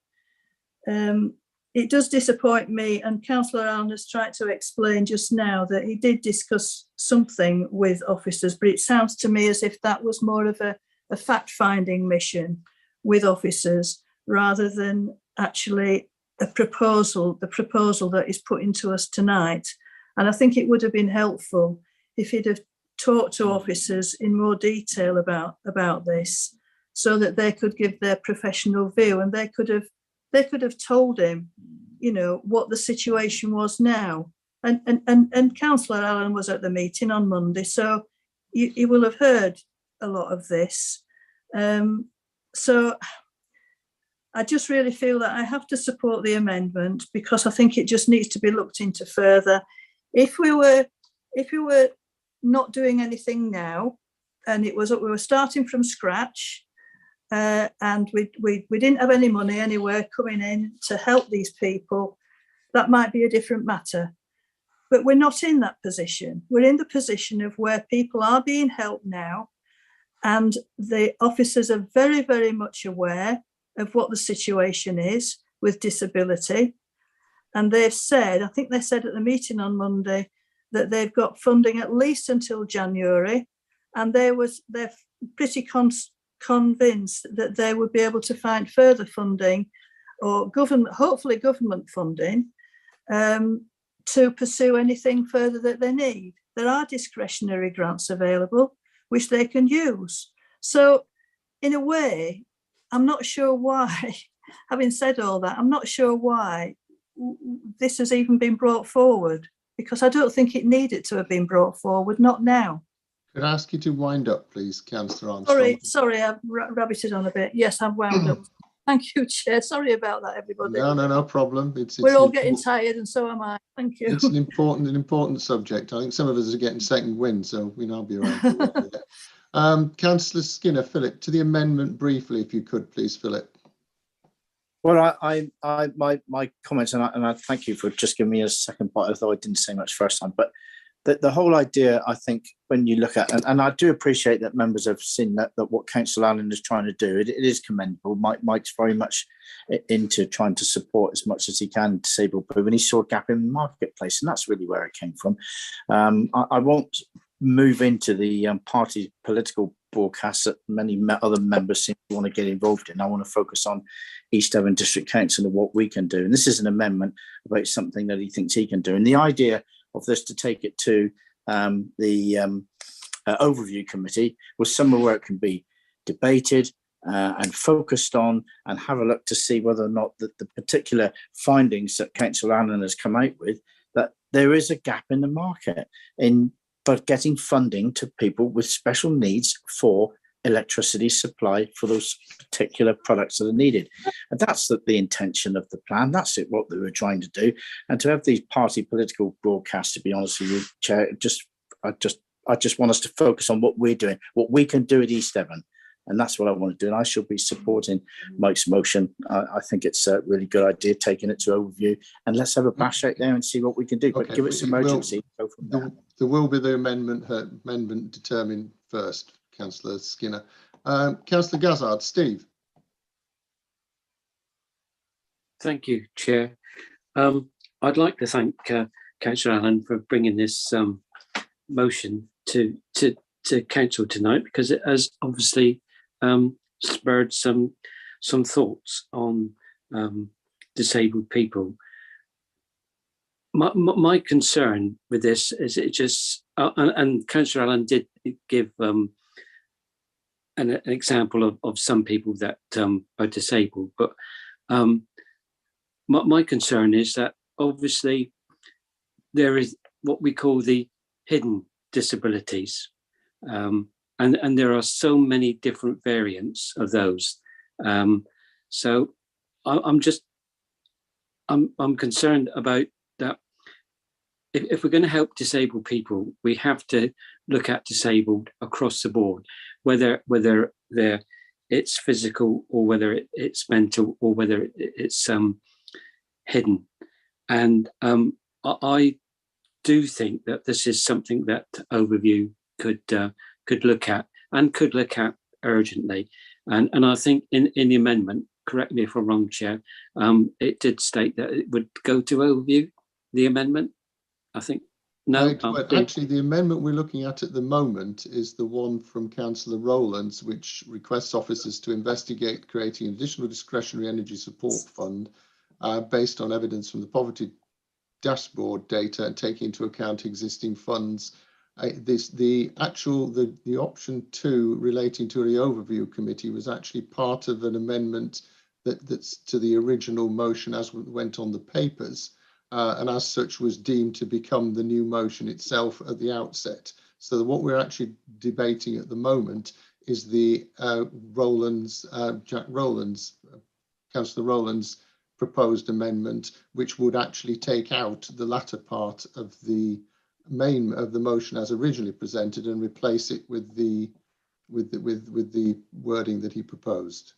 S4: It does disappoint me, and Councillor Allen has tried to explain just now that he did discuss something with officers, but it sounds to me as if that was more of a fact-finding mission with officers rather than actually the proposal that is put into us tonight. And I think it would have been helpful if he'd have talked to officers in more detail about this, so that they could give their professional view, and they could have told him, you know, what the situation was now. And Councillor Allen was at the meeting on Monday, so you will have heard a lot of this. So I just really feel that I have to support the amendment, because I think it just needs to be looked into further. If we were not doing anything now, and we were starting from scratch, and we didn't have any money anywhere coming in to help these people, that might be a different matter. But we're not in that position. We're in the position of where people are being helped now, and the officers are very, very much aware of what the situation is with disability. And they've said, I think they said at the meeting on Monday, that they've got funding at least until January, and they're pretty convinced that they would be able to find further funding, or hopefully government funding, to pursue anything further that they need. There are discretionary grants available which they can use. So in a way, I'm not sure why, having said all that, I'm not sure why this has even been brought forward, because I don't think it needed to have been brought forward, not now.
S2: Could I ask you to wind up, please, Councillor Armstrong?
S4: Sorry, I've rabbited on a bit. Yes, I've wound up. Thank you, Chair. Sorry about that, everybody.
S2: No problem.
S4: We're all getting tired, and so am I. Thank you.
S2: It's an important subject. I think some of us are getting second wind, so we know I'll be around. Councillor Skinner, Philip, to the amendment briefly, if you could, please, Philip.
S8: Well, my comments, and I thank you for just giving me a second bite, although I didn't say much first time. But the whole idea, I think, when you look at, and I do appreciate that members have seen that what Councillor Allen is trying to do, it is commendable. Mike's very much into trying to support as much as he can disabled people, and he saw a gap in the marketplace, and that's really where it came from. I won't move into the party political broadcasts that many other members seem to want to get involved in. I want to focus on East Devon District Council and what we can do. And this is an amendment about something that he thinks he can do. And the idea of this to take it to the overview committee was somewhere where it can be debated and focused on, and have a look to see whether or not the particular findings that Councillor Allen has come out with, that there is a gap in the market but getting funding to people with special needs for electricity supply for those particular products that are needed. And that's the intention of the plan. That's what they were trying to do. And to have these party political broadcasts, to be honest with you, Chair, I just want us to focus on what we're doing, what we can do at East Devon. And that's what I want to do. And I shall be supporting Mike's motion. I think it's a really good idea, taking it to overview, and let's have a bash out there and see what we can do. But give it some urgency. Go from there.
S2: There will be the amendment determined first, Councillor Skinner. Councillor Gazzard, Steve.
S6: Thank you, Chair. I'd like to thank Councillor Allen for bringing this motion to Council tonight, because it has obviously spurred some thoughts on disabled people. My concern with this is it just, and Councillor Allen did give an example of some people that are disabled, but my concern is that obviously there is what we call the hidden disabilities. And there are so many different variants of those. So I'm concerned about that. If we're going to help disabled people, we have to look at disabled across the board, whether it's physical or whether it's mental or whether it's hidden. And I do think that this is something that overview could look at urgently, and I think in the amendment, correct me if I'm wrong, Chair, it did state that it would go to overview, the amendment. I think no.
S2: But actually, the amendment we're looking at the moment is the one from Councillor Rowlands, which requests officers to investigate creating an additional discretionary energy support fund based on evidence from the poverty dashboard data and taking into account existing funds. The option 2 relating to the overview committee was actually part of an amendment that's to the original motion as went on the papers, and as such was deemed to become the new motion itself at the outset. So what we're actually debating at the moment is the Councillor Rowlands proposed amendment, which would actually take out the latter part of the motion as originally presented and replace it with the wording that he proposed.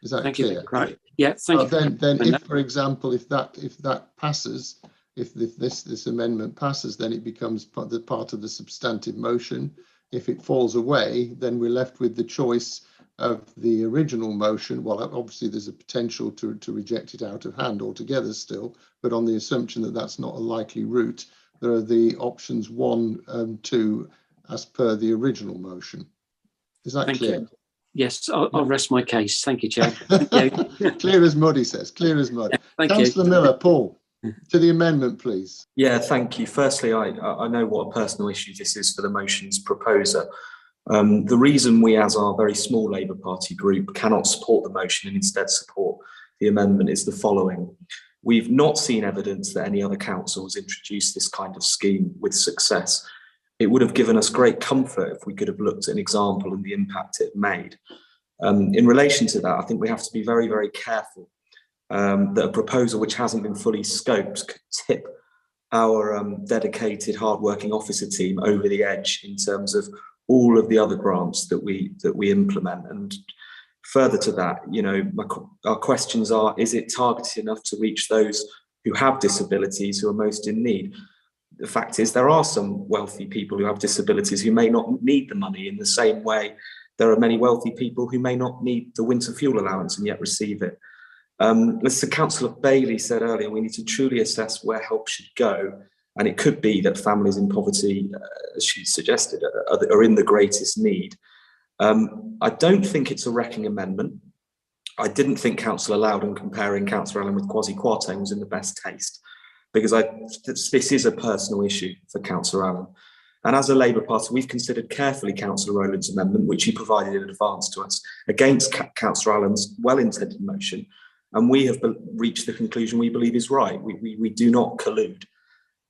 S2: Is that clear?
S6: You. Right. Yeah. Thank you.
S2: Then, if, for example, if that passes, if this amendment passes, then it becomes part of the substantive motion. If it falls away, then we're left with the choice of the original motion. Well, obviously there's a potential to reject it out of hand altogether still, but on the assumption that that's not a likely route, there are the options 1 and 2 as per the original motion. Is that clear?
S6: You. Yes, I'll rest my case. Thank you, Chair.
S2: Clear as mud, he says. Clear as mud.
S6: Thank
S2: Councillor
S6: you.
S2: Miller, Paul, to the amendment, please.
S10: Yeah, thank you. Firstly, I know what a personal issue this is for the motion's proposer. The reason we, as our very small Labour Party group, cannot support the motion and instead support the amendment is the following. We've not seen evidence that any other council has introduced this kind of scheme with success. It would have given us great comfort if we could have looked at an example and the impact it made. In relation to that, I think we have to be very, very careful that a proposal which hasn't been fully scoped could tip our dedicated, hardworking officer team over the edge in terms of all of the other grants that we implement. And further to that, you know, our questions are: is it targeted enough to reach those who have disabilities who are most in need? the fact is there are some wealthy people who have disabilities who may not need the money in the same way there are many wealthy people who may not need the winter fuel allowance and yet receive it. As the Councillor Bailey said earlier, we need to truly assess where help should go. And it could be that families in poverty, as she suggested, are in the greatest need. I don't think it's a wrecking amendment. I didn't think Councillor Loudon comparing Councillor Allen with Kwasi Kwarteng was in the best taste, because this is a personal issue for Councillor Allen. And as a Labour Party, we've considered carefully Councillor Rowland's amendment, which he provided in advance to us, against Councillor Allen's well-intended motion. And we have reached the conclusion we believe is right. We do not collude.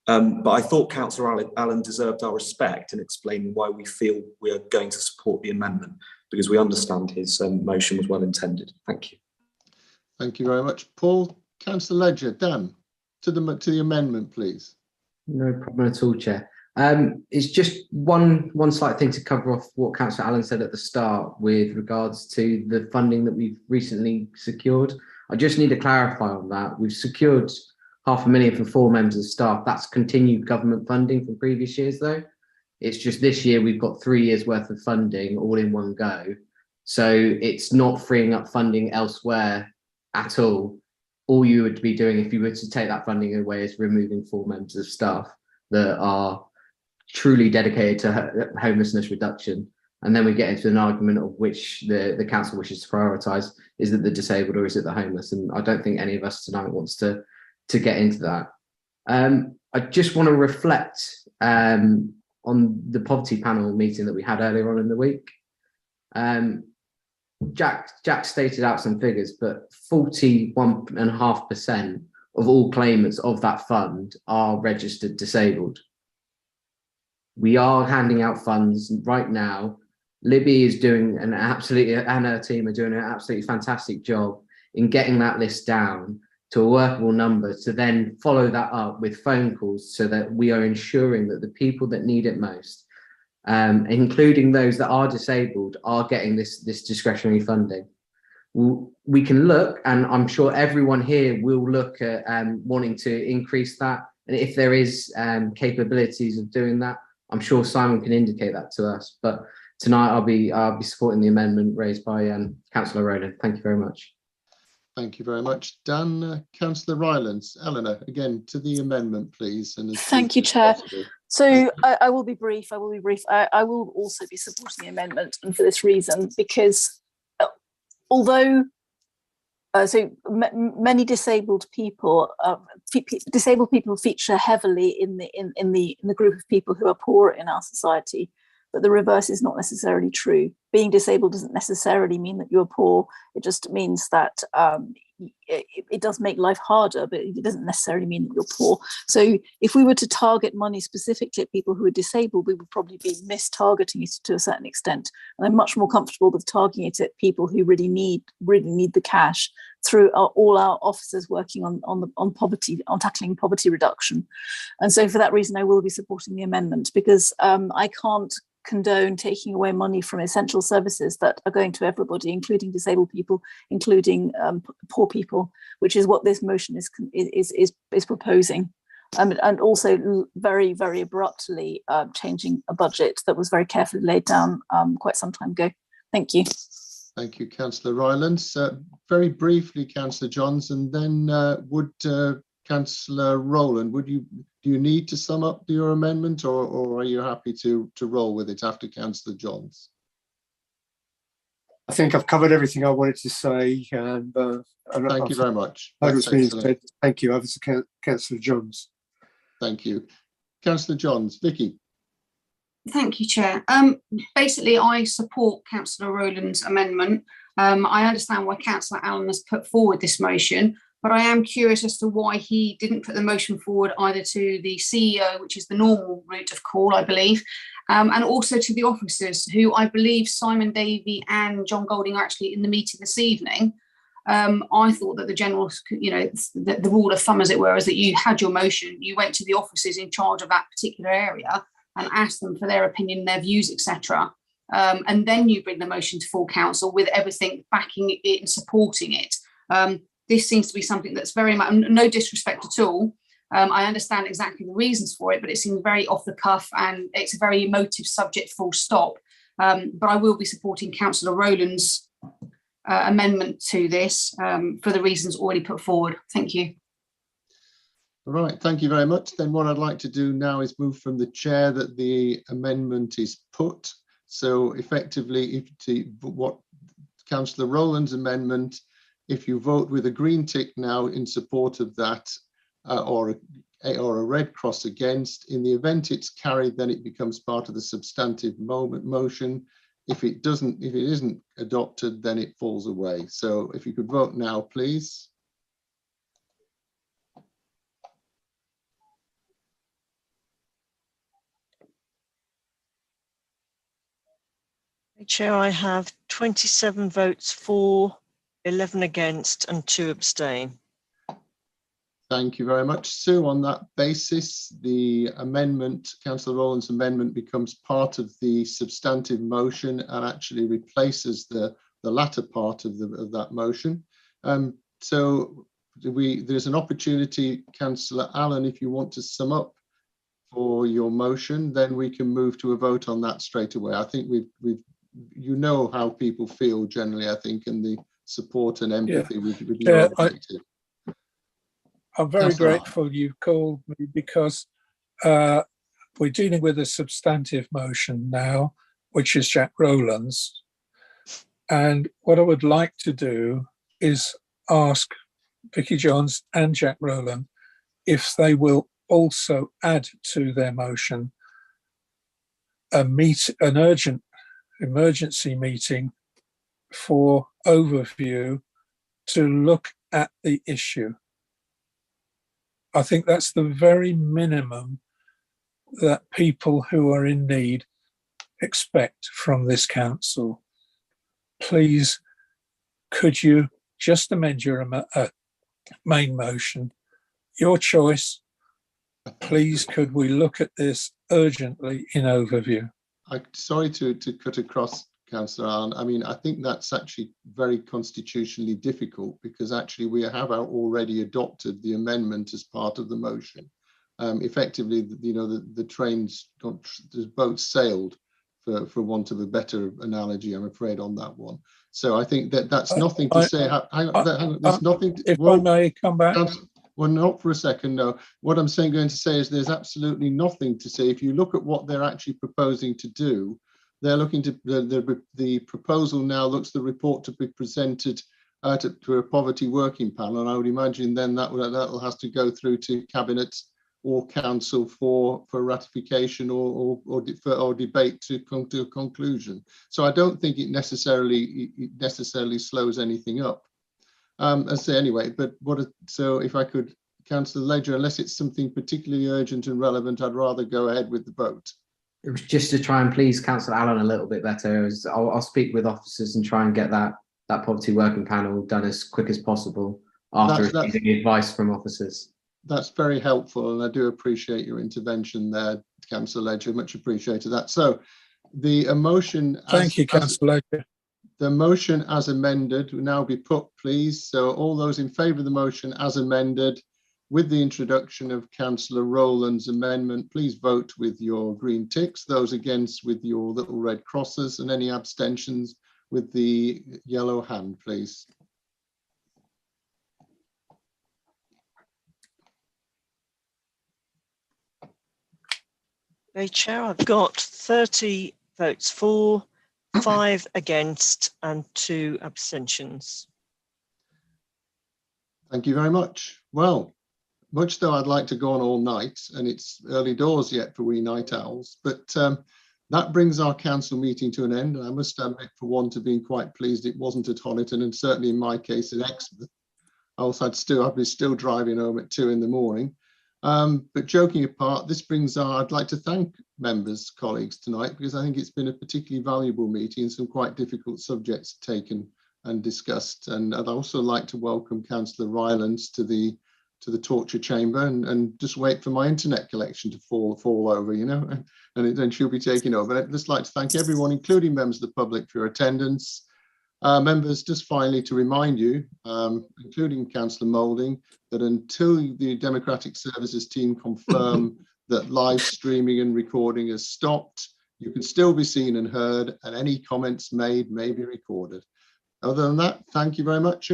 S10: But I thought Councillor Allen deserved our respect in explaining why we feel we are going to support the amendment, because we understand his motion was well intended. Thank you.
S2: Thank you very much, Paul. Councillor Ledger, Dan, to the amendment, please.
S5: No problem at all, Chair. It's just one slight thing to cover off what Councillor Allen said at the start with regards to the funding that we've recently secured. I just need to clarify on that. We've secured £500,000 for 4 members of staff. That's continued government funding from previous years, though. It's just this year we've got 3 years worth of funding all in one go. So it's not freeing up funding elsewhere at all. All you would be doing if you were to take that funding away is removing 4 members of staff that are truly dedicated to homelessness reduction. And then we get into an argument of which the council wishes to prioritise. Is it the disabled or is it the homeless? And I don't think any of us tonight wants to get into that. I just want to reflect on the poverty panel meeting that we had earlier on in the week. Jack stated out some figures, but 41.5% of all claimants of that fund are registered disabled. We are handing out funds right now. Libby is doing and her team are doing an absolutely fantastic job in getting that list down to a workable number, to then follow that up with phone calls so that we are ensuring that the people that need it most, including those that are disabled, are getting this discretionary funding. We can look, and I'm sure everyone here will look at wanting to increase that. And if there is capabilities of doing that, I'm sure Simon can indicate that to us. But tonight I'll be supporting the amendment raised by Councillor Rowland. Thank you very much.
S2: Thank you very much, Dan. Councillor Rylance. Eleanor, again, to the amendment, please. And
S11: thank you, Chair. So I will be brief. I will also be supporting the amendment, and for this reason, because although many disabled people feature heavily in the group of people who are poor in our society, but the reverse is not necessarily true. Being disabled doesn't necessarily mean that you're poor. It just means that it does make life harder, but it doesn't necessarily mean that you're poor. So if we were to target money specifically at people who are disabled, we would probably be mistargeting it to a certain extent. And I'm much more comfortable with targeting it at people who really need the cash through all our officers working on poverty, on tackling poverty reduction. And so for that reason, I will be supporting the amendment, because I can't condone taking away money from essential services that are going to everybody, including disabled people, including poor people, which is what this motion is proposing, and also very, very abruptly changing a budget that was very carefully laid down quite some time ago. Thank you.
S2: Thank you, Councillor Rylance. Very briefly, Councillor Johns, and then would Councillor Rowland, do you need to sum up your amendment, or are you happy to roll with it after Councillor Johns?
S9: I think I've covered everything I wanted to say. And
S2: thank you very much.
S9: Thank you. Over to Councillor Johns.
S2: Thank you. Councillor Johns. Vicky.
S20: Thank you, Chair. Basically, I support Councillor Rowland's amendment. I understand why Councillor Allen has put forward this motion, but I am curious as to why he didn't put the motion forward either to the CEO, which is the normal route of call, I believe, and also to the officers, who I believe Simon Davey and John Golding are actually in the meeting this evening. I thought that the general, the rule of thumb, as it were, is that you had your motion, you went to the officers in charge of that particular area and asked them for their opinion, their views, etc. And then you bring the motion to full council with everything backing it and supporting it. This seems to be something that's very much, no disrespect at all, I understand exactly the reasons for it, but it seems very off the cuff and it's a very emotive subject, full stop. But I will be supporting Councillor Rowland's amendment to this for the reasons already put forward. Thank you.
S2: All right, thank you very much. Then what I'd like to do now is move from the chair that the amendment is put. So effectively, what Councillor Rowland's amendment, if you vote with a green tick now in support of that, or a red cross against, in the event it's carried, then it becomes part of the substantive motion. If it isn't adopted, then it falls away. So if you could vote now, please.
S13: Chair, I have 27 votes for, 11 against and 2 abstain.
S2: Thank you very much, Sue. On that basis, the amendment, Councillor Rowland's amendment, becomes part of the substantive motion and actually replaces the latter part of that motion. So there's an opportunity, Councillor Allen, if you want to sum up for your motion, then we can move to a vote on that straight away. I think you know how people feel generally, I think, and the support and empathy with your objective.
S15: I'm very grateful you called me, because we're dealing with a substantive motion now, which is Jack Rowland's. And what I would like to do is ask Vicky Johns and Jack Rowland if they will also add to their motion an urgent emergency meeting for overview to look at the issue. I think that's the very minimum that people who are in need expect from this council. Please, could you just amend your main motion? Your choice. Please, could we look at this urgently in overview?
S2: I'm sorry to cut across, Councillor Allen. I mean, I think that's actually very constitutionally difficult, because actually we have already adopted the amendment as part of the motion. Effectively, you know, the boats sailed, for want of a better analogy, I'm afraid, on that one. So I think that's nothing to say. Hang on, there's nothing.
S15: If I may come back.
S2: Well, not for a second, no. What I'm going to say is there's absolutely nothing to say. If you look at what they're actually proposing to do, they're looking to, the proposal now looks the report to be presented to a poverty working panel. And I would imagine then that has to go through to Cabinet or Council for ratification or debate to come to a conclusion. So I don't think it necessarily slows anything up. I say anyway, but so if I could, Councillor Ledger, unless it's something particularly urgent and relevant, I'd rather go ahead with the vote.
S5: It was just to try and please Councillor Allen a little bit better. I'll speak with officers and try and get that poverty working panel done as quick as possible after receiving advice from officers. That's
S2: very helpful, and I do appreciate your intervention there, Councillor Ledger. Much appreciated that. So the motion.
S15: Thank you, Councillor Ledger.
S2: The motion as amended will now be put, please. So all those in favour of the motion as amended, with the introduction of Councillor Rowland's amendment, please vote with your green ticks. Those against with your little red crosses, and any abstentions with the yellow hand, please.
S13: Okay, Chair, I've got 30 votes for, 5 against and 2 abstentions.
S2: Thank you very much. Well, much though I'd like to go on all night, and it's early doors yet for we night owls, but that brings our council meeting to an end. And I must admit, for one, to being quite pleased it wasn't at Honiton, and certainly in my case at Exmouth. I'd be still driving home at 2 in the morning. But joking apart, I'd like to thank members, colleagues tonight, because I think it's been a particularly valuable meeting and some quite difficult subjects taken and discussed. And I'd also like to welcome Councillor Rylands to the torture chamber and just wait for my internet connection to fall over, you know, and then she'll be taking over. I'd just like to thank everyone, including members of the public, for your attendance. Members, just finally to remind you, including Councillor Moulding, that until the Democratic Services team confirm that live streaming and recording has stopped, you can still be seen and heard, and any comments made may be recorded. Other than that, thank you very much.